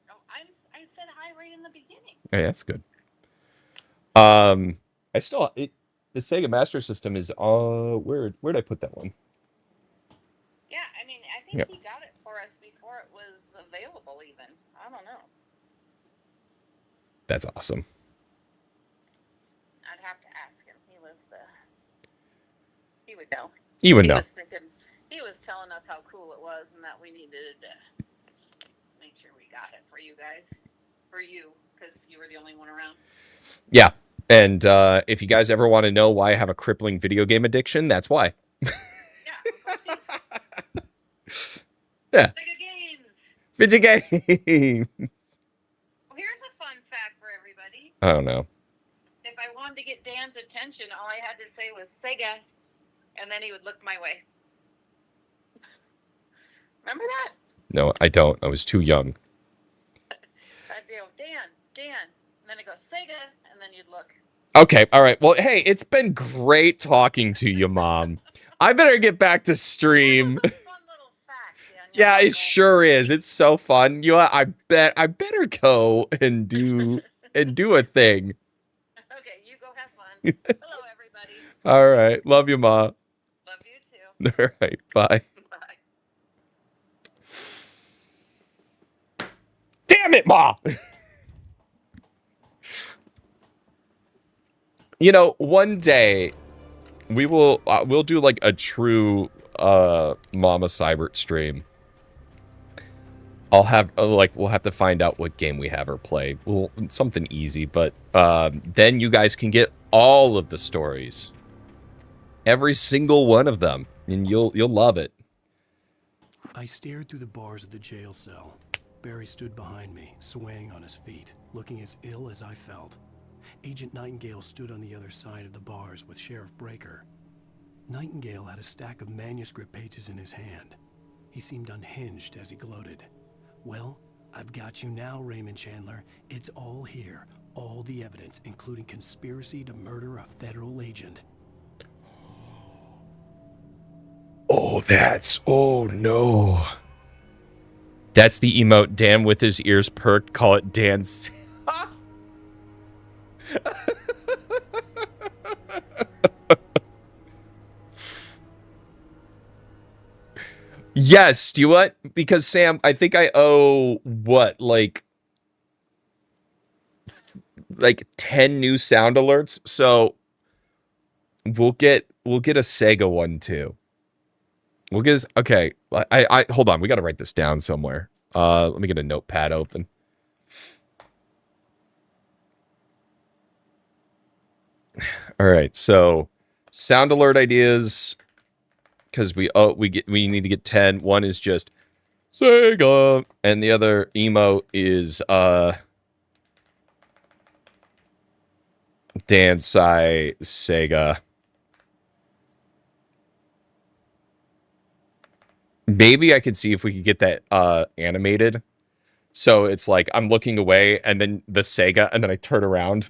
Oh, I said hi right in the beginning. Oh, yeah, that's good. The Sega Master System is where'd I put that one? Yeah, I mean, I think he got it for us before it was available even. I don't know. That's awesome. I'd have to ask him. He would know. He would know. He was telling us how cool it was and that we needed to make sure we got it for you guys. For you, because you were the only one around. Yeah. And if you guys ever want to know why I have a crippling video game addiction, that's why. Yeah. Video games. Well, here's a fun fact for everybody. I don't know. If I wanted to get Dan's attention, all I had to say was Sega, and then he would look my way. Remember that? No, I don't. I was too young. I'd go, Dan, and then it goes Sega, and then you'd look. Okay, all right. Well, hey, it's been great talking to you, Mom. I better get back to stream. Yeah, it sure is. It's so fun. You know, I better go and do a thing. Okay, you go have fun. Hello, everybody. All right. Love you, Ma. Love you too. All right. Bye. Bye. Damn it, Ma. You know, one day we'll do like a true Mama Cybert stream. I'll have we'll have to find out what game we have her play. Well, something easy, but then you guys can get all of the stories, every single one of them, and you'll love it. I stared through the bars of the jail cell. Barry stood behind me, swaying on his feet, looking as ill as I felt. Agent Nightingale stood on the other side of the bars with Sheriff Breaker. Nightingale had a stack of manuscript pages in his hand. He seemed unhinged as he gloated. Well, I've got you now, Raymond Chandler. It's all here. All the evidence, including conspiracy to murder a federal agent. Oh no. That's the emote. Dan with his ears perked. Call it Dan's. Yes, do you what? Because Sam, I think I owe what, like like 10 new sound alerts. So we'll get a Sega one too. We'll get okay. I hold on. We got to write this down somewhere. Let me get a notepad open. All right. So sound alert ideas, because we need to get 10. One is just Sega, and the other emo is Dansai Sega. Maybe I could see if we could get that animated. So it's like I'm looking away and then the Sega and then I turn around.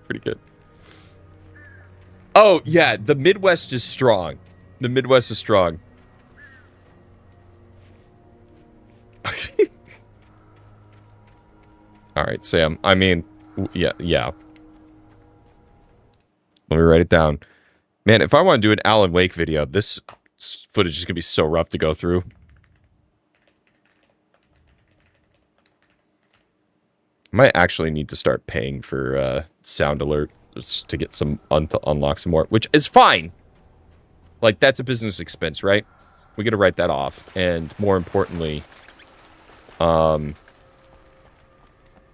Pretty good. Oh, yeah, the Midwest is strong. The Midwest is strong. All right, Sam. I mean, yeah. Let me write it down. Man, if I want to do an Alan Wake video, this footage is going to be so rough to go through. Might actually need to start paying for sound alerts to get some to unlock some more, which is fine. Like, that's a business expense, right? We got to write that off. And more importantly, you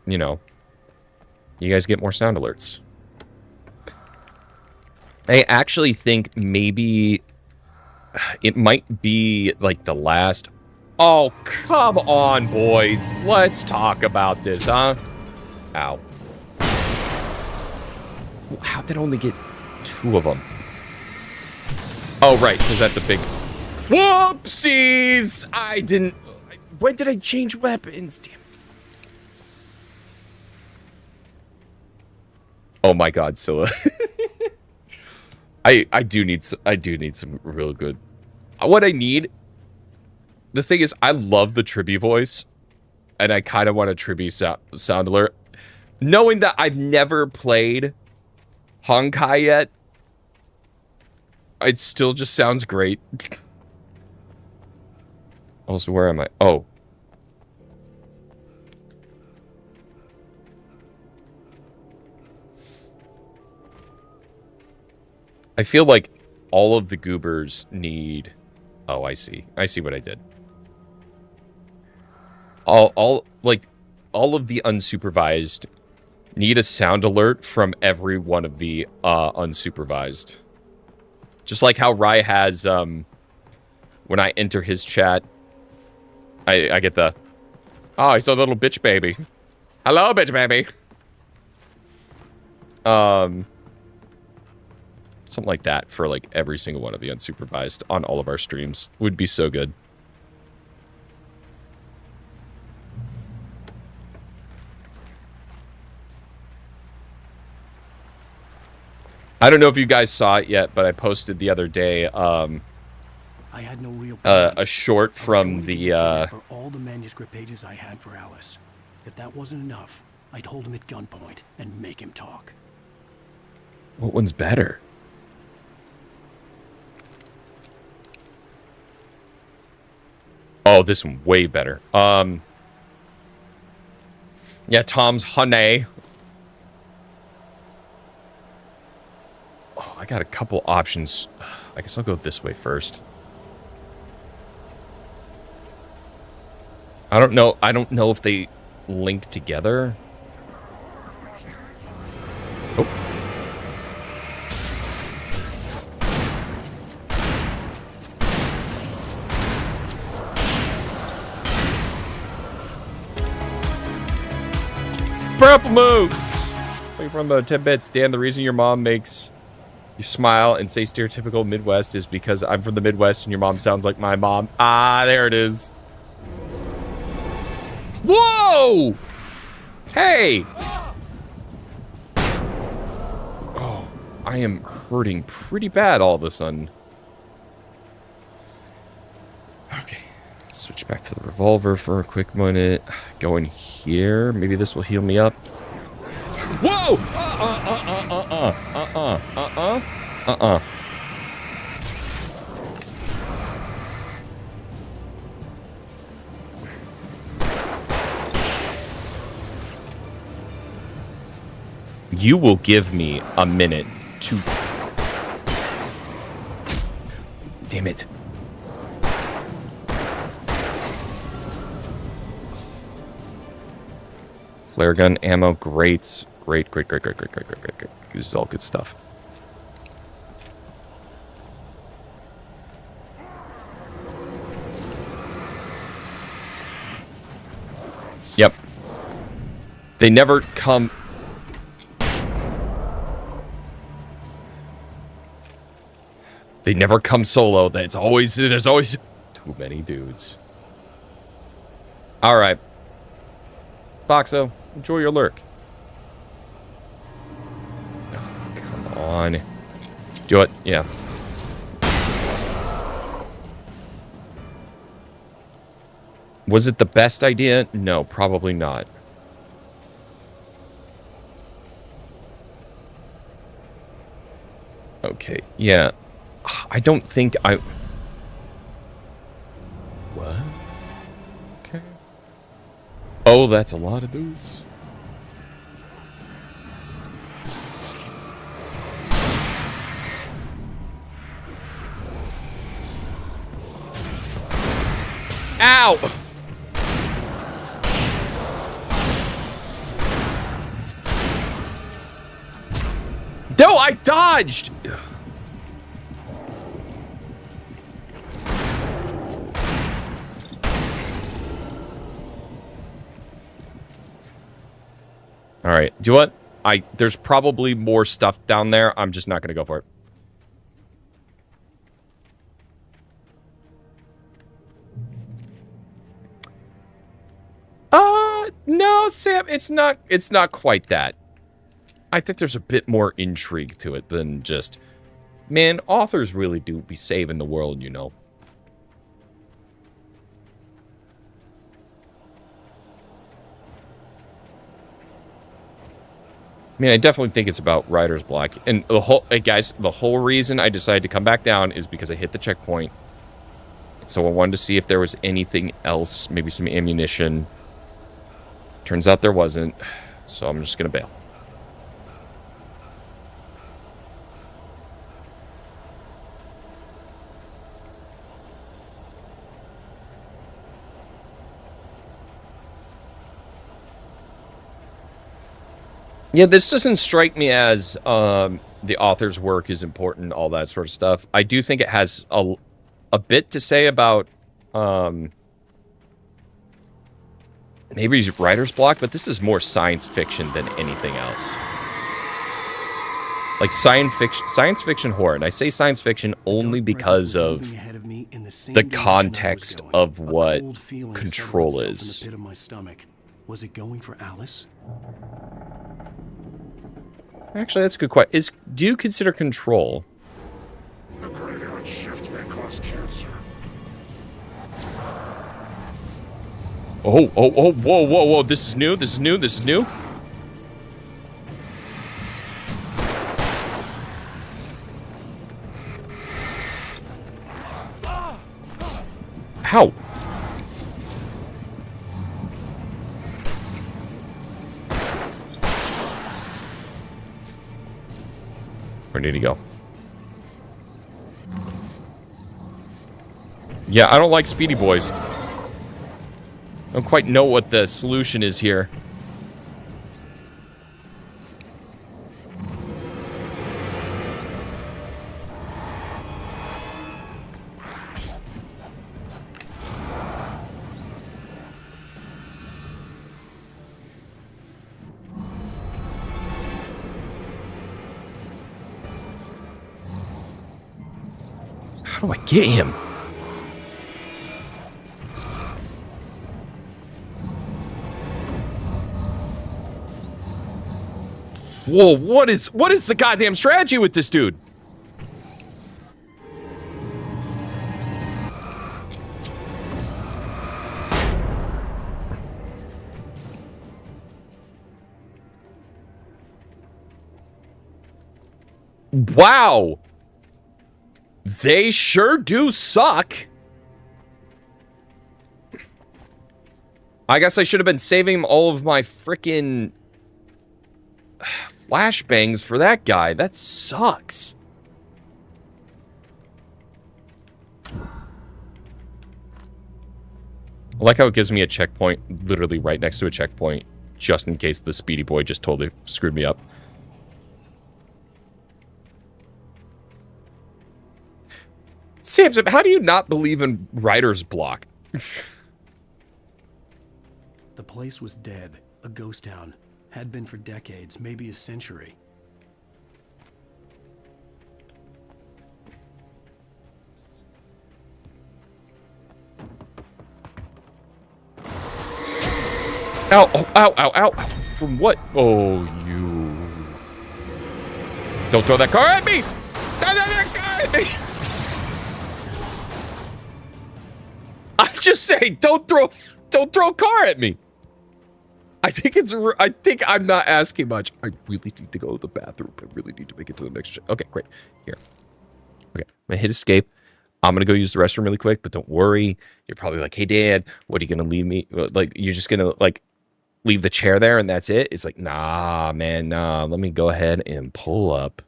know, you guys get more sound alerts. I actually think maybe it might be like the last. Oh, come on, boys. Let's talk about this, huh? Ow. How'd that only get 2 of them? Oh, right, because that's a big... Whoopsies! I didn't... When did I change weapons? Damn it. Oh my god, Scylla. I do need some real good... What I need... The thing is, I love the Tribby voice, and I kind of want a Tribby sound alert. Knowing that I've never played Honkai yet, it still just sounds great. Also, where am I? Oh. I feel like all of the goobers need... Oh, I see. I see what I did. All of the unsupervised need a sound alert from every one of the unsupervised. Just like how Rai has, when I enter his chat, I get the, oh, he's a little bitch baby. Hello, bitch baby. Something like that for like every single one of the unsupervised on all of our streams would be so good. I don't know if you guys saw it yet, but I posted the other day I had no real a short from the all the manuscript pages I had for Alice. If that wasn't enough, I'd hold him at gunpoint and make him talk. What one's better? Oh, this one way better. Yeah, Tom's honey. Oh, I got a couple options. I guess I'll go this way first. I don't know if they link together. Oh. Purple moves! Thank you from the 10 bits. Dan, the reason your mom makes you smile and say stereotypical Midwest is because I'm from the Midwest and your mom sounds like my mom. Ah, there it is. Whoa! Hey! Oh, I am hurting pretty bad all of a sudden. Okay. Switch back to the revolver for a quick minute. Go in here. Maybe this will heal me up. Whoa! You will give me a minute to... Damn it. Flare gun, ammo, great. Great. This is all good stuff. Yep. They never come... They never come solo. There's always too many dudes. Alright. Boxo, enjoy your lurk. Oh, come on. Do it. Yeah. Was it the best idea? No, probably not. Okay, yeah. I don't think I... What? Okay. Oh, that's a lot of dudes. Ow! No, I dodged! Alright, do you know what? There's probably more stuff down there. I'm just not gonna go for it. No, Sam, it's not quite that. I think there's a bit more intrigue to it than just, man, authors really do be saving the world, you know. I mean, I definitely think it's about writer's block. And the whole, hey guys, the whole reason I decided to come back down is because I hit the checkpoint. So I wanted to see if there was anything else, maybe some ammunition. Turns out there wasn't, so I'm just gonna bail. Yeah, this doesn't strike me as the author's work is important, all that sort of stuff. I do think it has a bit to say about maybe writer's block, but this is more science fiction than anything else. Like science fiction horror, and I say science fiction only because of the context of what Control is. Was it going for Alice? Actually, that's a good question. Do you consider Control? The graveyard shift may cause cancer. Oh, whoa. This is new. How? Where did he go? Yeah, I don't like speedy boys. I don't quite know what the solution is here. How do I get him? Whoa, what is the goddamn strategy with this dude? Wow. They sure do suck. I guess I should have been saving all of my frickin' flashbangs for that guy. That sucks. I like how it gives me a checkpoint literally right next to a checkpoint, just in case the speedy boy just totally screwed me up. Samson, how do you not believe in writer's block? The place was dead, a ghost town. Had been for decades, maybe a century. Ow, oh, ow, ow, ow. From what? Oh, you. Don't throw that car at me! Don't throw that car at me! I just say, don't throw a car at me. I think I'm not asking much. I really need to go to the bathroom. I really need to make it to the next. Okay, great. Here. Okay, I'm gonna hit escape. I'm gonna go use the restroom really quick, but don't worry. You're probably like, hey, Dad, what are you gonna leave me? Like, you're just gonna like leave the chair there and that's it? It's like, nah, man, nah. Let me go ahead and pull up.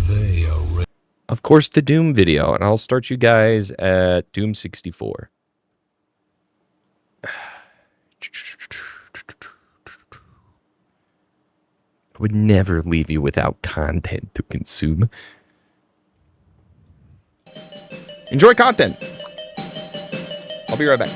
They are ready. Of course, the Doom video, and I'll start you guys at Doom 64. I would never leave you without content to consume. Enjoy content. I'll be right back.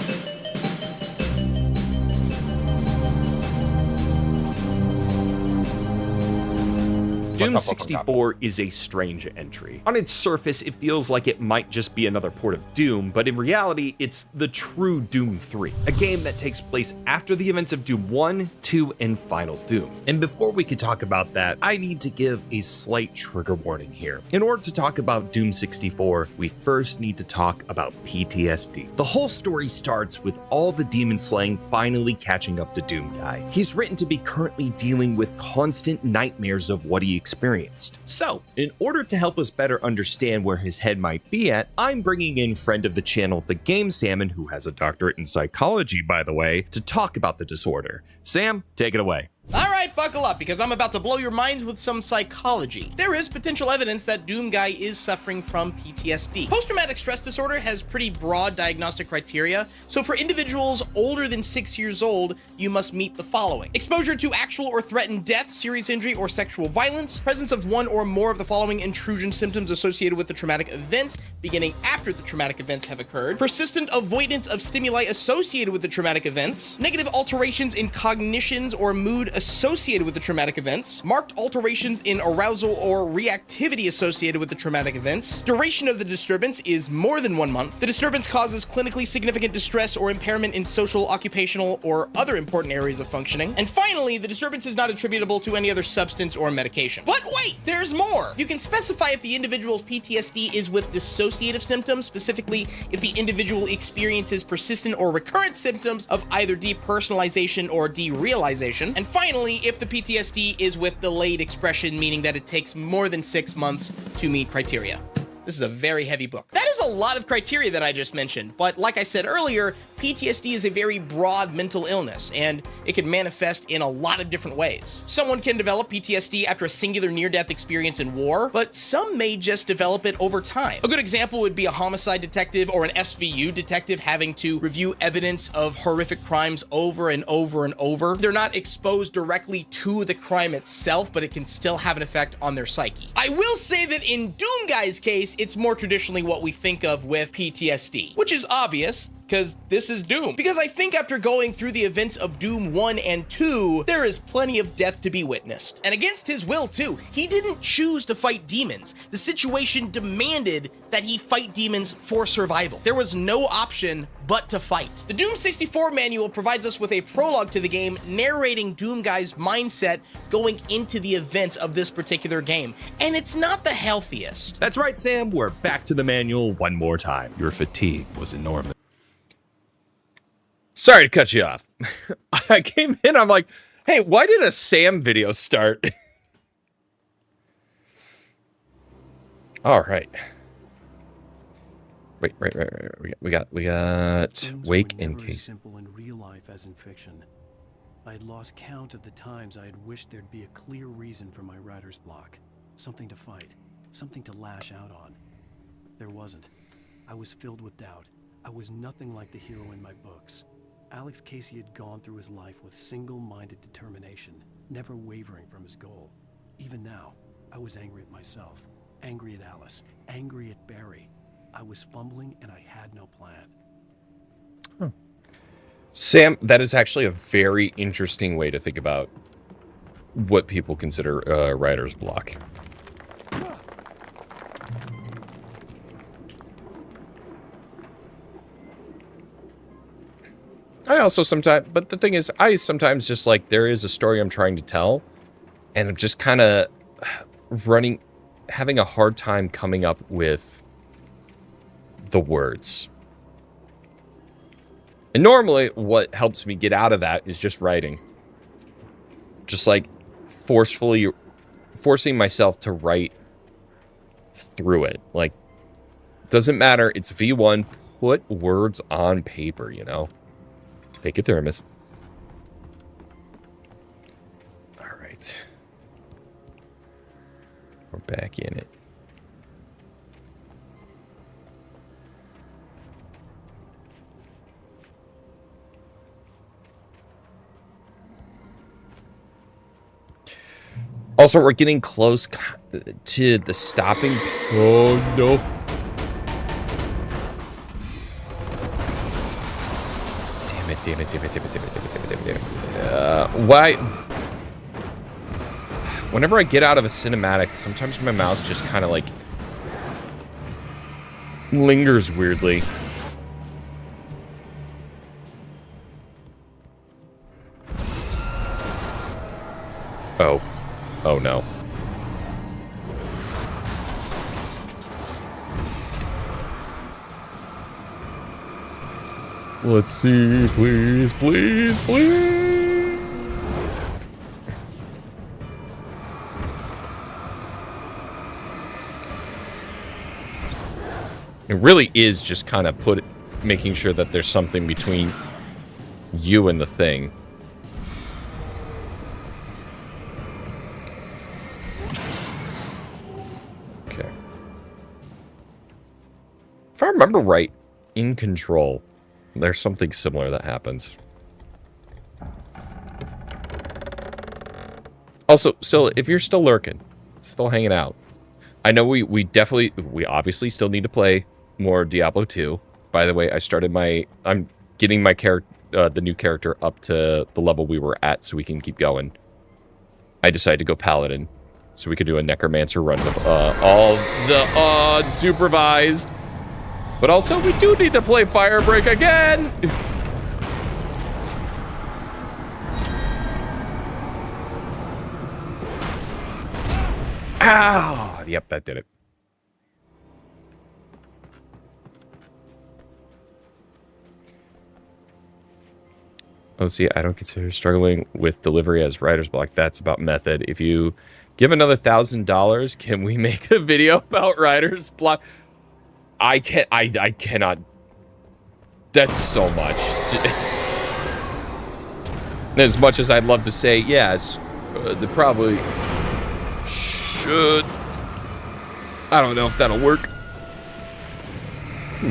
Doom 64 is a strange entry. On its surface, it feels like it might just be another port of Doom, but in reality, it's the true Doom 3, a game that takes place after the events of Doom 1, 2, and Final Doom. And before we could talk about that, I need to give a slight trigger warning here. In order to talk about Doom 64, we first need to talk about PTSD. The whole story starts with all the demon slaying finally catching up to Doom Guy. He's written to be currently dealing with constant nightmares of what he experienced. So, in order to help us better understand where his head might be at, I'm bringing in friend of the channel, The Game Salmon, who has a doctorate in psychology, by the way, to talk about the disorder. Sam, take it away. Alright, buckle up, because I'm about to blow your minds with some psychology. There is potential evidence that Doom Guy is suffering from PTSD. Post-traumatic stress disorder has pretty broad diagnostic criteria, so for individuals older than 6 years old, you must meet the following: exposure to actual or threatened death, serious injury, or sexual violence, presence of one or more of the following intrusion symptoms associated with the traumatic events beginning after the traumatic events have occurred, persistent avoidance of stimuli associated with the traumatic events, negative alterations in cognitions or mood associated with the traumatic events, marked alterations in arousal or reactivity associated with the traumatic events, duration of the disturbance is more than 1 month, the disturbance causes clinically significant distress or impairment in social, occupational, or other important areas of functioning, and finally, the disturbance is not attributable to any other substance or medication. But wait, there's more! You can specify if the individual's PTSD is with dissociative symptoms, specifically if the individual experiences persistent or recurrent symptoms of either depersonalization or derealization, and finally, if the PTSD is with delayed expression, meaning that it takes more than 6 months to meet criteria. This is a very heavy book. That is a lot of criteria that I just mentioned, but like I said earlier, PTSD is a very broad mental illness, and it can manifest in a lot of different ways. Someone can develop PTSD after a singular near-death experience in war, but some may just develop it over time. A good example would be a homicide detective or an SVU detective having to review evidence of horrific crimes over and over and over. They're not exposed directly to the crime itself, but it can still have an effect on their psyche. I will say that in Doom Guy's case, it's more traditionally what we think of with PTSD, which is obvious, because this is Doom. Because I think after going through the events of Doom 1 and 2, there is plenty of death to be witnessed. And against his will, too. He didn't choose to fight demons. The situation demanded that he fight demons for survival. There was no option but to fight. The Doom 64 manual provides us with a prologue to the game narrating Doom Guy's mindset going into the events of this particular game. And it's not the healthiest. That's right, Sam. We're back to the manual one more time. Your fatigue was enormous. Sorry to cut you off. I came in, I'm like, hey, why did a Sam video start? All right. Wait. We got Wake and Case. life as in fiction. I had lost count of the times I had wished there'd be a clear reason for my writer's block. Something to fight, something to lash out on. There wasn't. I was filled with doubt. I was nothing like the hero in my books. Alex Casey had gone through his life with single-minded determination, never wavering from his goal. Even now, I was angry at myself, angry at Alice, angry at Barry. I was fumbling and I had no plan. Sam, that is actually a very interesting way to think about what people consider writer's block. I also sometimes, but the thing is, I sometimes just like, there is a story I'm trying to tell, and I'm just kind of having a hard time coming up with the words. And normally, what helps me get out of that is just writing. Just like forcing myself to write through it. Like, doesn't matter, it's V1, put words on paper, you know? Take a thermos. All right. We're back in it. Also, we're getting close to the stopping. Oh, no. Damn it. Why? Whenever I get out of a cinematic, sometimes my mouse just kind of like lingers weirdly. Oh. Oh no. Let's see, please. It really is just kind of making sure that there's something between you and the thing. Okay. If I remember right, in Control, there's something similar that happens. Also, so if you're still lurking, still hanging out, I know we obviously still need to play more Diablo 2. By the way, I'm getting my the new character up to the level we were at so we can keep going. I decided to go Paladin so we could do a Necromancer run with all the unsupervised. But also, we do need to play Firebreak again! Ow! Yep, that did it. Oh, see, I don't consider struggling with delivery as writer's block. That's about method. If you give another $1,000, can we make a video about writer's block? I cannot. That's so much. As much as I'd love to say yes, they probably should. I don't know if that'll work.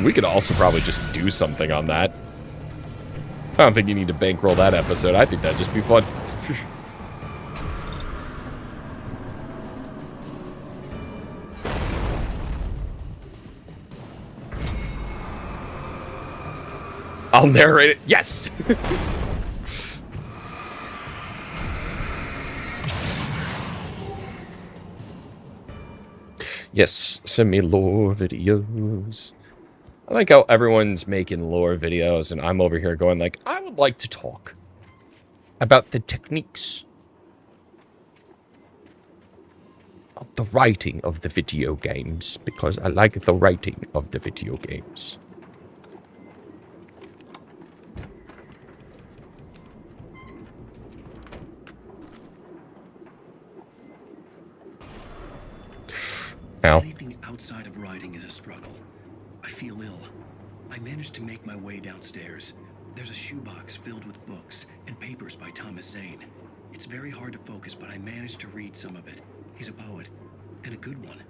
We could also probably just do something on that. I don't think you need to bankroll that episode. I think that'd just be fun. I'll narrate it. Yes! Yes, send me lore videos. I like how everyone's making lore videos and I'm over here going like, I would like to talk about the techniques of the writing of the video games because I like the writing of the video games. Ow. Anything outside of writing is a struggle. I feel ill. I managed to make my way downstairs. There's a shoebox filled with books and papers by Thomas Zane. It's very hard to focus, but I managed to read some of it. He's a poet, and a good one.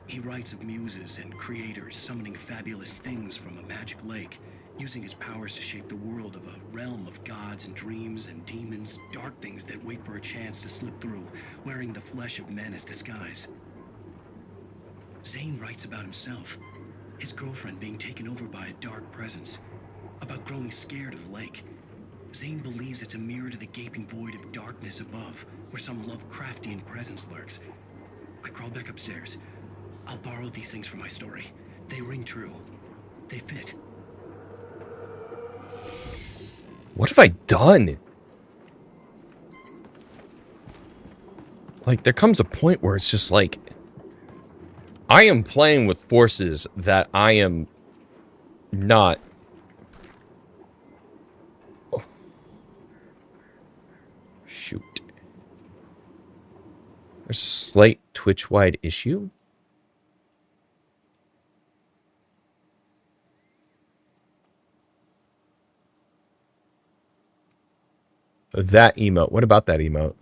He writes of muses and creators summoning fabulous things from a magic lake, using his powers to shape the world of a realm of gods and dreams and demons, dark things that wait for a chance to slip through, wearing the flesh of men as disguise. Zane writes about himself, his girlfriend being taken over by a dark presence, about growing scared of the lake. Zane believes it's a mirror to the gaping void of darkness above, where some Lovecraftian presence lurks. I crawled back upstairs. I'll borrow these things for my story. They ring true. They fit. What have I done? Like, there comes a point where it's just like, I am playing with forces that I am not. Oh. Shoot. There's a slight Twitch-wide issue. That emote. What about that emote?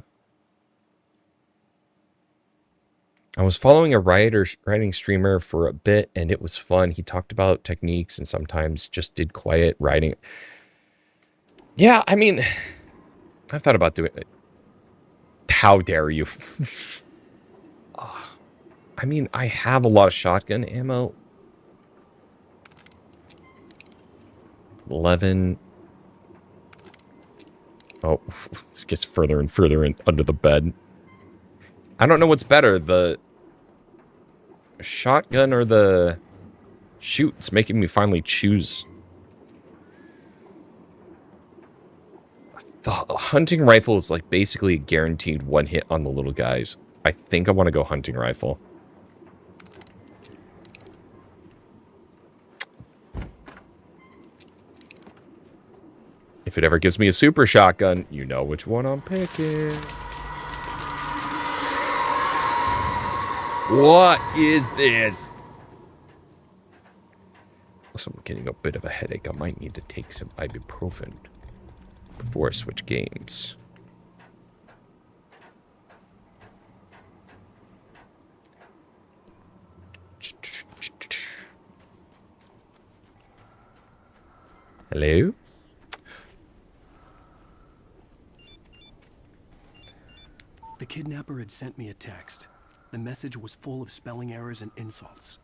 I was following a writing streamer for a bit, and it was fun. He talked about techniques and sometimes just did quiet writing. Yeah, I mean, I thought about doing it. How dare you? I mean, I have a lot of shotgun ammo. 11. Oh, this gets further and further in, under the bed. I don't know what's better, the shotgun or the shoot. It's making me finally choose. The hunting rifle is like basically a guaranteed one hit on the little guys. I think I want to go hunting rifle. If it ever gives me a super shotgun, you know which one I'm picking. What is this? Also, I'm getting a bit of a headache. I might need to take some ibuprofen before I switch games. Hello? The kidnapper had sent me a text. The message was full of spelling errors and insults.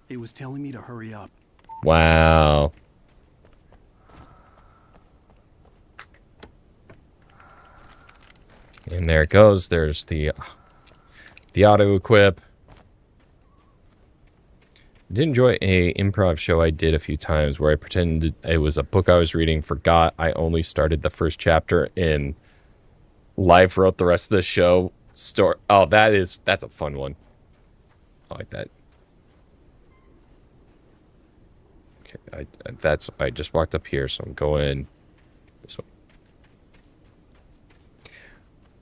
It was telling me to hurry up. Wow. And there it goes. There's the auto equip. I did enjoy a improv show I did a few times where I pretended it was a book I was reading, forgot I only started the first chapter, and live wrote the rest of the show. Oh, that's a fun one. I like that. Okay, I just walked up here, so I'm going this way.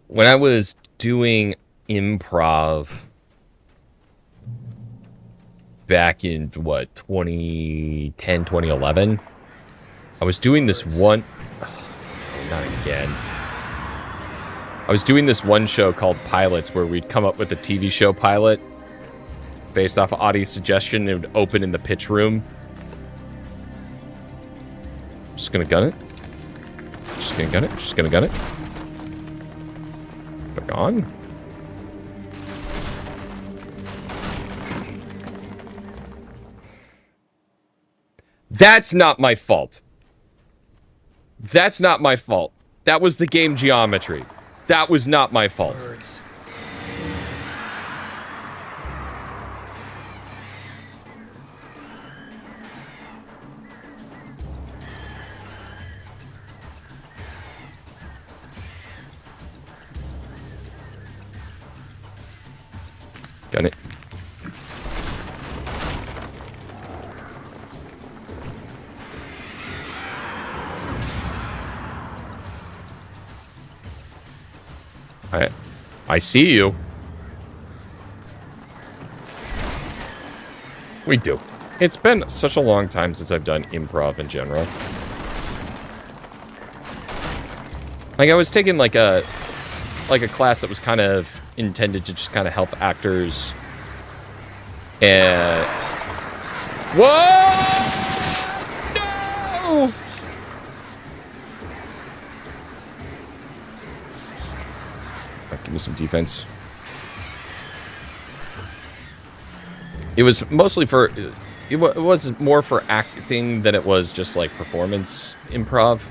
When I was doing improv back in, what, 2010, 2011, I was doing this one... Oh, not again. I was doing this one show called Pilots where we'd come up with a TV show pilot based off of audience suggestion. It would open in the pitch room. Just gonna gun it. Just gonna gun it. Just gonna gun it. They're gone. That's not my fault. That's not my fault. That was the game geometry. That was not my fault. Birds. Got it. I see you. We do. It's been such a long time since I've done improv in general. Like, I was taking like a class that was kind of intended to just kind of help actors. And whoa! No! Right, give me some defense. It was mostly for, it was more for acting than it was just like performance improv.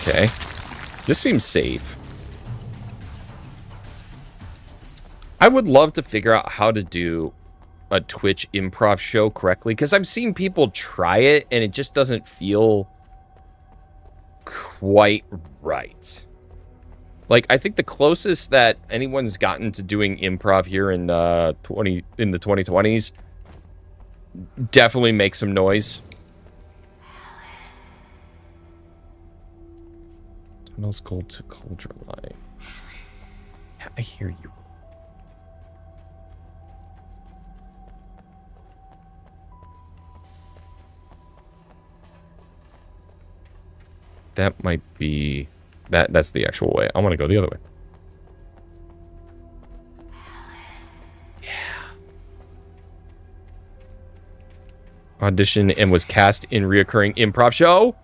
Okay. This seems safe. I would love to figure out how to do a Twitch improv show correctly, because I've seen people try it and it just doesn't feel quite right. Like, I think the closest that anyone's gotten to doing improv here in the 2020s definitely makes some noise. Tunnels cold to Cauldron Line. Yeah, I hear you. That might be... That's the actual way. I want to go the other way. Yeah. Audition and was cast in reoccurring improv show.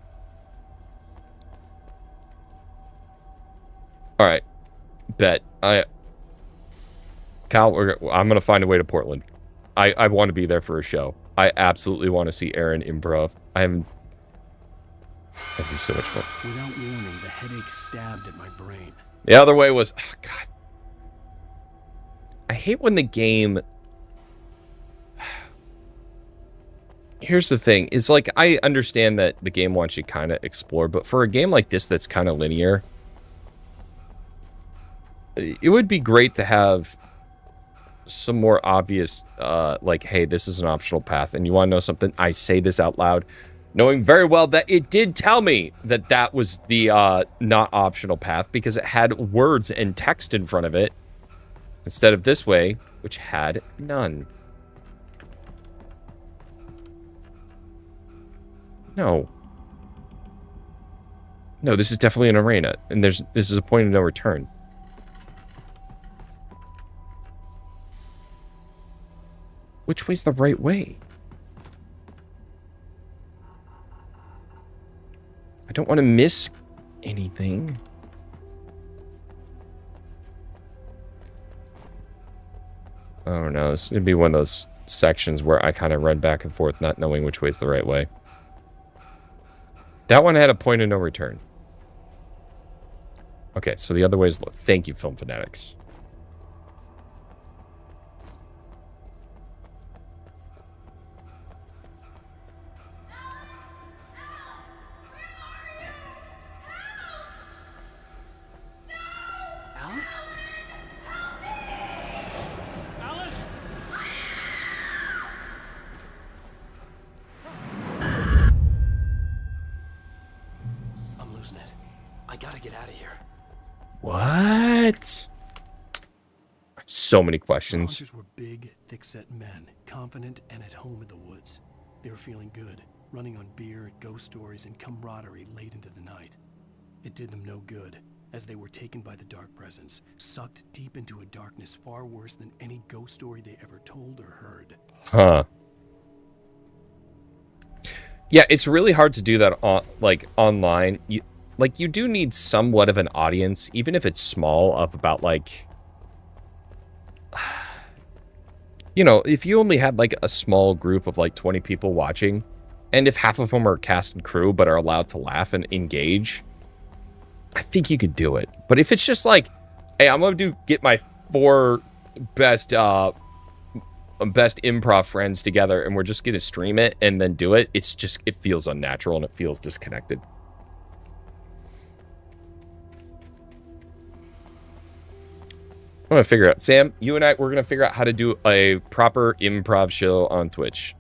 All right. Bet. Cal, I'm going to find a way to Portland. I want to be there for a show. I absolutely want to see Aaron improv. I haven't... That'd be so much fun. Without warning, the headache stabbed at my brain. The other way was... Oh, God. I hate when the game... Here's the thing. It's like, I understand that the game wants you to kind of explore, but for a game like this that's kind of linear, it would be great to have some more obvious, like, hey, this is an optional path. And you want to know something? I say this out loud, knowing very well that it did tell me that that was the not optional path, because it had words and text in front of it instead of this way, which had none. No. No, this is definitely an arena, and this is a point of no return. Which way's the right way? I don't want to miss anything. I don't know. This is going to be one of those sections where I kind of run back and forth, not knowing which way's the right way. That one had a point of no return. Okay, so the other way is... Thank you, Film Fanatics. Alice? Alice? I'm losing it. I gotta get out of here. What? So many questions. The hunters were big, thick-set men, confident and at home in the woods. They were feeling good, running on beer, ghost stories, and camaraderie late into the night. It did them no good, as they were taken by the dark presence, sucked deep into a darkness far worse than any ghost story they ever told or heard. Huh. Yeah, it's really hard to do that on, like, online. You do need somewhat of an audience, even if it's small, of about, like... You know, if you only had, like, a small group of, like, 20 people watching, and if half of them are cast and crew but are allowed to laugh and engage, I think you could do it. But if it's just like, hey, I'm going to get my 4 best improv friends together and we're just going to stream it and then do it, it's just, it feels unnatural and it feels disconnected. I'm going to figure out, Sam, you and I, we're going to figure out how to do a proper improv show on Twitch.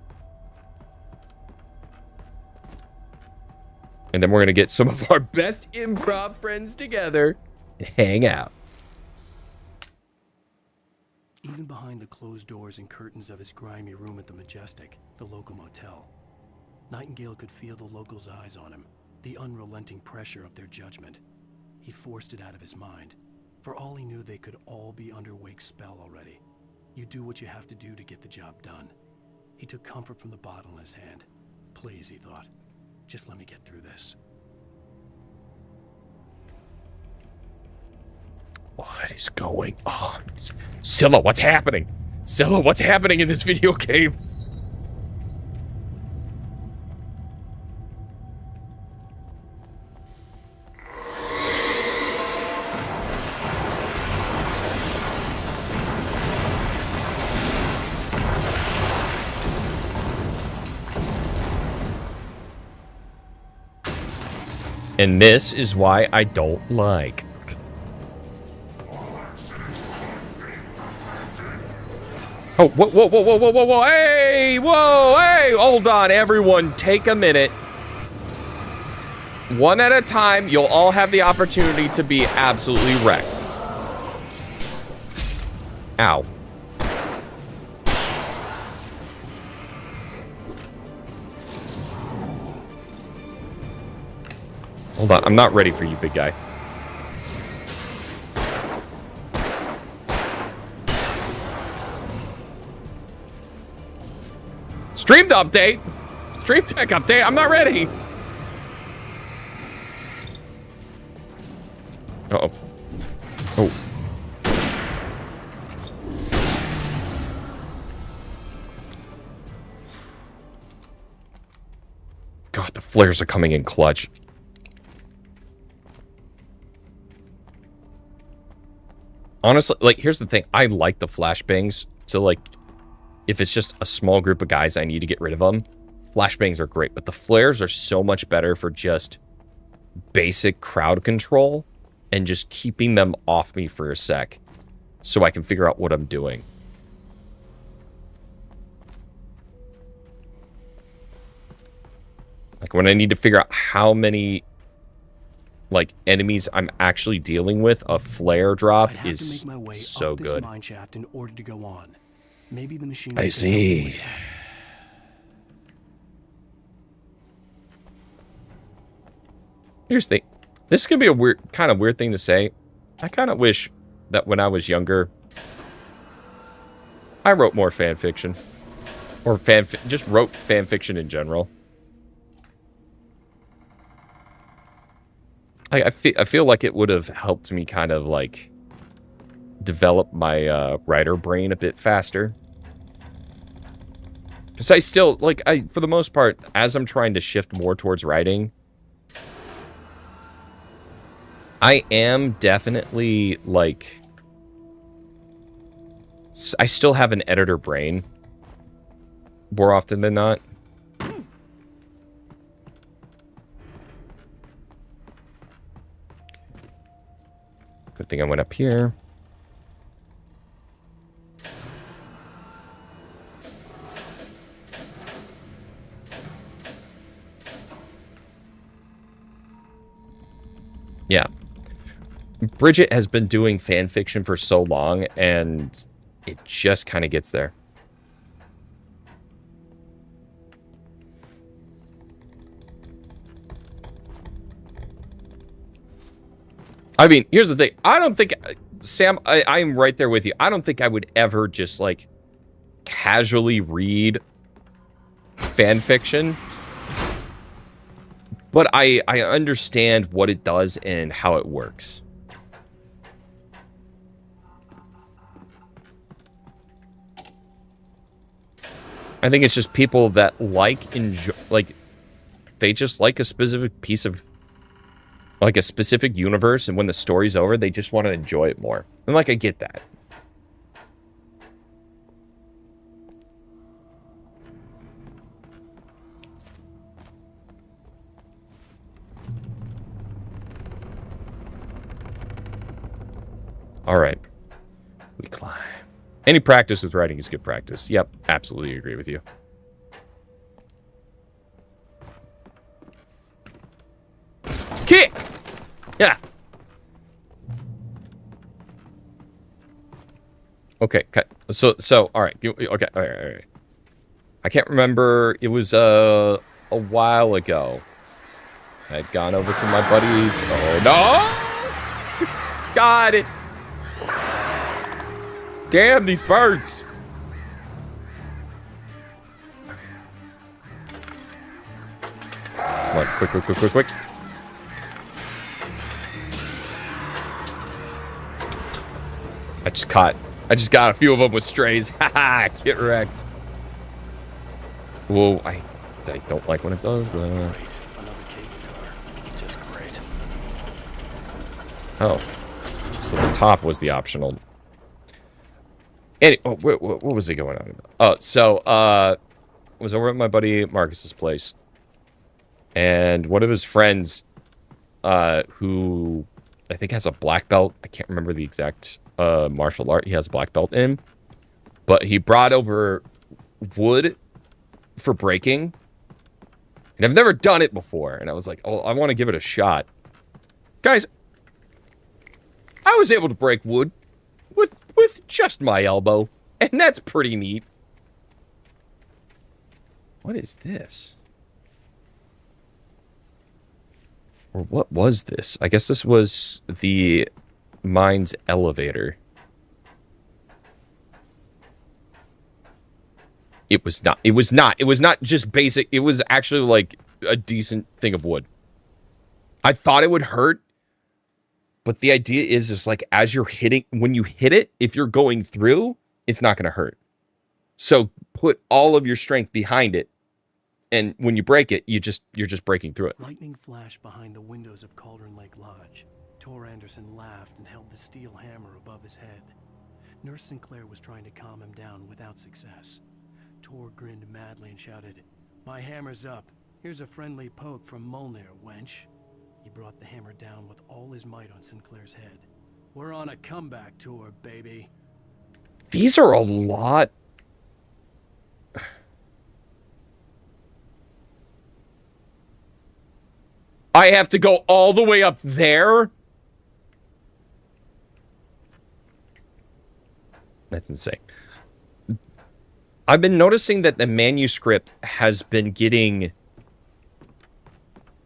And then we're going to get some of our best improv friends together and hang out. Even behind the closed doors and curtains of his grimy room at the Majestic, the local motel, Nightingale could feel the locals' eyes on him, the unrelenting pressure of their judgment. He forced it out of his mind. For all he knew, they could all be under Wake's spell already. You do what you have to do to get the job done. He took comfort from the bottle in his hand. Please, he thought, just let me get through this. What is going on? Scylla, what's happening? Scylla, what's happening in this video game? And this is why I don't like. Oh, whoa, whoa, whoa, whoa, whoa, whoa, whoa, hey, whoa, hey, hold on, everyone, take a minute. One at a time, you'll all have the opportunity to be absolutely wrecked. Ow. Hold on, I'm not ready for you, big guy. Stream update! Stream tech update, I'm not ready! Uh-oh. Oh. God, the flares are coming in clutch. Honestly, like, here's the thing. I like the flashbangs. So, like, if it's just a small group of guys I need to get rid of them, flashbangs are great. But the flares are so much better for just basic crowd control and just keeping them off me for a sec so I can figure out what I'm doing. Like, when I need to figure out how many, like, enemies I'm actually dealing with, a flare drop is so good. Mine shaft in order to go on. Maybe the machine. I see. Here's the thing. This could be a weird, kind of weird thing to say. I kind of wish that when I was younger, I wrote more fan fiction, or just wrote fan fiction in general. I feel like it would have helped me kind of like develop my writer brain a bit faster. Because I still, like, for the most part, as I'm trying to shift more towards writing, I am definitely, like, I still have an editor brain more often than not. Good thing I went up here. Yeah. Bridget has been doing fan fiction for so long, and it just kind of gets there. I mean, here's the thing. I don't think, Sam, I'm right there with you. I don't think I would ever just, like, casually read fan fiction. But I understand what it does and how it works. I think it's just people that they just like a specific piece of, like, a specific universe, and when the story's over, they just want to enjoy it more. And, like, I get that. All right. We climb. Any practice with writing is good practice. Yep, absolutely agree with you. Kick! Yeah. Okay, cut. So, all right. Okay, all right. I can't remember. It was a while ago. I'd gone over to my buddy's. Oh no! Got it. Damn these birds. Come on, quick. I just got a few of them with strays. Haha, get wrecked. Whoa, I don't like when it does that. Another cable car. Just great. Oh. So the top was the optional. What was he going on about? I was over at my buddy Marcus's place. And one of his friends, who I think has a black belt. I can't remember the exact martial art he has a black belt in. But he brought over wood for breaking. And I've never done it before. And I was like, oh, I want to give it a shot. Guys, I was able to break wood with just my elbow. And that's pretty neat. What is this? Or what was this? I guess this was the mine's elevator. It was not. It was not just basic. It was actually like a decent thing of wood. I thought it would hurt. But the idea is like as you're hitting, when you hit it, if you're going through, it's not going to hurt. So put all of your strength behind it. And when you break it, you're just breaking through it. Lightning flashed behind the windows of Cauldron Lake Lodge. Tor Anderson laughed and held the steel hammer above his head. Nurse Sinclair was trying to calm him down without success. Tor grinned madly and shouted, "My hammer's up. Here's a friendly poke from Molnir, wench." He brought the hammer down with all his might on Sinclair's head. "We're on a comeback tour, baby." These are a lot. I have to go all the way up there? That's insane. I've been noticing that the manuscript has been getting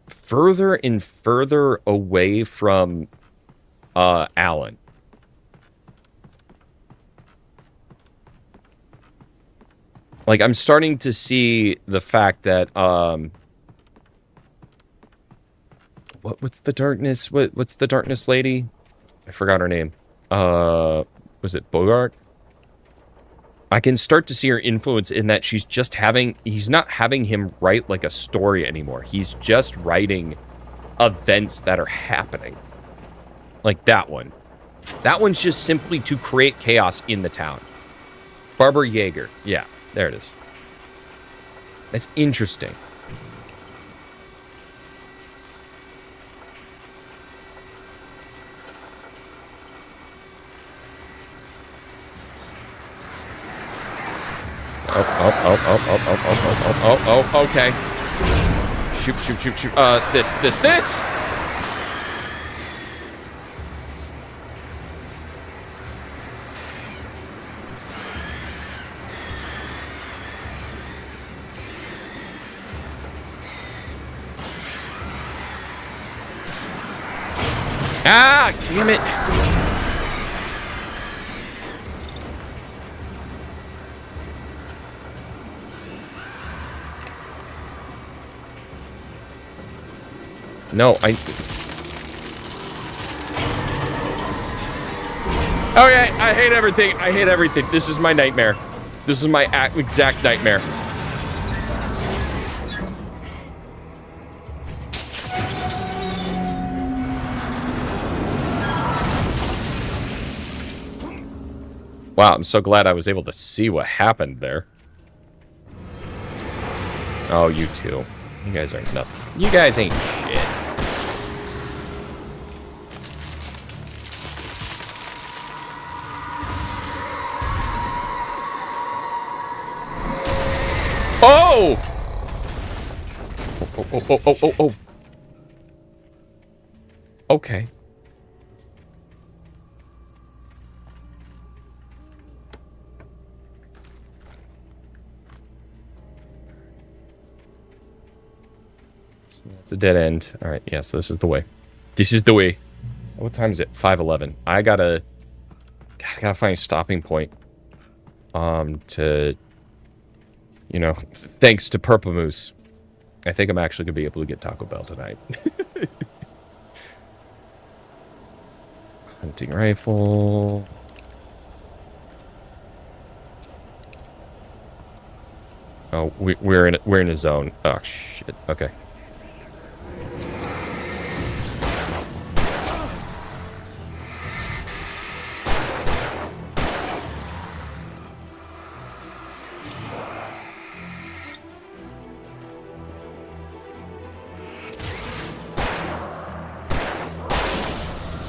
further and further away from Alan. Like, I'm starting to see the fact that what's the darkness? What's the darkness lady? I forgot her name. Was it Bogart? I can start to see her influence in that he's not having him write like a story anymore. He's just writing events that are happening. Like that one. That one's just simply to create chaos in the town. Barbara Yeager. Yeah, there it is. That's interesting. Oh, okay. Shoot. This! Ah, damn it. No, Okay, I hate everything. I hate everything. This is my nightmare. This is my exact nightmare. Wow, I'm so glad I was able to see what happened there. Oh, you two. You guys are nothing. You guys ain't shit. Oh! Oh. Okay. It's a dead end. All right, yes, this is the way. This is the way. What time is it? 5:11. I gotta find a stopping point. To, you know, thanks to Purple Moose, I think I'm actually gonna be able to get Taco Bell tonight. Hunting rifle. Oh, we're in a zone. Oh shit. Okay.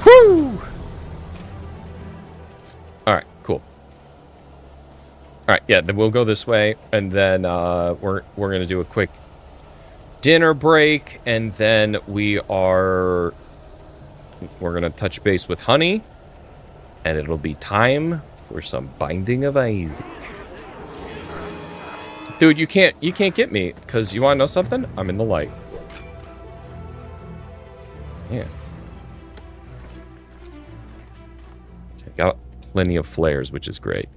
Woo! All right, cool. All right, yeah, then we'll go this way, and then we're gonna do a quick dinner break, and then we're gonna touch base with Honey, and it'll be time for some Binding of Isaac. Dude, you can't get me, because you wanna know something? I'm in the light. Yeah. I got plenty of flares, which is great.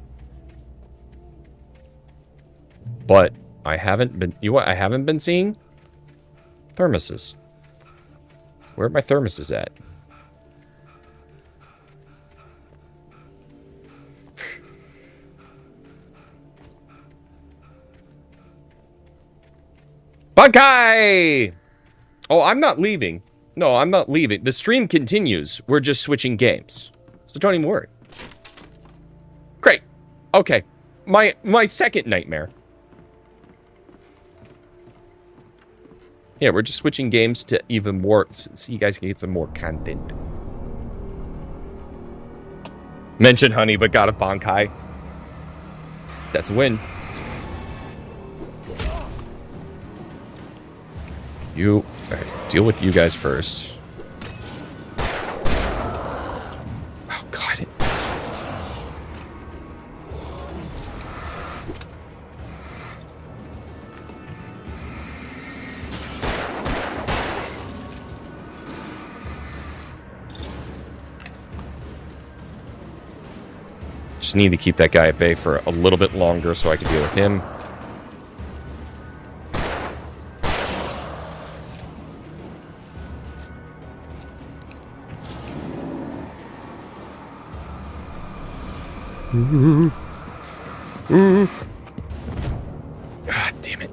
But I haven't been, I haven't been seeing? Thermoses. Where are my thermoses at? Buckeye! Oh, I'm not leaving. No, I'm not leaving. The stream continues. We're just switching games. So don't even worry. Great. Okay. My second nightmare. Yeah, we're just switching games to even more, so you guys can get some more content. Mention Honey, but got a Bankai. That's a win. You, all right, deal with you guys first. Oh, God. Just need to keep that guy at bay for a little bit longer so I can deal with him. God damn it.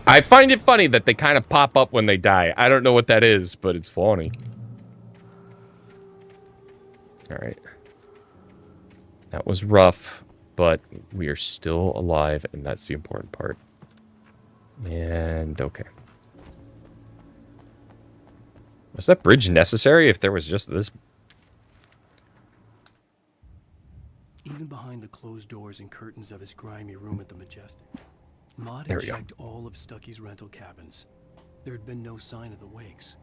I find it funny that they kind of pop up when they die. I don't know what that is, but it's funny. All right. That was rough, but we are still alive, and that's the important part. And okay. Was that bridge necessary if there was just this? Even behind the closed doors and curtains of his grimy room at the Majestic, Maude There had we go. checked all of Stucky's rental cabins. There had been no sign of the wakes.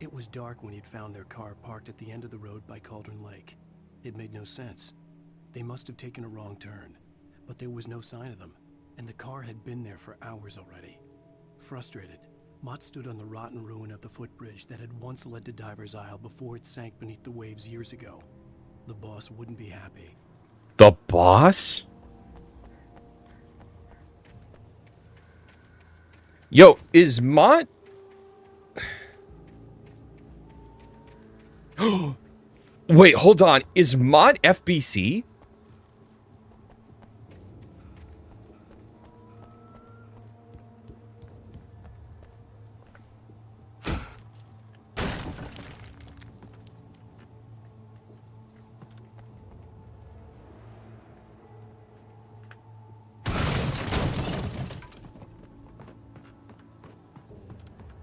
It was dark when he'd found their car parked at the end of the road by Cauldron Lake. It made no sense. They must have taken a wrong turn, but there was no sign of them, and the car had been there for hours already. Frustrated, Mott stood on the rotten ruin of the footbridge that had once led to Diver's Isle before it sank beneath the waves years ago. The boss wouldn't be happy. The boss? Yo, is Mott... Wait, hold on. Is Mott FBC?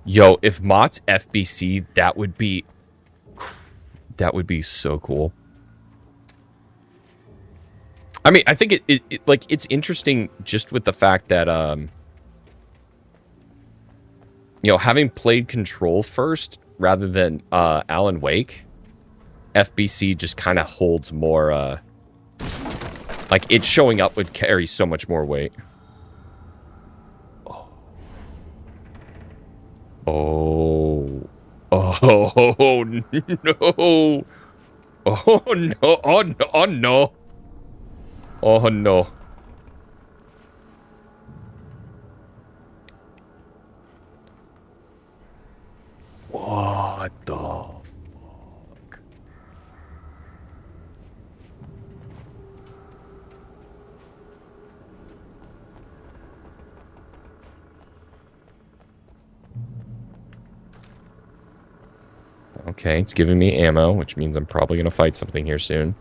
Yo, if Mott's FBC, that would be so cool. I mean, I think it like it's interesting just with the fact that you know, having played Control first rather than Alan Wake, FBC just kind of holds more, like, it showing up would carry so much more weight. Oh. Oh, no. Oh, no. Oh, no. Oh, no. Oh, no. What the fuck? Okay, it's giving me ammo, which means I'm probably going to fight something here soon.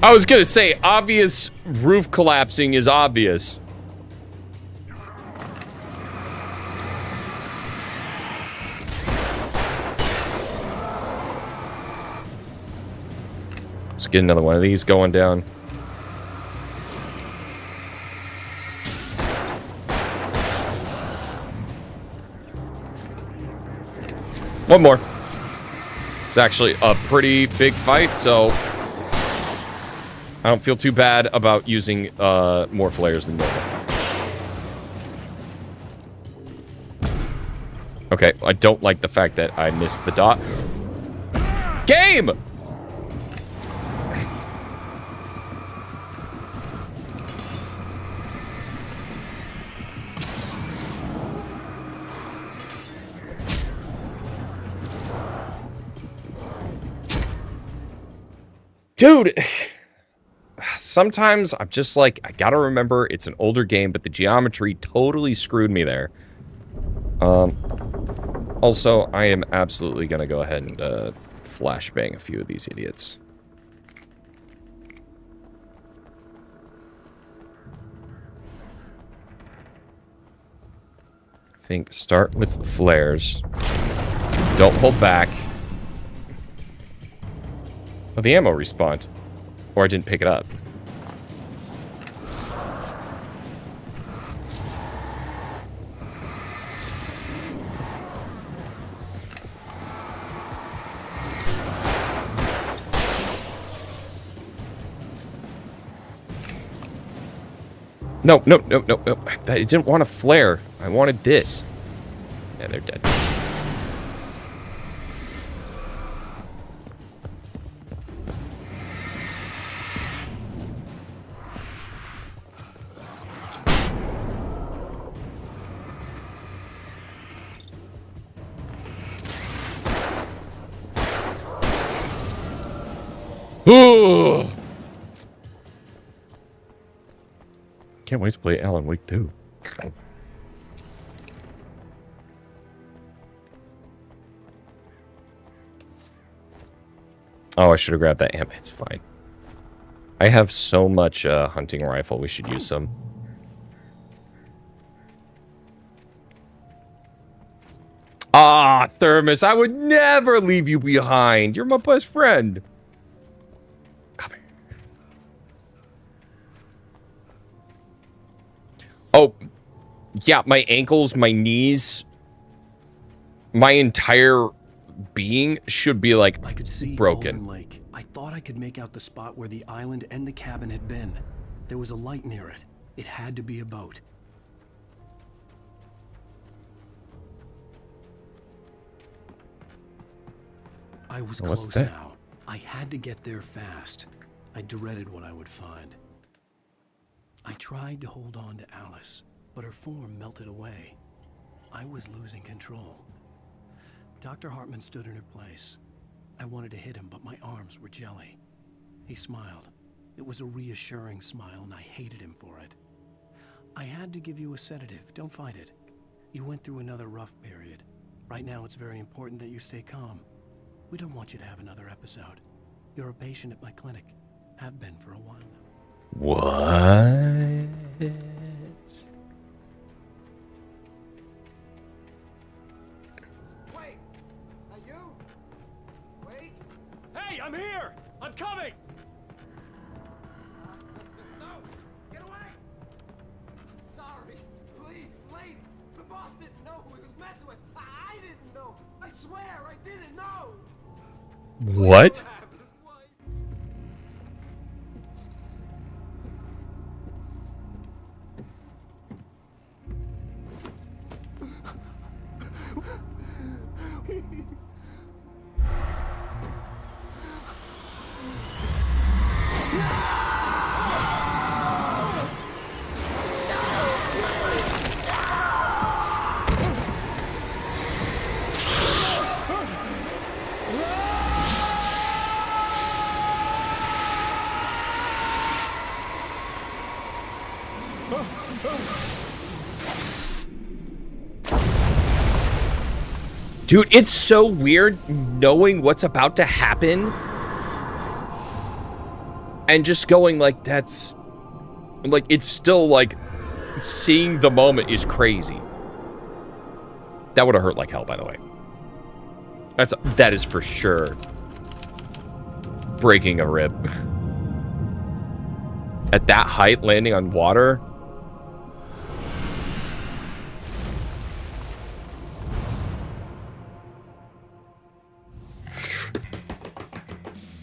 I was gonna say, obvious roof collapsing is obvious. Let's get another one of these going down. One more. It's actually a pretty big fight, so I don't feel too bad about using more flares than normal. Okay, I don't like the fact that I missed the dot. Game! Dude! Sometimes I'm just like, I gotta remember it's an older game, but the geometry totally screwed me there. Also, I am absolutely gonna go ahead and flashbang a few of these idiots. I think start with flares. Don't hold back. Oh, the ammo respawned. Or I didn't pick it up. No, no, no, no, no. I didn't want a flare. I wanted this. Yeah, they're dead. Ooh. Can't wait to play Alan Wake 2. Oh, I should have grabbed that ammo. It's fine. I have so much hunting rifle. We should use some. Ah, Thermos, I would never leave you behind. You're my best friend. Oh, yeah, my ankles, my knees, my entire being should be, like, I could see broken. Golden Lake. I thought I could make out the spot where the island and the cabin had been. There was a light near it. It had to be a boat. I was What's close that? now. I had to get there fast. I dreaded what I would find. I tried to hold on to Alice, but her form melted away. I was losing control. Dr. Hartman stood in her place. I wanted to hit him, but my arms were jelly. He smiled. It was a reassuring smile, and I hated him for it. I had to give you a sedative. Don't fight it. You went through another rough period. Right now, it's very important that you stay calm. We don't want you to have another episode. You're a patient at my clinic. Have been for a while now. What? Wait! Are you Hey, I'm here! I'm coming! No! Get away! Sorry. Please, lady. The boss didn't know who he was messing with. I didn't know. I swear, I didn't know. What? Dude, it's so weird knowing what's about to happen and just going like, that's like, it's still like seeing the moment is crazy. That would have hurt like hell, by the way. That is for sure breaking a rib. At that height, landing on water.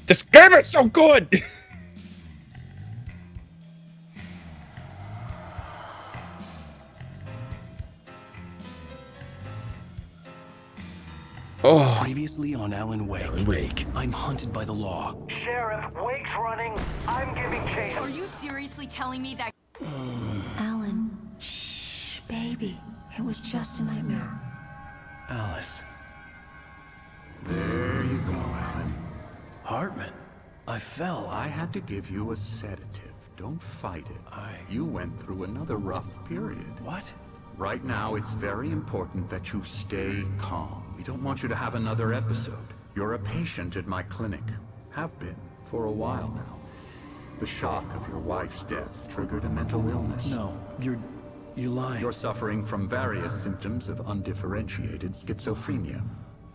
This game is so good! Oh. Previously on Alan Wake. I'm hunted by the law. Sheriff, Wake's running. I'm giving chase. Are you seriously telling me that? Alan, shh, baby. It was just a nightmare. Alice. There you go, Alan. Hartman, I fell. I had to give you a sedative. Don't fight it. You went through another rough period. What? Right now, it's very important that you stay calm. We don't want you to have another episode. You're a patient at my clinic. Have been for a while now. The shock of your wife's death triggered a mental illness. No, you're lying. You're suffering from various symptoms of undifferentiated schizophrenia.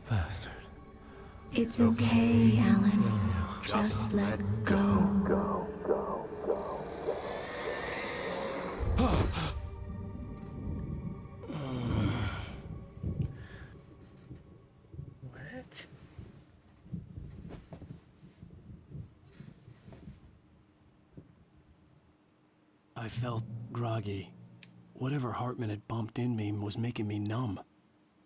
Bastard. It's okay, Alan. Just let go. What? I felt groggy. Whatever Hartman had bumped in me was making me numb.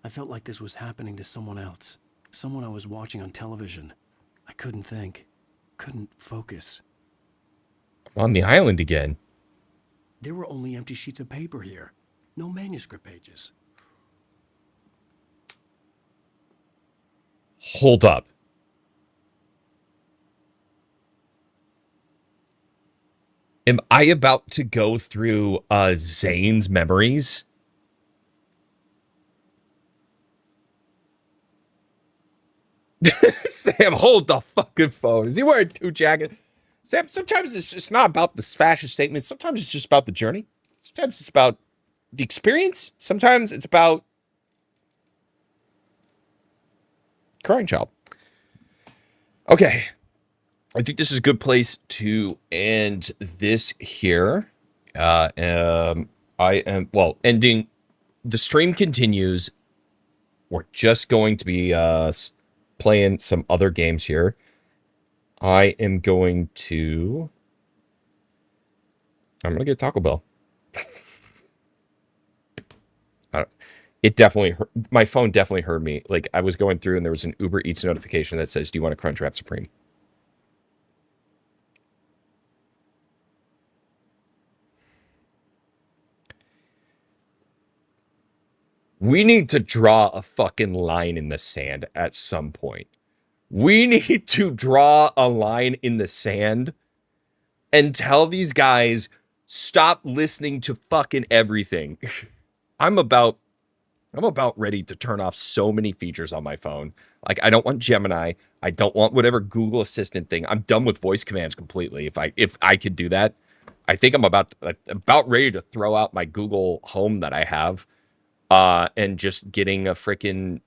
I felt like this was happening to someone else. Someone I was watching on television. I couldn't think. Couldn't focus. I'm on the island again. There were only empty sheets of paper here. No manuscript pages. Hold up. Am I about to go through Zane's memories? Sam, hold the fucking phone. Is he wearing two jackets? Sam, sometimes it's just not about this fashion statement. Sometimes it's just about the journey. Sometimes it's about the experience. Sometimes it's about crying child. Okay. I think this is a good place to end this here. Ending. The stream continues. We're just going to be playing some other games here. I am going to... I'm going to get Taco Bell. It definitely hurt. My phone definitely heard me. Like, I was going through and there was an Uber Eats notification that says, do you want a Crunchwrap Supreme? We need to draw a fucking line in the sand at some point. We need to draw a line in the sand and tell these guys, stop listening to fucking everything. I'm about ready to turn off so many features on my phone. Like, I don't want Gemini. I don't want whatever Google Assistant thing. I'm done with voice commands completely. If I could do that, I think I'm about ready to throw out my Google Home that I have, and just getting a freaking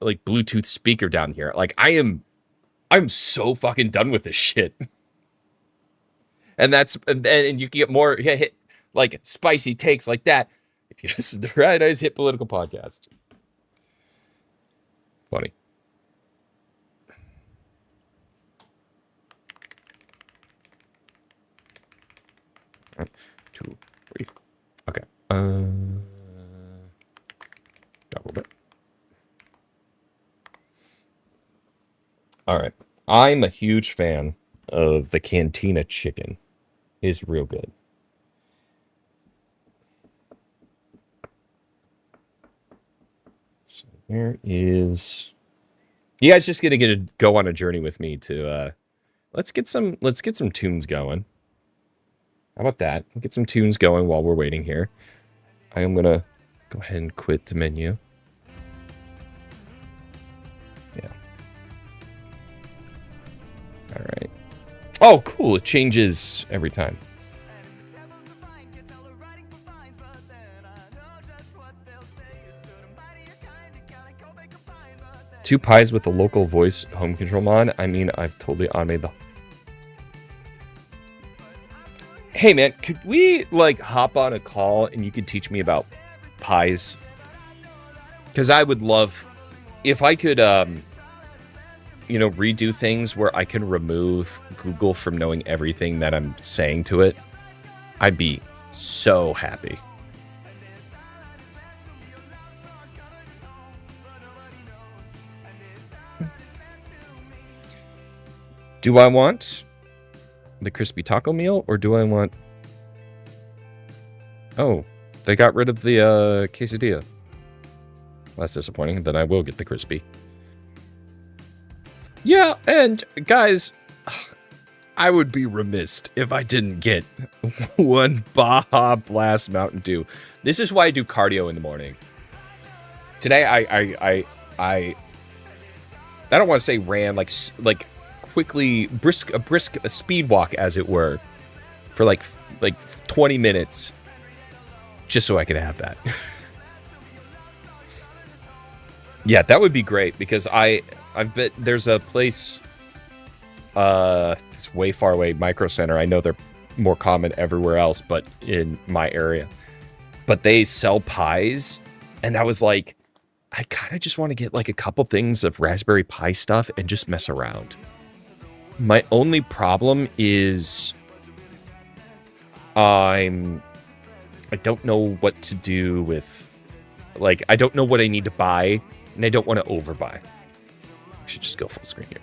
like Bluetooth speaker down here. Like, I am I'm so fucking done with this shit. And you can get more hit like spicy takes like that if you listen to Right Eyes Hit Political Podcast. Funny. One, 2, 3. Okay. Double bit. All right. I'm a huge fan of the Cantina chicken. It's real good. So there is. You guys just gonna go on a journey with me to let's get some tunes going. How about that? We'll get some tunes going while we're waiting here. I am gonna go ahead and quit the menu. Yeah. All right. Oh, cool. It changes every time. Two pies with a local voice home control mod. I mean, I've totally automated the... Hey, man, could we, like, hop on a call and you could teach me about pies? Because I would love... If I could, redo things where I can remove Google from knowing everything that I'm saying to it, I'd be so happy. Do I want the crispy taco meal or do I want... Oh, they got rid of the quesadilla. That's disappointing. Then I will get the crispy. Yeah, and guys, I would be remiss if I didn't get one Baja Blast Mountain Dew. This is why I do cardio in the morning. Today I don't want to say ran, like quickly a brisk speed walk, as it were, for like 20 minutes, just so I could have that. Yeah, that would be great, because I've bet there's a place, it's way far away, Micro Center. I know they're more common everywhere else, but in my area. But they sell pies, and I was like, I kind of just want to get like a couple things of Raspberry Pi stuff and just mess around. My only problem is I don't know what to do with, like, I don't know what I need to buy, and I don't want to overbuy. I should just go full screen here.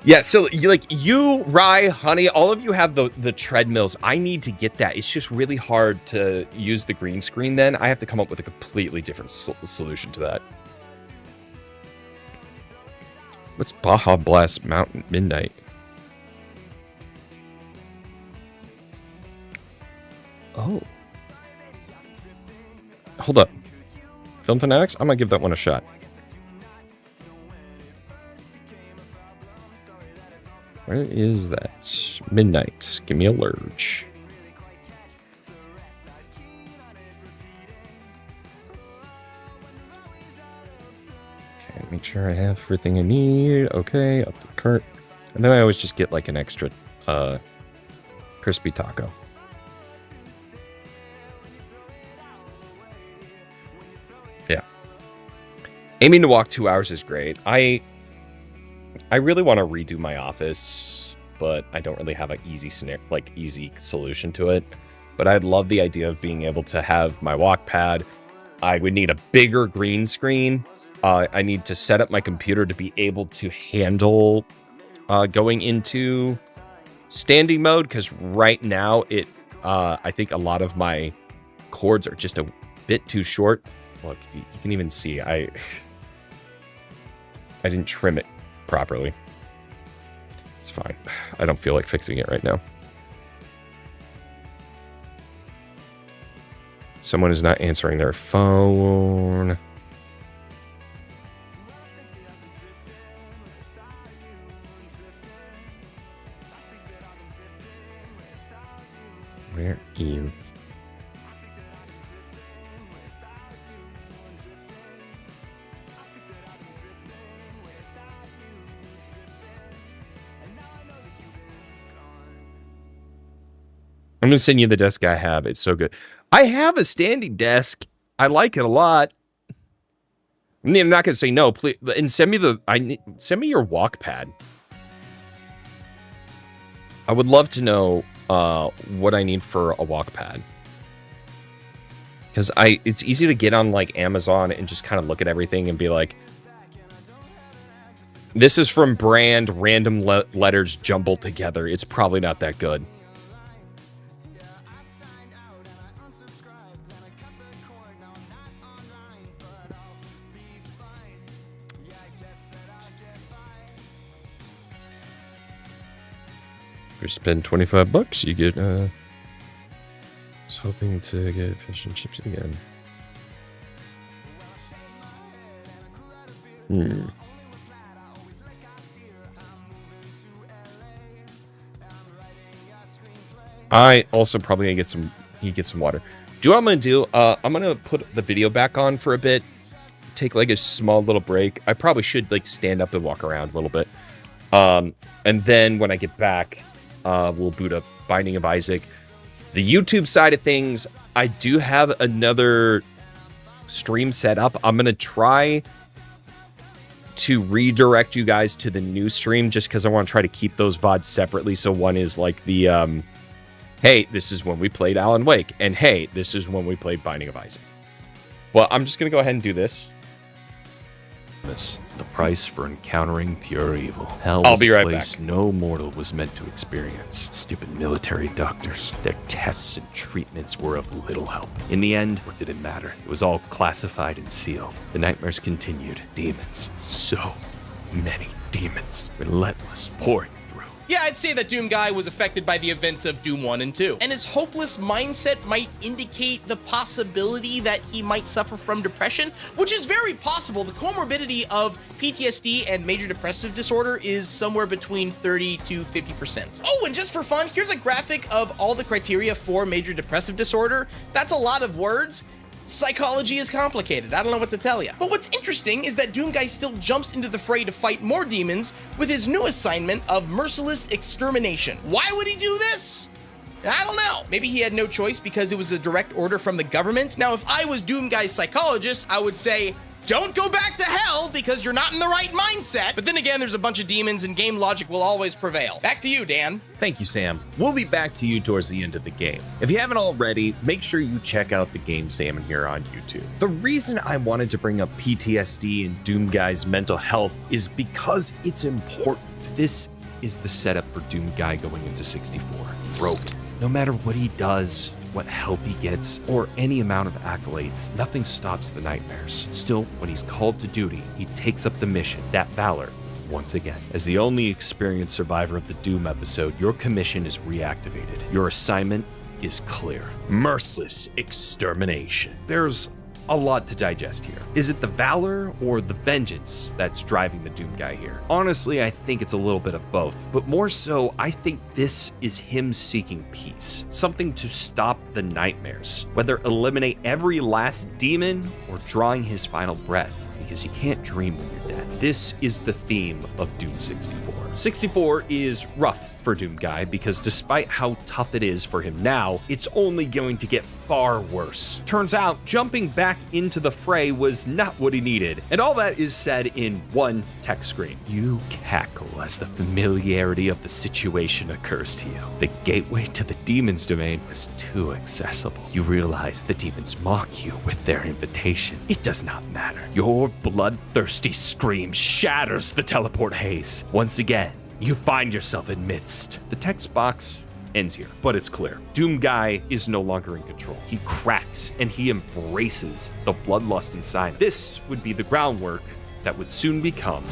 Yeah, so you, Rye, Honey, all of you have the treadmills. I need to get that. It's just really hard to use the green screen then. I have to come up with a completely different solution to that. What's Baja Blast Mountain Midnight? Oh. Hold up. Film Fanatics? I'm gonna give that one a shot. Where is that? Midnight. Give me a lurch. Okay, make sure I have everything I need. Okay, up to the cart. And then I always just get like an extra crispy taco. Yeah. Aiming to walk 2 hours is great. I really want to redo my office, but I don't really have an easy solution to it. But I'd love the idea of being able to have my walk pad. I would need a bigger green screen. I need to set up my computer to be able to handle going into standing mode, because right now I think a lot of my cords are just a bit too short. Look, you can even see I didn't trim it properly. It's fine. I don't feel like fixing it right now. Someone is not answering their phone. Where is... I'm going to send you the desk I have. It's so good. I have a standing desk. I like it a lot. I mean, I'm not going to say no, please. And send me your walk pad. I would love to know what I need for a walk pad. Because it's easy to get on like Amazon and just kind of look at everything and be like, this is from brand, random letters jumbled together. It's probably not that good. If you spend $25, you get, I was hoping to get fish and chips again. I also probably gonna get some water. Do what I'm gonna do. I'm gonna put the video back on for a bit. Take like a small little break. I probably should like stand up and walk around a little bit. And then when I get back, we'll boot up Binding of Isaac. The YouTube side of things, I do have another stream set up. I'm gonna try to redirect you guys to the new stream just because I want to try to keep those VODs separately. So one is like the hey, this is when we played Alan Wake, and hey, this is when we played Binding of Isaac. Well, I'm just gonna go ahead and do this. The price for encountering pure evil. Hell I'll was be a right place back. no mortal was meant to experience. Stupid military doctors. Their tests and treatments were of little help. In the end, what did it matter? It was all classified and sealed. The nightmares continued. Demons. So many demons. Relentless, pouring through. Yeah, I'd say that Doom Guy was affected by the events of Doom 1 and 2. And his hopeless mindset might indicate the possibility that he might suffer from depression, which is very possible. The comorbidity of PTSD and major depressive disorder is somewhere between 30 to 50%. Oh, and just for fun, here's a graphic of all the criteria for major depressive disorder. That's a lot of words. Psychology is complicated. I don't know what to tell you. But what's interesting is that Doom Guy still jumps into the fray to fight more demons with his new assignment of merciless extermination. Why would he do this? I don't know. Maybe he had no choice because it was a direct order from the government. Now, if I was Doom Guy's psychologist, I would say, don't go back to hell because you're not in the right mindset. But then again, there's a bunch of demons and game logic will always prevail. Back to you, Dan. Thank you, Sam. We'll be back to you towards the end of the game. If you haven't already, make sure you check out the Game Salmon here on YouTube. The reason I wanted to bring up PTSD and Doom Guy's mental health is because it's important. This is the setup for Doom Guy going into 64. Broken. No matter what he does, what help he gets, or any amount of accolades, nothing stops the nightmares. Still, when he's called to duty, he takes up the mission, that valor, once again. As the only experienced survivor of the Doom episode, your commission is reactivated. Your assignment is clear. Merciless extermination. There's a lot to digest here. Is it the valor or the vengeance that's driving the Doom Guy here? Honestly, I think it's a little bit of both, but more so, I think this is him seeking peace, something to stop the nightmares, whether eliminate every last demon or drawing his final breath, because you can't dream when you're dead. This is the theme of Doom 64. 64 is rough for Doom Guy because despite how tough it is for him now, it's only going to get far worse. Turns out, jumping back into the fray was not what he needed, and all that is said in one text screen. You cackle as the familiarity of the situation occurs to you. The gateway to the demon's domain was too accessible. You realize the demons mock you with their invitation. It does not matter. Your bloodthirsty scream shatters the teleport haze. Once again, you find yourself amidst. The text box ends here, but it's clear. Doom Guy is no longer in control. He cracks and he embraces the bloodlust inside. This would be the groundwork that would soon become.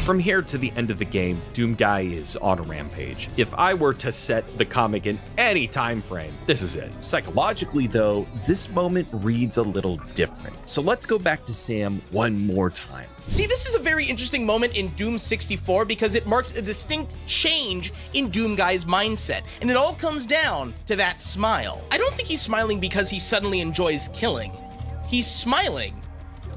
From here to the end of the game, Doom Guy is on a rampage. If I were to set the comic in any time frame, this is it. Psychologically, though, this moment reads a little different. So let's go back to Sam one more time. See, this is a very interesting moment in Doom 64 because it marks a distinct change in Doom Guy's mindset, and it all comes down to that smile. I don't think he's smiling because he suddenly enjoys killing. He's smiling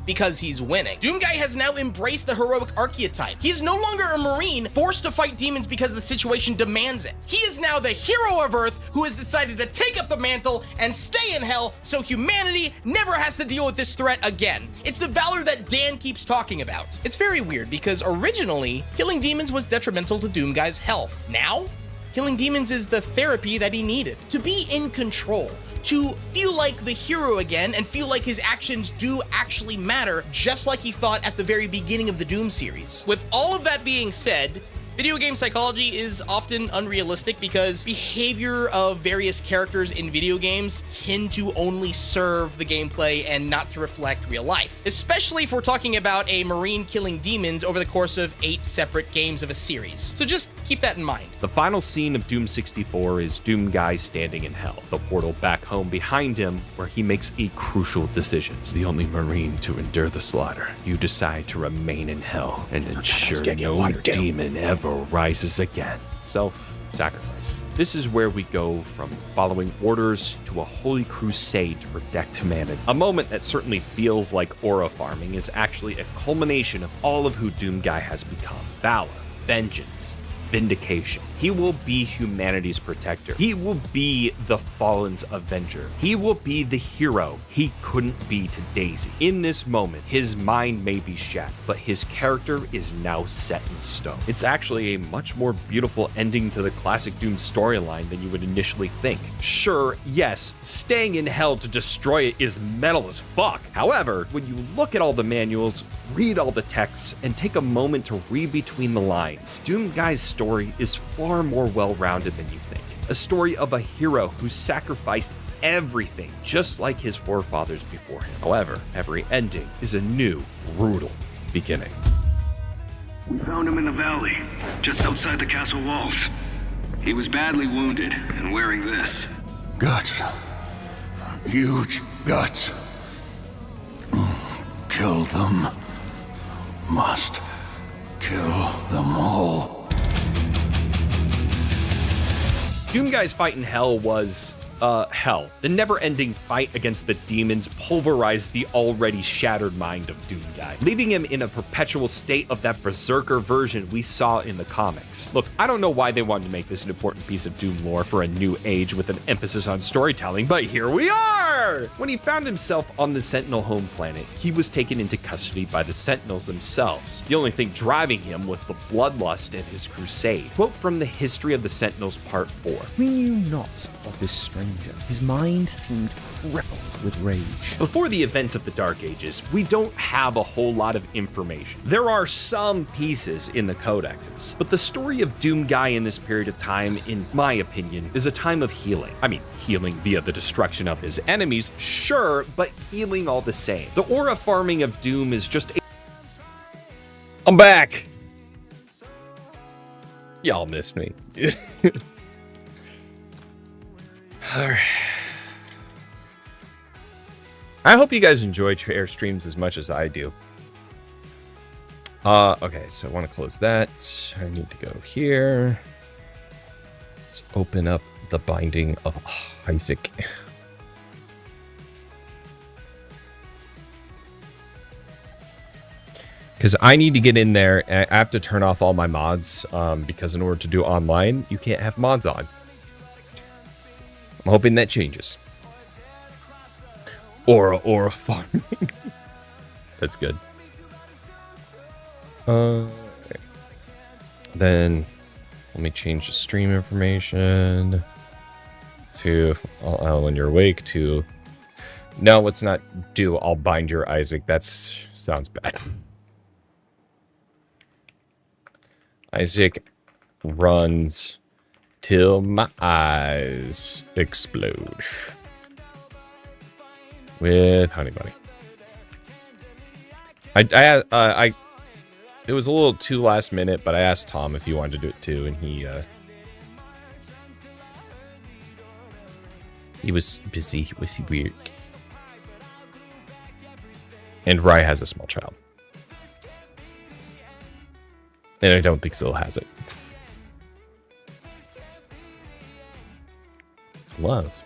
because he's winning. Doomguy has now embraced the heroic archetype. He is no longer a Marine forced to fight demons because the situation demands it. He is now the hero of Earth who has decided to take up the mantle and stay in hell so humanity never has to deal with this threat again. It's the valor that Dan keeps talking about. It's very weird because originally, killing demons was detrimental to Doomguy's health. Now, killing demons is the therapy that he needed. To be in control, to feel like the hero again and feel like his actions do actually matter, just like he thought at the very beginning of the Doom series. With all of that being said, video game psychology is often unrealistic because behavior of various characters in video games tend to only serve the gameplay and not to reflect real life. Especially if we're talking about a Marine killing demons over the course of 8 separate games of a series. So just keep that in mind. The final scene of Doom 64 is Doomguy standing in hell, the portal back home behind him where he makes a crucial decision. As the only Marine to endure the slaughter, you decide to remain in hell and ensure no demon ever rises again. Self-sacrifice. This is where we go from following orders to a holy crusade to protect humanity. A moment that certainly feels like aura farming is actually a culmination of all of who Doomguy has become. Valor, vengeance, vindication. He will be humanity's protector. He will be the fallen's avenger. He will be the hero he couldn't be to Daisy. In this moment, his mind may be shattered, but his character is now set in stone. It's actually a much more beautiful ending to the classic Doom storyline than you would initially think. Sure, yes, staying in hell to destroy it is metal as fuck. However, when you look at all the manuals, read all the texts, and take a moment to read between the lines, Doomguy's story is far more well-rounded than you think. A story of a hero who sacrificed everything, just like his forefathers before him. However, every ending is a new, brutal beginning. We found him in the valley, just outside the castle walls. He was badly wounded and wearing this. Guts. Huge guts. Kill them. Must kill them all. Doomguy's fight in hell was hell. The never-ending fight against the demons pulverized the already shattered mind of Doomguy, leaving him in a perpetual state of that berserker version we saw in the comics. Look, I don't know why they wanted to make this an important piece of Doom lore for a new age with an emphasis on storytelling, but here we are! When he found himself on the Sentinel home planet, he was taken into custody by the Sentinels themselves. The only thing driving him was the bloodlust and his crusade. Quote from the History of the Sentinels Part 4. We knew not of this stranger. His mind seemed crippled with rage. Before the events of the Dark Ages, we don't have a whole lot of information. There are some pieces in the codexes, but the story of Doomguy in this period of time, in my opinion, is a time of healing. I mean, healing via the destruction of his enemies, sure, but healing all the same. The aura farming of Doom is just a... I'm back! Y'all missed me. Alright. I hope you guys enjoy air streams as much as I do. Okay, so I want to close that. I need to go here. Let's open up the binding of Isaac. Because I need to get in there. I have to turn off all my mods because in order to do online, you can't have mods on. I'm hoping that changes. Aura farming. That's good. Then let me change the stream information to when you're awake to no, let's not do I'll bind your Isaac. That sounds bad. Isaac runs till my eyes explode. With Honey Bunny. I it was a little too last minute, but I asked Tom if he wanted to do it too, and he was busy with work. And Rye has a small child. And I don't think Zil has it. Love.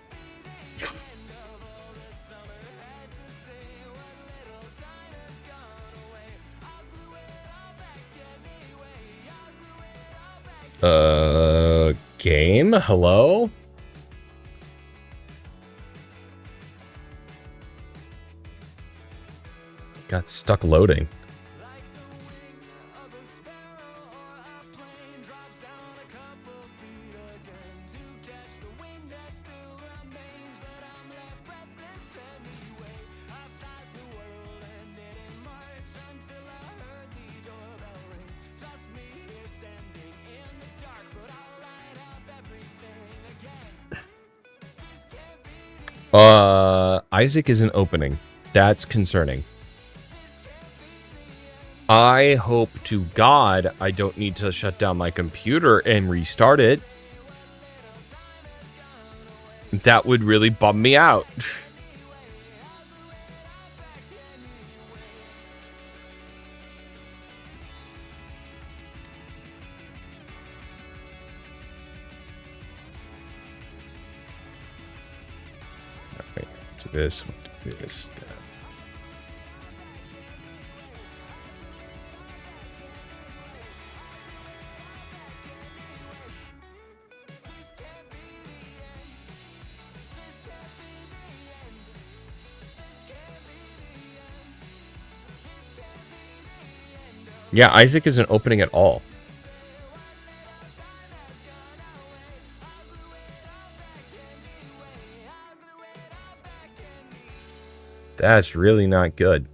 Game, hello? Got stuck loading. Isaac isn't opening. That's concerning. I hope to God I don't need to shut down my computer and restart it. That would really bum me out. Alright, do this, do this. Yeah, Isaac isn't opening at all. That's really not good.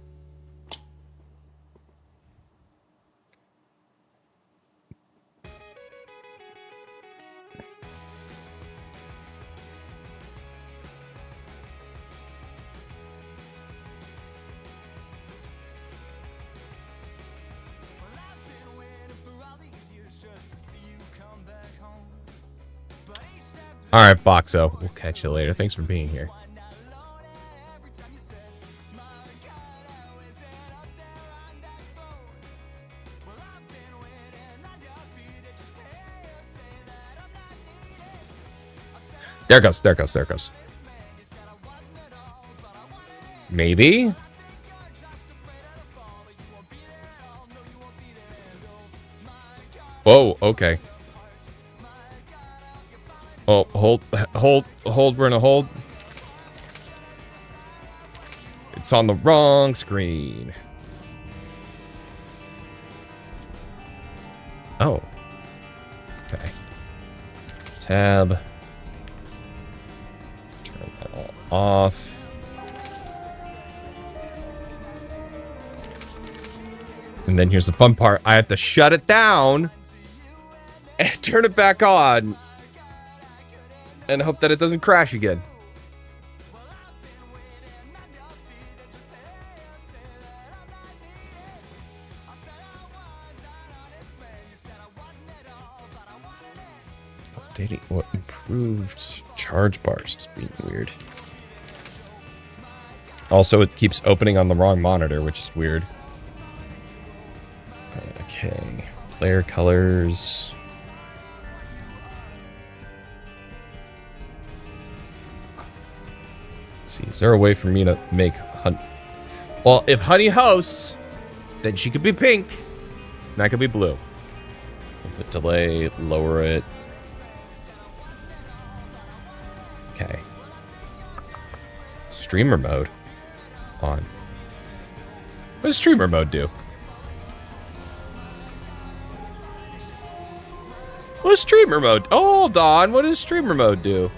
All right, Boxo. We'll catch you later. Thanks for being here. There it goes. There it goes. There it goes. Maybe? Whoa, okay. Oh, hold, we're gonna hold. It's on the wrong screen. Oh. Okay. Tab. Turn that all off. And then here's the fun part. I have to shut it down and turn it back on. And hope that it doesn't crash again. Updating what improved charge bars is being weird. Also, it keeps opening on the wrong monitor, which is weird. Okay. Player colors. See, is there a way for me to make Well, if Honey hosts, then she could be pink. And I could be blue. Put delay, lower it. Okay. Streamer mode. On. What does streamer mode do? What does streamer mode? Oh, hold on. What does streamer mode do?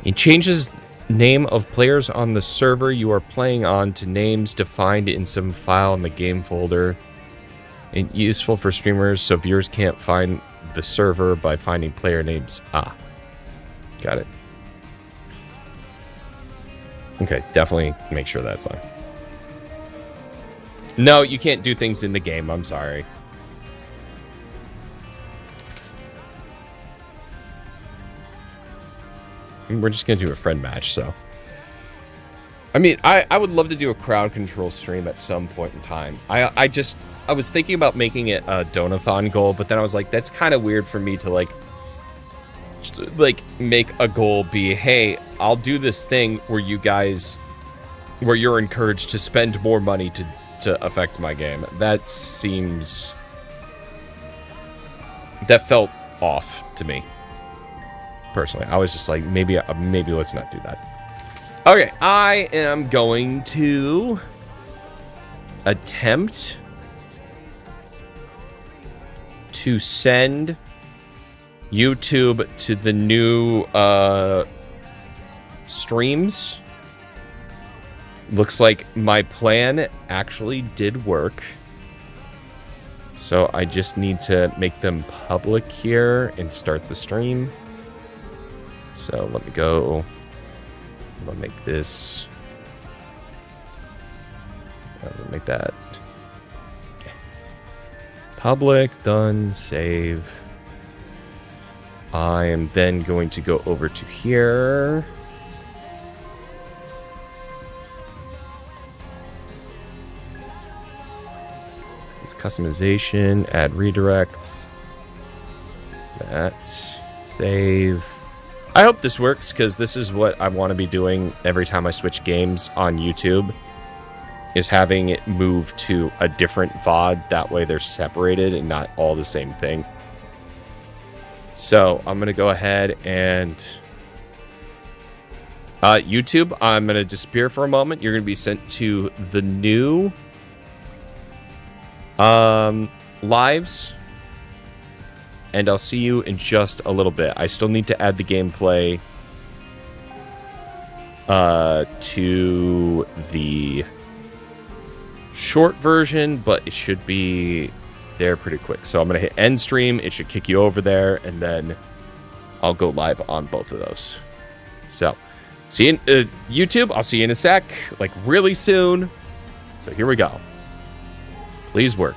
It changes name of players on the server you are playing on to names defined in some file in the game folder. And useful for streamers so viewers can't find the server by finding player names. Ah, got it. Okay, definitely make sure that's on. No, you can't do things in the game. I'm sorry. We're just gonna do a friend match, so. I mean, I would love to do a crowd control stream at some point in time. I was thinking about making it a donathon goal, but then I was like, that's kind of weird for me to like make a goal be, hey, I'll do this thing where you're encouraged to spend more money to affect my game. That felt off to me personally. I was just like, maybe let's not do that. Okay, I am going to attempt to send YouTube to the new streams. Looks like my plan actually did work. So I just need to make them public here and start the stream. So let me go. I'm gonna make this. I'm gonna make that. Okay. Public, done, save. I am then going to go over to here. It's customization, add redirect. That, save. I hope this works, because this is what I want to be doing every time I switch games on YouTube, is having it move to a different VOD. That way they're separated and not all the same thing. So I'm going to go ahead and... YouTube, I'm going to disappear for a moment. You're going to be sent to the new lives. And I'll see you in just a little bit. I still need to add the gameplay to the short version, but it should be there pretty quick. So I'm going to hit end stream. It should kick you over there, and then I'll go live on both of those. So, see you in YouTube. I'll see you in a sec, like really soon. So here we go. Please work.